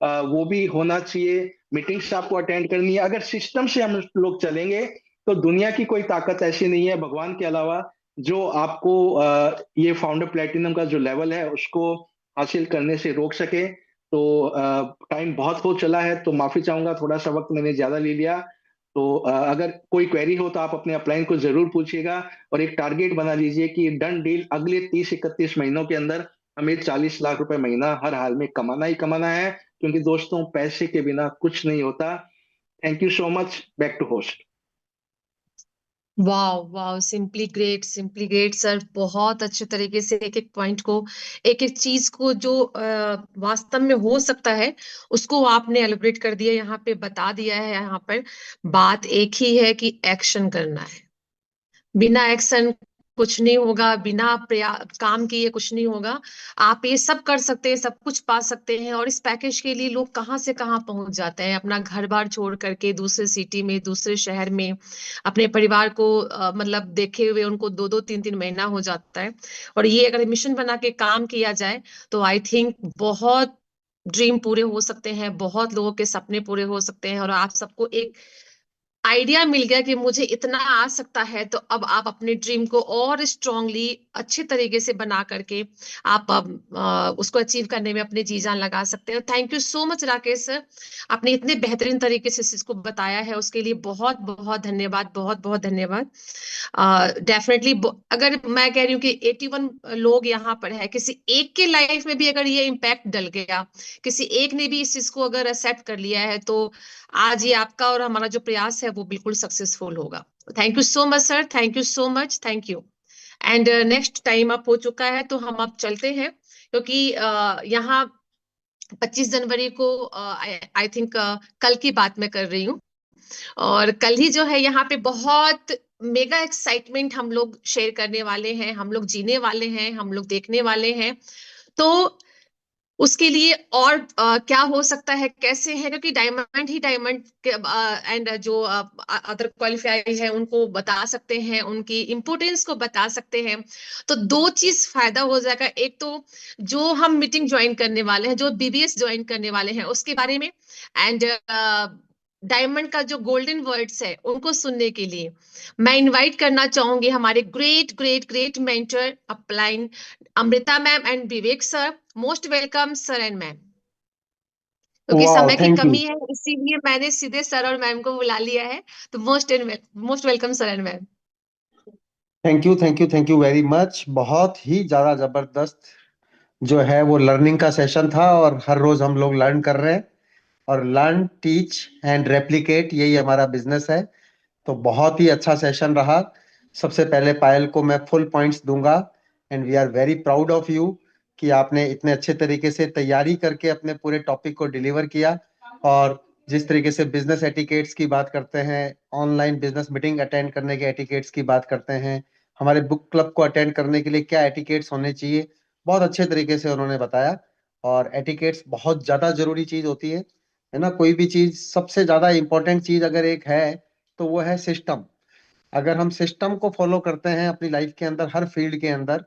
वो भी होना चाहिए। मीटिंग्स आपको अटेंड करनी है। अगर सिस्टम से हम लोग चलेंगे तो दुनिया की कोई ताकत ऐसी नहीं है भगवान के अलावा जो आपको ये फाउंडर प्लेटिनम का जो लेवल है उसको हासिल करने से रोक सके। तो टाइम बहुत हो चला है, तो माफी चाहूंगा, थोड़ा सा वक्त मैंने ज्यादा ले लिया। तो अगर कोई क्वेरी हो तो आप अपने अपलाइन को जरूर पूछिएगा, और एक टारगेट बना लीजिए कि डन डील अगले 30-31 महीनों के अंदर हमें 40 लाख रुपए महीना हर हाल में कमाना ही कमाना है, क्योंकि दोस्तों पैसे के बिना कुछ नहीं होता। Thank you so much. Back to host. वाह वाह, सिंपली ग्रेट सर। बहुत अच्छे तरीके से एक एक पॉइंट को, एक एक चीज को जो वास्तव में हो सकता है उसको आपने एलिब्रेट कर दिया, यहाँ पे बता दिया है। यहाँ पर बात एक ही है कि एक्शन करना है। बिना एक्शन कुछ नहीं होगा, बिना काम किए कुछ नहीं होगा। आप ये सब कर सकते हैं, सब कुछ पा सकते हैं। और इस पैकेज के लिए लोग कहाँ से कहाँ पहुंच जाते हैं, अपना घर बार छोड़ करके दूसरे सिटी में, दूसरे शहर में, अपने परिवार को मतलब देखे हुए उनको 2-2 3-3 महीना हो जाता है। और ये अगर मिशन बना के काम किया जाए तो आई थिंक बहुत ड्रीम पूरे हो सकते हैं, बहुत लोगों के सपने पूरे हो सकते हैं। और आप सबको एक आइडिया मिल गया कि मुझे इतना आ सकता है, तो अब आप अपने ड्रीम को और स्ट्रांगली अच्छे तरीके से बना करके आप उसको अचीव करने में अपने जी जान लगा सकते हैं। Thank you so much Rakesh sir, आपने इतने बेहतरीन तरीके से इसको बताया है, उसके लिए बहुत बहुत धन्यवाद, बहुत बहुत धन्यवाद। डेफिनेटली अगर मैं कह रही हूँ कि 81 लोग यहाँ पर है, किसी एक के लाइफ में भी अगर ये इम्पैक्ट डल गया, किसी एक ने भी इस चीज को अगर एक्सेप्ट कर लिया है, तो आज ये आपका और हमारा जो प्रयास है वो बिल्कुल सक्सेसफुल होगा। Thank you so much sir, thank you so much, thank you. And next time up हो चुका है, तो हम अब चलते हैं, क्योंकि यहाँ 25 जनवरी को आई थिंक कल की बात मैं कर रही हूँ, और कल ही जो है यहाँ पे बहुत मेगा एक्साइटमेंट हम लोग शेयर करने वाले हैं, हम लोग जीने वाले हैं, हम लोग देखने वाले हैं। तो उसके लिए और क्या हो सकता है, कैसे है, क्योंकि डायमंड ही डायमंड एंड जो अदर क्वालिफाई है उनको बता सकते हैं, उनकी इम्पोर्टेंस को बता सकते हैं। तो दो चीज फायदा हो जाएगा, एक तो जो हम मीटिंग ज्वाइन करने वाले हैं, जो बीबीएस ज्वाइन करने वाले हैं उसके बारे में, एंड डायमंड का जो गोल्डन वर्ड्स है उनको सुनने के लिए मैं इनवाइट करना चाहूंगी हमारे great great great mentor upline Amrita ma'am and Vivek sir. Most welcome sir and ma'am. क्योंकि वाह, समय की थैंक यू। कमी है इसीलिए मैंने सीधे सर और मैम को बुला लिया है। तो most welcome sir and ma'am. Thank you very much. बहुत ही ज्यादा जबरदस्त जो है वो लर्निंग का सेशन था, और हर रोज हम लोग लर्न कर रहे हैं, और लर्न टीच एंड रेप्लिकेट यही हमारा बिजनेस है। तो बहुत ही अच्छा सेशन रहा। सबसे पहले पायल को मैं फुल पॉइंट्स दूंगा and we are very proud of you कि आपने इतने अच्छे तरीके से तैयारी करके अपने पूरे टॉपिक को डिलीवर किया। और जिस तरीके से बिजनेस एटिकेट्स की बात करते हैं, ऑनलाइन बिजनेस मीटिंग अटेंड करने के एटिकेट्स की बात करते हैं, हमारे बुक क्लब को अटेंड करने के लिए क्या एटिकेट्स होने चाहिए, बहुत अच्छे तरीके से उन्होंने बताया। और एटिकेट्स बहुत ज्यादा जरूरी चीज होती है ना। कोई भी चीज सबसे ज्यादा इंपॉर्टेंट चीज अगर एक है तो वो है सिस्टम। अगर हम सिस्टम को फॉलो करते हैं अपनी लाइफ के अंदर, हर फील्ड के अंदर,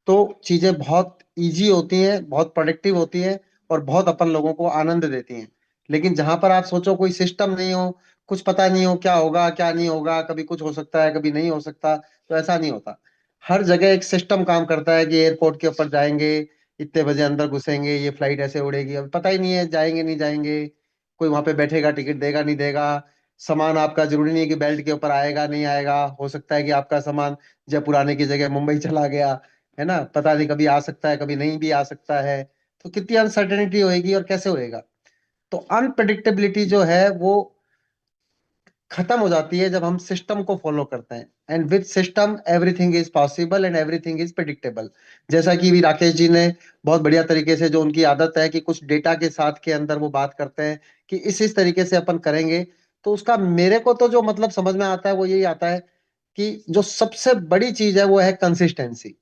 तो चीजें बहुत इजी होती हैं, बहुत प्रोडक्टिव होती हैं और बहुत अपन लोगों को आनंद देती हैं। लेकिन जहां पर आप सोचो कोई सिस्टम नहीं हो, कुछ पता नहीं हो क्या होगा क्या नहीं होगा, कभी कुछ हो सकता है कभी नहीं हो सकता, तो ऐसा नहीं होता। हर जगह एक सिस्टम काम करता है कि एयरपोर्ट के ऊपर जाएंगे, इतने बजे अंदर घुसेंगे, ये फ्लाइट ऐसे उड़ेगी, अब पता ही नहीं है जाएंगे नहीं जाएंगे, कोई वहां पे बैठेगा टिकट देगा नहीं देगा, सामान आपका जरूरी नहीं है कि बेल्ट के ऊपर आएगा नहीं आएगा, हो सकता है कि आपका सामान जयपुर आने की जगह मुंबई चला गया, है ना, पता नहीं कभी आ सकता है कभी नहीं भी आ सकता है। तो कितनी अनसर्टेनिटी होएगी और कैसे होएगा। तो अनप्रडिक्टेबिलिटी जो है वो खत्म हो जाती है जब हम सिस्टम को फॉलो करते हैं। And with system everything is possible and everything is predictable. जैसा कि भी राकेश जी ने बहुत बढ़िया तरीके से, जो उनकी आदत है कि कुछ डेटा के साथ के अंदर वो बात करते हैं कि इस तरीके से अपन करेंगे, तो उसका मेरे को तो जो मतलब समझ में आता है वो यही आता है कि जो सबसे बड़ी चीज है वो है कंसिस्टेंसी।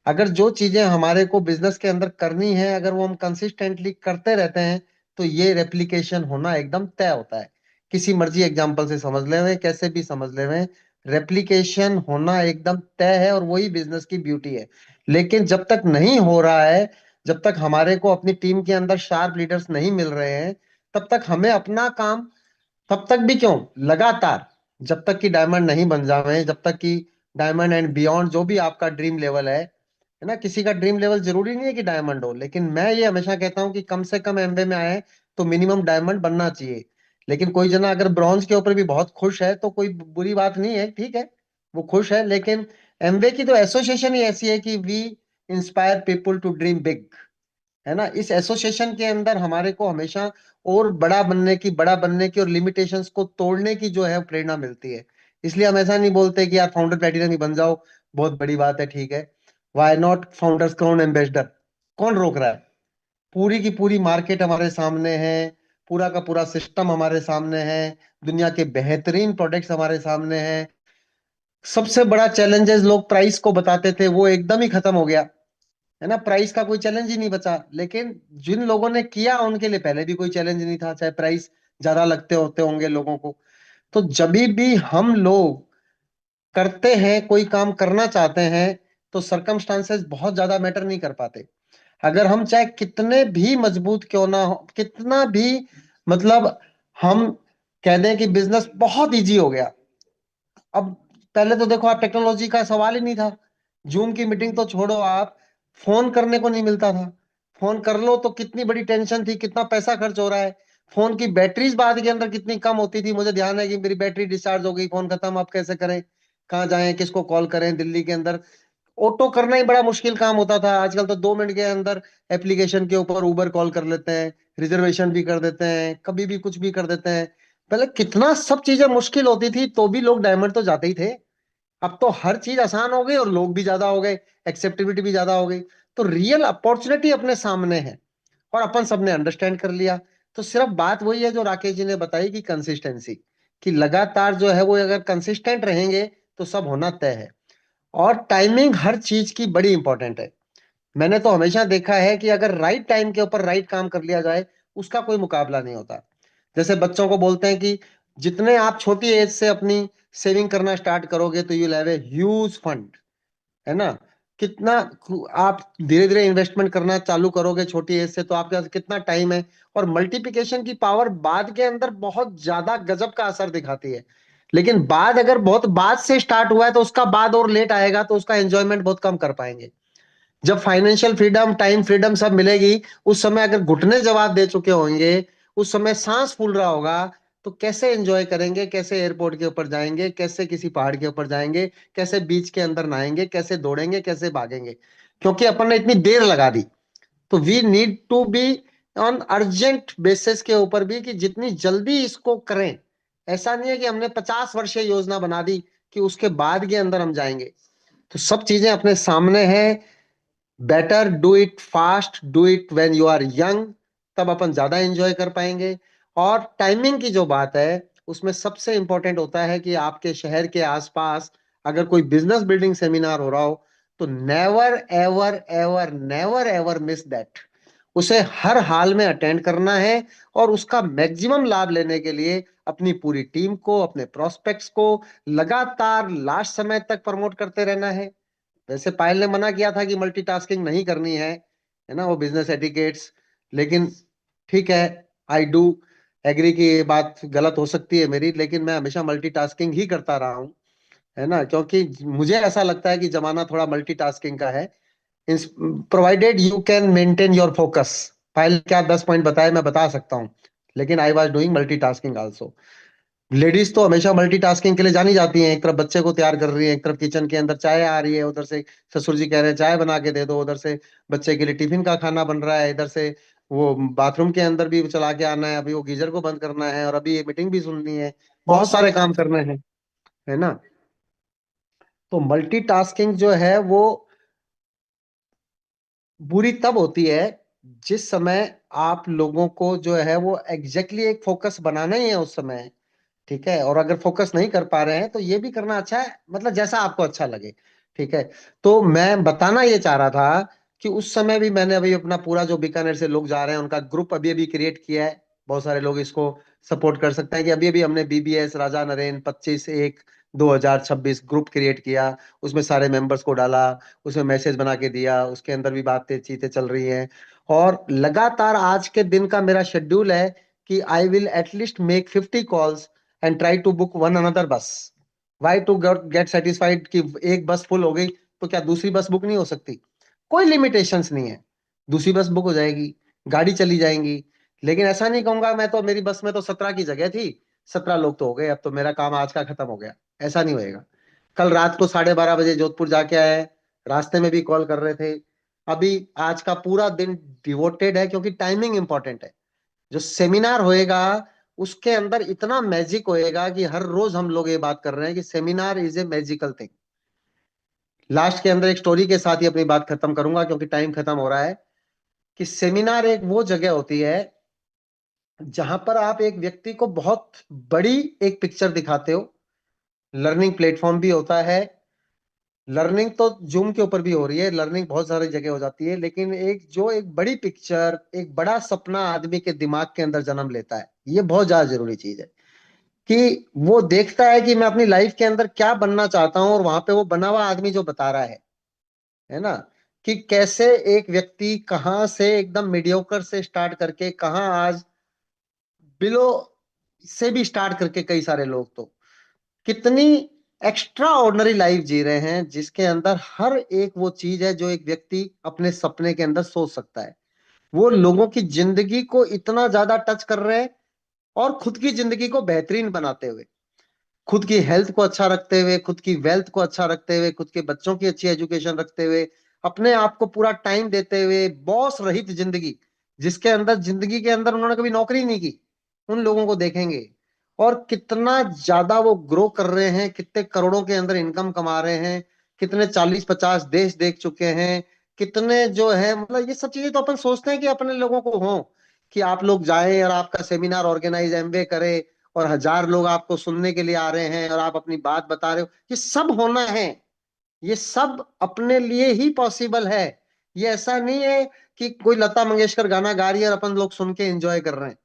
अगर जो चीजें हमारे को बिजनेस के अंदर करनी है, अगर वो हम कंसिस्टेंटली करते रहते हैं, तो ये रेप्लिकेशन होना एकदम तय होता है। किसी मर्जी एग्जांपल से समझ ले हुए, कैसे भी समझ ले हुए, रेप्लिकेशन होना एकदम तय है और वही बिजनेस की ब्यूटी है। लेकिन जब तक नहीं हो रहा है, जब तक हमारे को अपनी टीम के अंदर शार्प लीडर्स नहीं मिल रहे हैं, तब तक हमें अपना काम, तब तक भी क्यों, लगातार, जब तक कि डायमंड नहीं बन जावे, जब तक कि डायमंड एंड बियॉन्ड जो भी आपका ड्रीम लेवल है ना, किसी का ड्रीम लेवल जरूरी नहीं है कि डायमंड हो, लेकिन मैं ये हमेशा कहता हूँ कि कम से कम एमवे में आए तो मिनिमम डायमंड बनना चाहिए। लेकिन कोई जना अगर ब्रॉन्ज के ऊपर भी बहुत खुश है तो कोई बुरी बात नहीं है, ठीक है, वो खुश है। लेकिन एमवे की तो एसोसिएशन ही ऐसी है कि we inspire people to dream big, है ना। इस एसोसिएशन के अंदर हमारे को हमेशा और बड़ा बनने की और लिमिटेशंस को तोड़ने की जो है प्रेरणा मिलती है। इसलिए हम ऐसा नहीं बोलते कि यार फाउंडर प्लेटिनम ही बन जाओ, बहुत बड़ी बात है, ठीक है, why not founders crown ambassador, कौन रोक रहा है। पूरी की पूरी मार्केट हमारे सामने है, पूरा का पूरा सिस्टम हमारे सामने है, दुनिया के बेहतरीन प्रोडक्ट्स हमारे सामने हैं। सबसे बड़ा चैलेंजेस लोग प्राइस को बताते थे, वो एकदम ही खत्म हो गया, है ना, प्राइस का कोई चैलेंज ही नहीं बचा। लेकिन जिन लोगों ने किया उनके लिए पहले भी कोई चैलेंज नहीं था, चाहे प्राइस ज्यादा लगते होते होंगे लोगों को। तो जब भी हम लोग करते हैं, कोई काम करना चाहते हैं, तो सरकमस्टांसेस बहुत ज्यादा मैटर नहीं कर पाते। अगर हम चाहे कितने भी मजबूत क्यों ना हो, कितना भी मतलब हम कह दें कि बिजनेस बहुत इजी हो गया। अब पहले तो देखो आप, टेक्नोलॉजी का सवाल ही नहीं था। जूम की मीटिंग तो छोड़ो, आप फोन करने को नहीं मिलता था। फोन कर लो तो कितनी बड़ी टेंशन थी, कितना पैसा खर्च हो रहा है। फोन की बैटरीज बाद के अंदर कितनी कम होती थी, मुझे ध्यान है कि मेरी बैटरी डिस्चार्ज हो गई, फोन खत्म, अब कैसे करें, कहाँ जाएं, किसको कॉल करें, दिल्ली के अंदर ऑटो करना ही बड़ा मुश्किल काम होता था। आजकल तो 2 मिनट के अंदर एप्लीकेशन के ऊपर उबर कॉल कर लेते हैं, रिजर्वेशन भी कर देते हैं, कभी भी कुछ भी कर देते हैं। पहले कितना सब चीजें मुश्किल होती थी तो भी लोग डायमंड तो जाते ही थे। अब तो हर चीज आसान हो गई और लोग भी ज्यादा हो गए, एक्सेप्टेबिलिटी भी ज्यादा हो गई। तो रियल अपॉर्चुनिटी अपने सामने है और अपन सबने अंडरस्टैंड कर लिया। तो सिर्फ बात वही है जो राकेश जी ने बताई कि कंसिस्टेंसी, कि लगातार जो है वो अगर कंसिस्टेंट रहेंगे तो सब होना तय है। और टाइमिंग हर चीज की बड़ी इंपॉर्टेंट है। मैंने तो हमेशा देखा है कि अगर राइट टाइम के ऊपर राइट काम कर लिया जाए, उसका कोई मुकाबला नहीं होता। जैसे बच्चों को बोलते हैं कि जितने आप छोटी एज से अपनी सेविंग करना स्टार्ट करोगे तो you have a huge fund, है ना। कितना आप धीरे धीरे इन्वेस्टमेंट करना चालू करोगे छोटी एज से, तो आपके पास कितना टाइम है। और मल्टीप्लिकेशन की पावर बाद के अंदर बहुत ज्यादा गजब का असर दिखाती है। लेकिन बाद अगर बहुत बाद से स्टार्ट हुआ है तो उसका बाद और लेट आएगा, तो उसका एंजॉयमेंट बहुत कम कर पाएंगे। जब फाइनेंशियल फ्रीडम, टाइम फ्रीडम सब मिलेगी, उस समय अगर घुटने जवाब दे चुके होंगे, उस समय सांस फूल रहा होगा, तो कैसे एंजॉय करेंगे, कैसे एयरपोर्ट के ऊपर जाएंगे, कैसे किसी पहाड़ के ऊपर जाएंगे, कैसे बीच के अंदर नहाएंगे, कैसे दौड़ेंगे, कैसे भागेंगे, क्योंकि अपन ने इतनी देर लगा दी। तो we need to be on urgent basis के ऊपर भी कि जितनी जल्दी इसको करें। ऐसा नहीं है कि हमने 50 वर्षीय योजना बना दी कि उसके बाद के अंदर हम जाएंगे। तो सब चीजें अपने सामने है। Better do it fast, do it when you are young, तब अपन ज्यादा एंजॉय कर पाएंगे। और टाइमिंग की जो बात है उसमें सबसे इंपॉर्टेंट होता है कि आपके शहर के आसपास अगर कोई बिजनेस बिल्डिंग सेमिनार हो रहा हो तो never ever ever never ever miss that. उसे हर हाल में अटेंड करना है और उसका मैक्सिमम लाभ लेने के लिए अपनी पूरी टीम को, अपने प्रोस्पेक्ट्स को लगातार लास्ट समय तक प्रमोट करते रहना है। वैसे पायल ने मना किया था कि मल्टीटास्किंग नहीं करनी है ना, वो बिजनेस एटिकेट्स। लेकिन ठीक है, आई डू एग्री कि ये बात गलत हो सकती है मेरी, लेकिन मैं हमेशा मल्टीटास्किंग ही करता रहा हूँ, है ना, क्योंकि मुझे ऐसा लगता है कि जमाना थोड़ा मल्टीटास्किंग का है, provided you can maintain your focus. Payal क्या 10 पॉइंट बताए मैं बता सकता हूँ, लेकिन I was doing multitasking also. Ladies तो हमेशा मल्टीटास्किंग के लिए जानी जाती हैं, एक तरफ बच्चे को तैयार कर रही है, एक तरफ किचन के अंदर चाय आ रही है, उधर से ससुर जी कह रहे हैं चाय बना के दे दो, उधर से बच्चे के लिए टिफिन का खाना बन रहा है, इधर से वो बाथरूम के अंदर भी चला के आना है, अभी वो गीजर को बंद करना है, और अभी ये मीटिंग भी सुननी है, बहुत सारे काम करने हैं, है ना। तो मल्टीटास्किंग जो है वो बुरी तब होती है जिस समय आप लोगों को जो है वो एग्जैक्टली एक फोकस बनाना ही है उस समय, ठीक है। और अगर फोकस नहीं कर पा रहे हैं तो ये भी करना अच्छा है, मतलब जैसा आपको अच्छा लगे, ठीक है। तो मैं बताना ये चाह रहा था कि उस समय भी मैंने अभी अपना पूरा जो बीकानेर से लोग जा रहे हैं उनका ग्रुप अभी अभी क्रिएट किया है। बहुत सारे लोग इसको सपोर्ट कर सकते हैं कि अभी अभी हमने बीबीएस राजा नरेन 25/1/2026 ग्रुप क्रिएट किया, उसमें सारे मेंबर्स को डाला, उसमें मैसेज बना के दिया, उसके अंदर भी बातें चीतें चल रही हैं। और लगातार आज के दिन का मेरा शेड्यूल है कि I will at least make 50 calls and try to book one another bus. Why to get satisfied कि एक बस फुल हो गई तो क्या दूसरी बस बुक नहीं हो सकती? कोई लिमिटेशंस नहीं है, दूसरी बस बुक हो जाएगी, गाड़ी चली जाएंगी। लेकिन ऐसा नहीं कहूंगा मैं तो मेरी बस में तो 17 की जगह थी, 17 लोग तो हो गए, अब तो मेरा काम आज का खत्म हो गया, ऐसा नहीं होएगा। कल रात को 12:30 बजे जोधपुर जाके आए, रास्ते में भी कॉल कर रहे थे। अभी आज का पूरा दिन डिवोटेड है क्योंकि टाइमिंग इंपॉर्टेंट है। जो सेमिनार होएगा उसके अंदर इतना मैजिक होएगा कि हर रोज हम लोग ये बात कर रहे हैं कि seminar is a magical thing. Last के अंदर एक स्टोरी के साथ ही अपनी बात खत्म करूंगा क्योंकि टाइम खत्म हो रहा है, कि सेमिनार एक वो जगह होती है जहां पर आप एक व्यक्ति को बहुत बड़ी एक पिक्चर दिखाते हो। लर्निंग प्लेटफॉर्म भी होता है, लर्निंग तो जूम के ऊपर भी हो रही है, लर्निंग बहुत सारी जगह हो जाती है, लेकिन एक बड़ी पिक्चर, एक बड़ा सपना आदमी के दिमाग के अंदर जन्म लेता है, ये बहुत ज्यादा जरूरी चीज है। कि वो देखता है कि मैं अपनी लाइफ के अंदर क्या बनना चाहता हूं, और वहां पे वो बना हुआ आदमी जो बता रहा है ना, कि कैसे एक व्यक्ति कहाँ से एकदम मीडियोकर से स्टार्ट करके कहाँ आज बिलो से भी स्टार्ट करके कई सारे लोग तो कितनी एक्स्ट्रा ऑर्डिनरी लाइफ जी रहे हैं, जिसके अंदर हर एक वो चीज है जो एक व्यक्ति अपने सपने के अंदर सोच सकता है। वो लोगों की जिंदगी को इतना ज्यादा टच कर रहे हैं और खुद की जिंदगी को बेहतरीन बनाते हुए, खुद की हेल्थ को अच्छा रखते हुए, खुद की वेल्थ को अच्छा रखते हुए, खुद के बच्चों की अच्छी एजुकेशन रखते हुए, अपने आप को पूरा टाइम देते हुए, बॉस रहित जिंदगी, जिसके अंदर जिंदगी के अंदर उन्होंने कभी नौकरी नहीं की, उन लोगों को देखेंगे। और कितना ज्यादा वो ग्रो कर रहे हैं, कितने करोड़ों के अंदर इनकम कमा रहे हैं, कितने 40-50 देश देख चुके हैं, कितने जो है, मतलब ये सब चीजें तो अपन सोचते हैं कि अपने लोगों को हो, कि आप लोग जाएं और आपका सेमिनार ऑर्गेनाइज एमवे करे और 1000 लोग आपको सुनने के लिए आ रहे हैं और आप अपनी बात बता रहे हो, ये सब होना है, ये सब अपने लिए ही पॉसिबल है। ये ऐसा नहीं है कि कोई लता मंगेशकर गाना गा रही है और अपन लोग सुन के एंजॉय कर रहे हैं।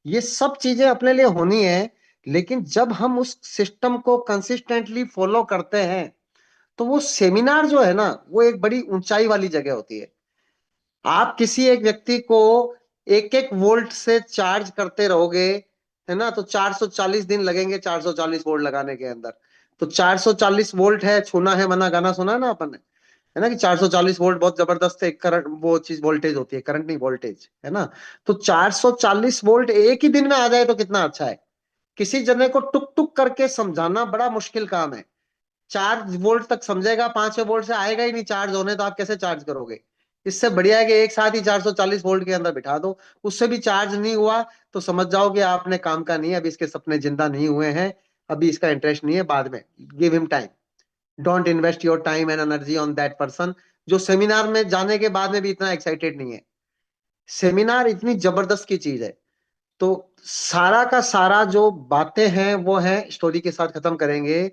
ये सब चीजें अपने लिए होनी है, लेकिन जब हम उस सिस्टम को कंसिस्टेंटली फॉलो करते हैं तो वो सेमिनार जो है ना वो एक बड़ी ऊंचाई वाली जगह होती है। आप किसी एक व्यक्ति को 1-1 वोल्ट से चार्ज करते रहोगे, है ना, तो 440 दिन लगेंगे 440 वोल्ट लगाने के अंदर। तो 440 वोल्ट है, छूना है मना, गाना सुना है ना अपन ने, है ना, कि 440 वोल्ट बहुत जबरदस्त एक करंट, वो चीज वोल्टेज होती है, करंट नहीं वोल्टेज, है ना। तो 440 वोल्ट एक ही दिन में आ जाए तो कितना अच्छा है। किसी जने को टुक टुक करके समझाना बड़ा मुश्किल काम है। 4 वोल्ट तक समझेगा, 5वें वोल्ट से आएगा ही नहीं चार्ज होने, तो आप कैसे चार्ज करोगे। इससे बढ़िया है कि एक साथ ही 440 वोल्ट के अंदर बिठा दो, उससे भी चार्ज नहीं हुआ तो समझ जाओ कि आपने काम का नहीं है, अभी इसके सपने जिंदा नहीं हुए हैं, अभी इसका इंटरेस्ट नहीं है, बाद में, give him time. Don't invest your time and energy on that person जो सेमिनार में जाने के बाद में भी इतना एक्साइटेड नहीं है। सेमिनार इतनी जबरदस्त की चीज है। तो सारा का सारा जो बातें हैं वो है, स्टोरी के साथ खत्म करेंगे,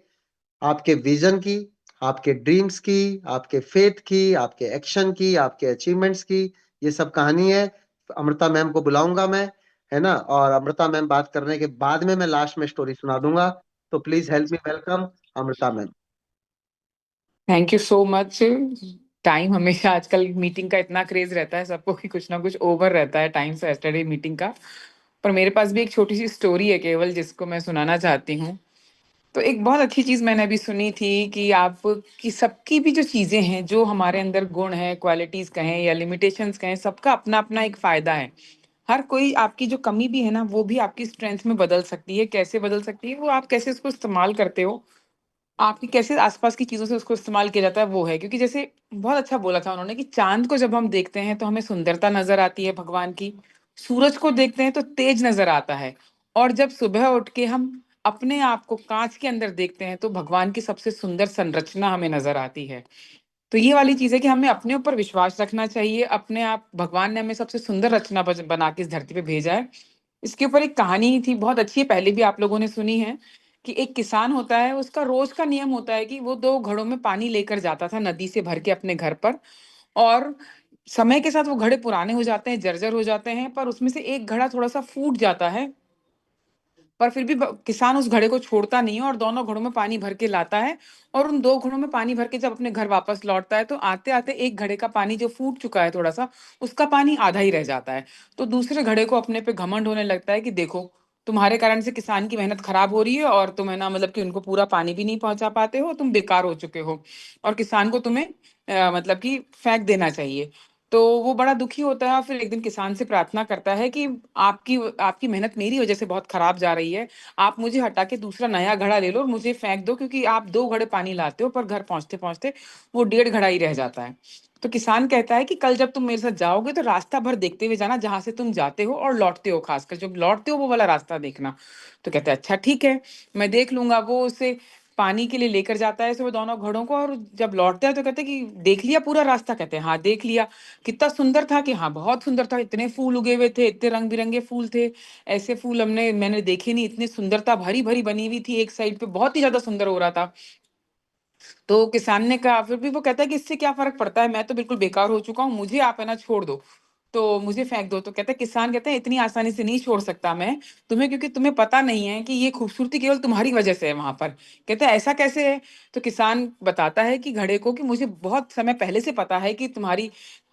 आपके विजन की, आपके ड्रीम्स की, आपके फेथ की, आपके एक्शन की, आपके अचीवमेंट्स की, ये सब कहानी है। अमृता मैम को बुलाऊंगा मैं, है ना, और अमृता मैम बात करने के बाद में मैं लास्ट में स्टोरी सुना दूंगा। तो please help me welcome Amrita ma'am. Thank you so much. Time हमेशा आजकल मीटिंग का इतना क्रेज रहता है सबको कि कुछ ना कुछ ओवर रहता है टाइम सैटरडे मीटिंग का। पर मेरे पास भी एक छोटी सी स्टोरी है केवल, जिसको मैं सुनाना चाहती हूँ। तो एक बहुत अच्छी चीज मैंने अभी सुनी थी कि आप की सबकी भी जो चीजें हैं, जो हमारे अंदर गुण है, क्वालिटीज कहें या लिमिटेशंस कहें, सबका अपना अपना एक फायदा है। हर कोई आपकी जो कमी भी है ना, वो भी आपकी स्ट्रेंथ में बदल सकती है। कैसे बदल सकती है वो, आप कैसे उसको इस्तेमाल करते हो, आपकी कैसे आसपास की चीजों से उसको इस्तेमाल किया जाता है वो है। क्योंकि जैसे बहुत अच्छा बोला था उन्होंने कि चांद को जब हम देखते हैं तो हमें सुंदरता नजर आती है भगवान की, सूरज को देखते हैं तो तेज नजर आता है, और जब सुबह उठ के हम अपने आप को कांच के अंदर देखते हैं तो भगवान की सबसे सुंदर संरचना हमें नजर आती है। तो ये वाली चीज है कि हमें अपने ऊपर विश्वास रखना चाहिए। अपने आप, भगवान ने हमें सबसे सुंदर रचना बना के इस धरती पे भेजा है। इसके ऊपर एक कहानी थी, बहुत अच्छी है, पहले भी आप लोगों ने सुनी है। कि एक किसान होता है, उसका रोज का नियम होता है कि वो 2 घड़ों में पानी लेकर जाता था नदी से भर के अपने घर पर। और समय के साथ वो घड़े पुराने हो जाते हैं, जर्जर हो जाते हैं, पर उसमें से एक घड़ा थोड़ा सा फूट जाता है। पर फिर भी किसान उस घड़े को छोड़ता नहीं है और दोनों घड़ों में पानी भर के लाता है। और उन 2 घड़ों में पानी भर के जब अपने घर वापस लौटता है तो आते आते एक घड़े का पानी जो फूट चुका है थोड़ा सा, उसका पानी आधा ही रह जाता है। तो दूसरे घड़े को अपने पे घमंड होने लगता है कि देखो, तुम्हारे कारण से किसान की मेहनत खराब हो रही है, और तुम है ना, मतलब कि उनको पूरा पानी भी नहीं पहुंचा पाते हो, तुम बेकार हो चुके हो, और किसान को तुम्हें मतलब कि फेंक देना चाहिए। तो वो बड़ा दुखी होता है और फिर एक दिन किसान से प्रार्थना करता है कि आपकी आपकी मेहनत मेरी वजह से बहुत खराब जा रही है। आप मुझे हटा के दूसरा नया घड़ा ले लो और मुझे फेंक दो, क्योंकि आप 2 घड़े पानी लाते हो पर घर पहुंचते पहुंचते वो 1.5 घड़ा ही रह जाता है। तो किसान कहता है कि कल जब तुम मेरे साथ जाओगे तो रास्ता भर देखते हुए जाना, जहां से तुम जाते हो और लौटते हो, खासकर जब लौटते हो वो वाला रास्ता देखना। तो कहता है अच्छा ठीक है, मैं देख लूंगा। वो उसे पानी के लिए लेकर जाता है सुबह दोनों घड़ों को, और जब लौटता है तो कहते हैं कि देख लिया पूरा रास्ता? कहते हैं हाँ देख लिया। कितना सुंदर था? कि हाँ बहुत सुंदर था, इतने फूल उगे हुए थे, इतने रंग बिरंगे फूल थे, ऐसे फूल मैंने देखे नहीं, इतनी सुंदरता भरी भरी बनी हुई थी एक साइड पे, बहुत ही ज्यादा सुंदर हो रहा था। तो किसान ने कहा, फिर भी वो कहता है कि इससे क्या फर्क पड़ता है, मैं तो बिल्कुल बेकार हो चुका हूँ, मुझे आप है ना छोड़ दो, तो मुझे फेंक दो। तो कहता है, किसान कहते हैं इतनी आसानी से नहीं छोड़ सकता मैं तुम्हें, क्योंकि तुम्हें पता नहीं है कि ये खूबसूरती केवल तुम्हारी वजह से है वहां पर। कहता है ऐसा कैसे है? तो किसान बताता है कि घड़े को, कि मुझे बहुत समय पहले से पता है कि तुम्हारी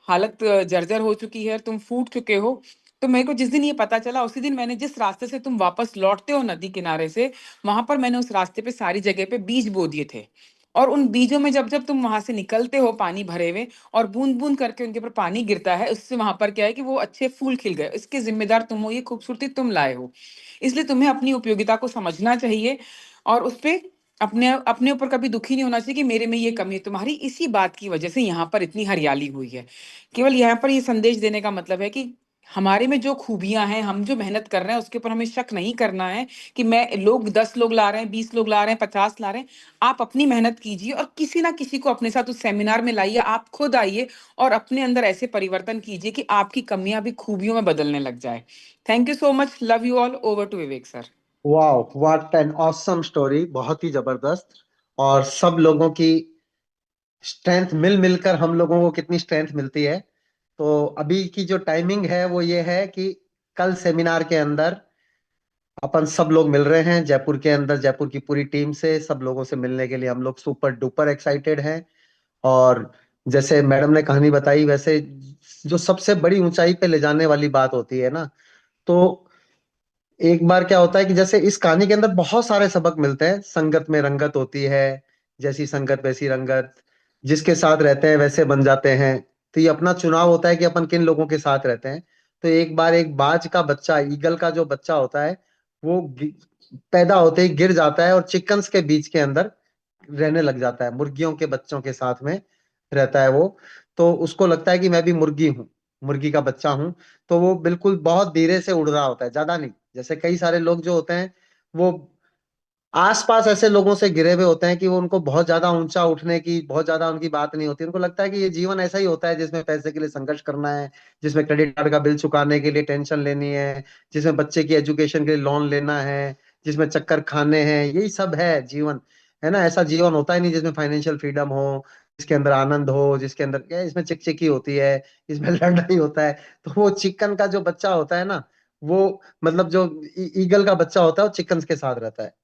हालत जर्जर हो चुकी है, तुम फूट चुके हो। तो मेरे को जिस दिन ये पता चला, उसी दिन मैंने जिस रास्ते से तुम वापस लौटते हो नदी किनारे से, वहां पर मैंने उस रास्ते पे सारी जगह पे बीज बो दिए थे। और उन बीजों में जब जब तुम वहां से निकलते हो पानी भरे हुए, और बूंद बूंद करके उनके ऊपर पानी गिरता है, उससे वहां पर क्या है कि वो अच्छे फूल खिल गए। इसके जिम्मेदार तुम हो, ये खूबसूरती तुम लाए हो। इसलिए तुम्हें अपनी उपयोगिता को समझना चाहिए, और उस पे अपने अपने ऊपर कभी दुखी नहीं होना चाहिए कि मेरे में ये कमी है। तुम्हारी इसी बात की वजह से यहाँ पर इतनी हरियाली हुई है। केवल यहाँ पर ये संदेश देने का मतलब है कि हमारे में जो खूबियां हैं, हम जो मेहनत कर रहे हैं उसके ऊपर हमें शक नहीं करना है। कि मैं, लोग 10 लोग ला रहे हैं, 20 लोग ला रहे हैं, 50 ला रहे हैं, आप अपनी मेहनत कीजिए और किसी ना किसी को अपने साथ उस सेमिनार में लाइए, आप खुद आइए और अपने अंदर ऐसे परिवर्तन कीजिए कि आपकी कमियां भी खूबियों में बदलने लग जाए। Thank you so much, love you all, over to Vivek sir. Wow, what an awesome story, बहुत ही जबरदस्त। और सब लोगों की स्ट्रेंथ मिल मिलकर हम लोगों को कितनी स्ट्रेंथ मिलती है। तो अभी की जो टाइमिंग है वो ये है कि कल सेमिनार के अंदर अपन सब लोग मिल रहे हैं जयपुर के अंदर, जयपुर की पूरी टीम से सब लोगों से मिलने के लिए हम लोग सुपर डुपर एक्साइटेड हैं। और जैसे मैडम ने कहानी बताई, वैसे जो सबसे बड़ी ऊंचाई पे ले जाने वाली बात होती है ना, तो एक बार क्या होता है कि जैसे इस कहानी के अंदर बहुत सारे सबक मिलते हैं। संगत में रंगत होती है, जैसी संगत वैसी रंगत, जिसके साथ रहते हैं वैसे बन जाते हैं। तो ये अपना चुनाव होता है कि अपन किन लोगों के साथ रहते हैं। तो एक बार एक बाज का बच्चा, ईगल का जो बच्चा होता है, वो पैदा होते ही गिर जाता है और चिकन्स के बीच के अंदर रहने लग जाता है, मुर्गियों के बच्चों के साथ में रहता है वो। तो उसको लगता है कि मैं भी मुर्गी हूँ, मुर्गी का बच्चा हूँ। तो वो बिल्कुल बहुत धीरे से उड़ रहा होता है, ज्यादा नहीं। जैसे कई सारे लोग जो होते हैं वो आसपास ऐसे लोगों से घिरे हुए होते हैं कि वो उनको बहुत ज्यादा ऊंचा उठने की बहुत ज्यादा उनकी बात नहीं होती। उनको लगता है कि ये जीवन ऐसा ही होता है जिसमें पैसे के लिए संघर्ष करना है, जिसमें क्रेडिट कार्ड का बिल चुकाने के लिए टेंशन लेनी है, जिसमें बच्चे की एजुकेशन के लिए लोन लेना है, जिसमें चक्कर खाने हैं, यही सब है जीवन, है ना। ऐसा जीवन होता ही नहीं जिसमें फाइनेंशियल फ्रीडम हो, जिसके अंदर आनंद हो, जिसके अंदर क्या है, इसमें चिकचिकी होती है, इसमें लड़ाई होता है। तो वो चिकन का जो बच्चा होता है ना, वो मतलब जो ईगल का बच्चा होता है वो चिकन के साथ रहता है।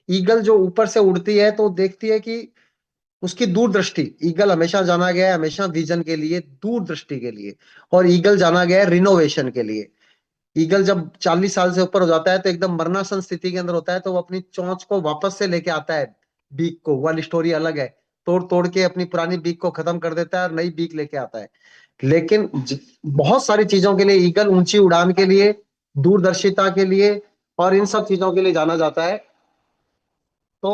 ईगल जो ऊपर से उड़ती है तो देखती है कि उसकी दूरदृष्टि, ईगल हमेशा जाना गया है हमेशा विजन के लिए, दूरदृष्टि के लिए। और ईगल जाना गया है रिनोवेशन के लिए। ईगल जब 40 साल से ऊपर हो जाता है तो एकदम मरणासन स्थिति के अंदर होता है, तो वो अपनी चोंच को वापस से लेके आता है, बीक को। वाली स्टोरी अलग है, तोड़ तोड़ के अपनी पुरानी बीक को खत्म कर देता है और नई बीक लेके आता है। लेकिन बहुत सारी चीजों के लिए ईगल ऊंची उड़ान के लिए, दूरदर्शिता के लिए और इन सब चीजों के लिए जाना जाता है। तो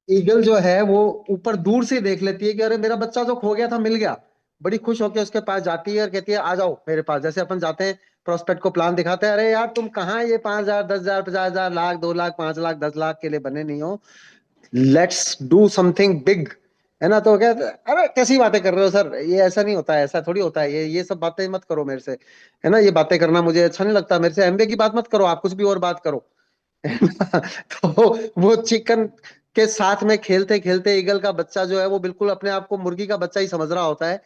ईगल जो है वो ऊपर दूर से देख लेती है कि अरे मेरा बच्चा जो खो गया था मिल गया। बड़ी खुश होकर उसके पास जाती है और कहती है आ जाओ मेरे पास। जैसे अपन जाते हैं प्रोस्पेक्ट को प्लान दिखाते हैं, अरे यार तुम कहाँ ये 5,000 10,000 50,000 लाख 2 लाख 5 लाख 10 लाख के लिए बने नहीं हो, लेट्स डू समथिंग बिग, है ना। तो कहते अरे कैसी बातें कर रहे हो सर, ये ऐसा नहीं होता है, ऐसा थोड़ी होता है, ये सब बातें मत करो मेरे से, है ना। ये बातें करना मुझे अच्छा नहीं लगता, मेरे से एमबीए की बात मत करो, आप कुछ भी और बात करो। तो वो चिकन के साथ में खेलते खेलते ईगल का बच्चा जो है वो बिल्कुल अपने आप को मुर्गी का बच्चा ही समझ रहा होता है।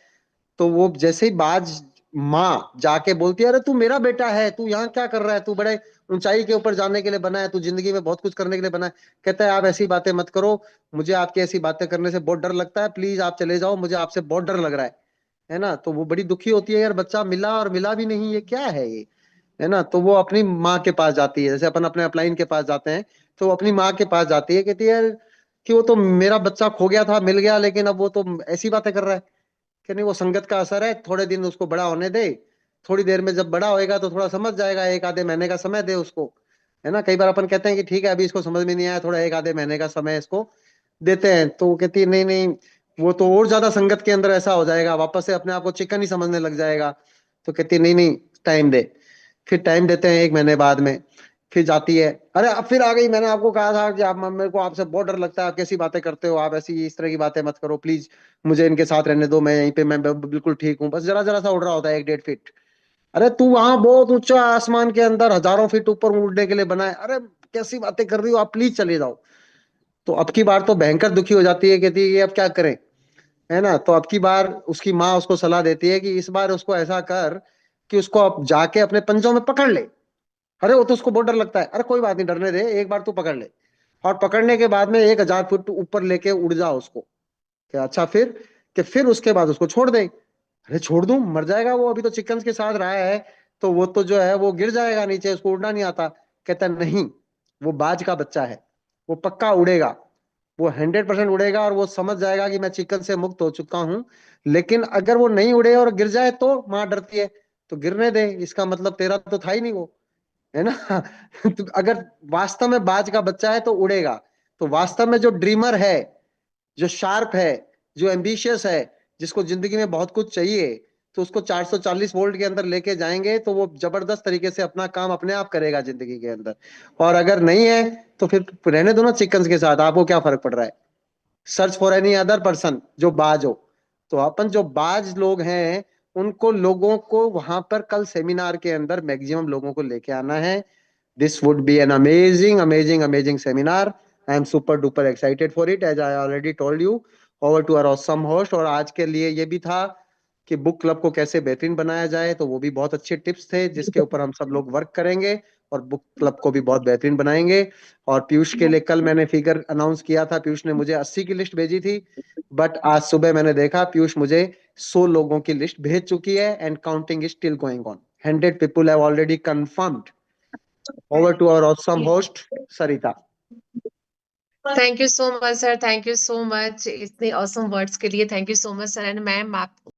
तो वो जैसे ही बाज माँ जाके बोलती है अरे तू मेरा बेटा है, तू यहाँ क्या कर रहा है, तू बड़े ऊंचाई के ऊपर जाने के लिए बना है, तू जिंदगी में बहुत कुछ करने के लिए बना है। कहता है आप ऐसी बातें मत करो, मुझे आपकी ऐसी बातें करने से बहुत डर लगता है, प्लीज आप चले जाओ, मुझे आपसे बहुत डर लग रहा है ना। तो वो बड़ी दुखी होती है, यार बच्चा मिला और मिला भी नहीं, ये क्या है ये, है ना। तो वो अपनी माँ के पास जाती है, जैसे अपन अपने अपलाइन के पास जाते हैं, तो वो अपनी माँ के पास जाती है, कहती है यार कि वो तो मेरा बच्चा खो गया था मिल गया, लेकिन अब वो तो ऐसी बातें कर रहा है। कि नहीं वो संगत का असर है, थोड़े दिन उसको बड़ा होने दे, थोड़ी देर में जब बड़ा होएगा तो थोड़ा समझ जाएगा, 1 आधे महीने का समय दे उसको, है ना। कई बार अपन कहते हैं कि ठीक है अभी इसको समझ में नहीं आया, थोड़ा 1 आधे महीने का समय इसको देते हैं। तो वो कहती है नहीं नहीं, वो तो और ज्यादा संगत के अंदर ऐसा हो जाएगा, वापस से अपने आप को चिकन ही समझने लग जाएगा। तो कहती है नहीं नहीं टाइम दे। फिर टाइम देते हैं 1 महीने बाद में, फिर जाती है, अरे अब फिर आ गई, मैंने आपको कहा था कि आप मेरे को आपसे बहुत डर लगता है, आप कैसी बातें करते हो, आप ऐसी इस तरह की बातें मत करो प्लीज, मुझे इनके साथ रहने दो, मैं यहीं पे मैं बिल्कुल ठीक हूँ, बस जरा जरा सा उड़ रहा होता है 1 1.5 फीट। अरे तू वहां बहुत ऊंचा आसमान के अंदर हजारों फीट ऊपर उड़ने के लिए बना है, अरे कैसी बातें कर रही हो आप, प्लीज चले जाओ। तो अब की बार तो भयंकर दुखी हो जाती है, कहती है कि अब क्या करें, है ना। तो अब की बार उसकी माँ उसको सलाह देती है कि इस बार उसको ऐसा कर कि उसको अब जाके अपने पंजों में पकड़ ले। अरे वो तो उसको बहुत डर लगता है, अरे कोई बात नहीं डरने दे, एक बार तू पकड़ ले, और पकड़ने के बाद में 1,000 फुट ऊपर लेके उड़ जा उसको। कि अच्छा फिर, कि फिर उसके बाद उसको छोड़ दे। अरे छोड़ दूं, मर जाएगा वो, अभी तो चिकन के साथ रहा है, तो वो तो जो है वो गिर जाएगा नीचे, उसको उड़ना नहीं आता। कहता नहीं, वो बाज का बच्चा है, वो पक्का उड़ेगा, वो 100% उड़ेगा, और वो समझ जाएगा कि मैं चिकन से मुक्त हो चुका हूं। लेकिन अगर वो नहीं उड़े और गिर जाए तो माँ डरती है, तो गिरने दे, इसका मतलब तेरा तो था ही नहीं वो, है ना। तो अगर वास्तव में बाज का बच्चा है तो उड़ेगा। तो वास्तव में जो ड्रीमर है, जो शार्प है, जो एम्बिशियस है, जिसको जिंदगी में बहुत कुछ चाहिए, तो उसको 440 वोल्ट के अंदर लेके जाएंगे तो वो जबरदस्त तरीके से अपना काम अपने आप करेगा जिंदगी के अंदर। और अगर नहीं है तो फिर रहने दो ना चिकन के साथ, आपको क्या फर्क पड़ रहा है। Search for any other person जो बाज हो। तो अपन जो बाज लोग हैं उनको लोगों को वहां पर कल सेमिनार के अंदर मैक्सिमम लोगों को लेके आना है। This would be an amazing, amazing, amazing seminar. I am super duper excited for it, as I already told you. Over to our awesome host. और आज के लिए ये भी था कि बुक क्लब को कैसे बेहतरीन बनाया जाए, तो वो भी बहुत अच्छे टिप्स थे जिसके ऊपर हम सब लोग वर्क करेंगे और बुक क्लब को भी बहुत बेहतरीन बनाएंगे। और पीयूष के लिए कल मैंने फिगर अनाउंस किया था, पीयूष ने मुझे 80 की लिस्ट भेजी थी, बट आज सुबह मैंने देखा पीयूष मुझे 100 लोगों की लिस्ट भेज चुकी है, and counting is still going on. 100 people have already confirmed. Over to our awesome host, Sarita. Thank you so much sir, thank you so much इतने ऑसम वर्ड्स के लिए, thank you so much sir. And ma'am आप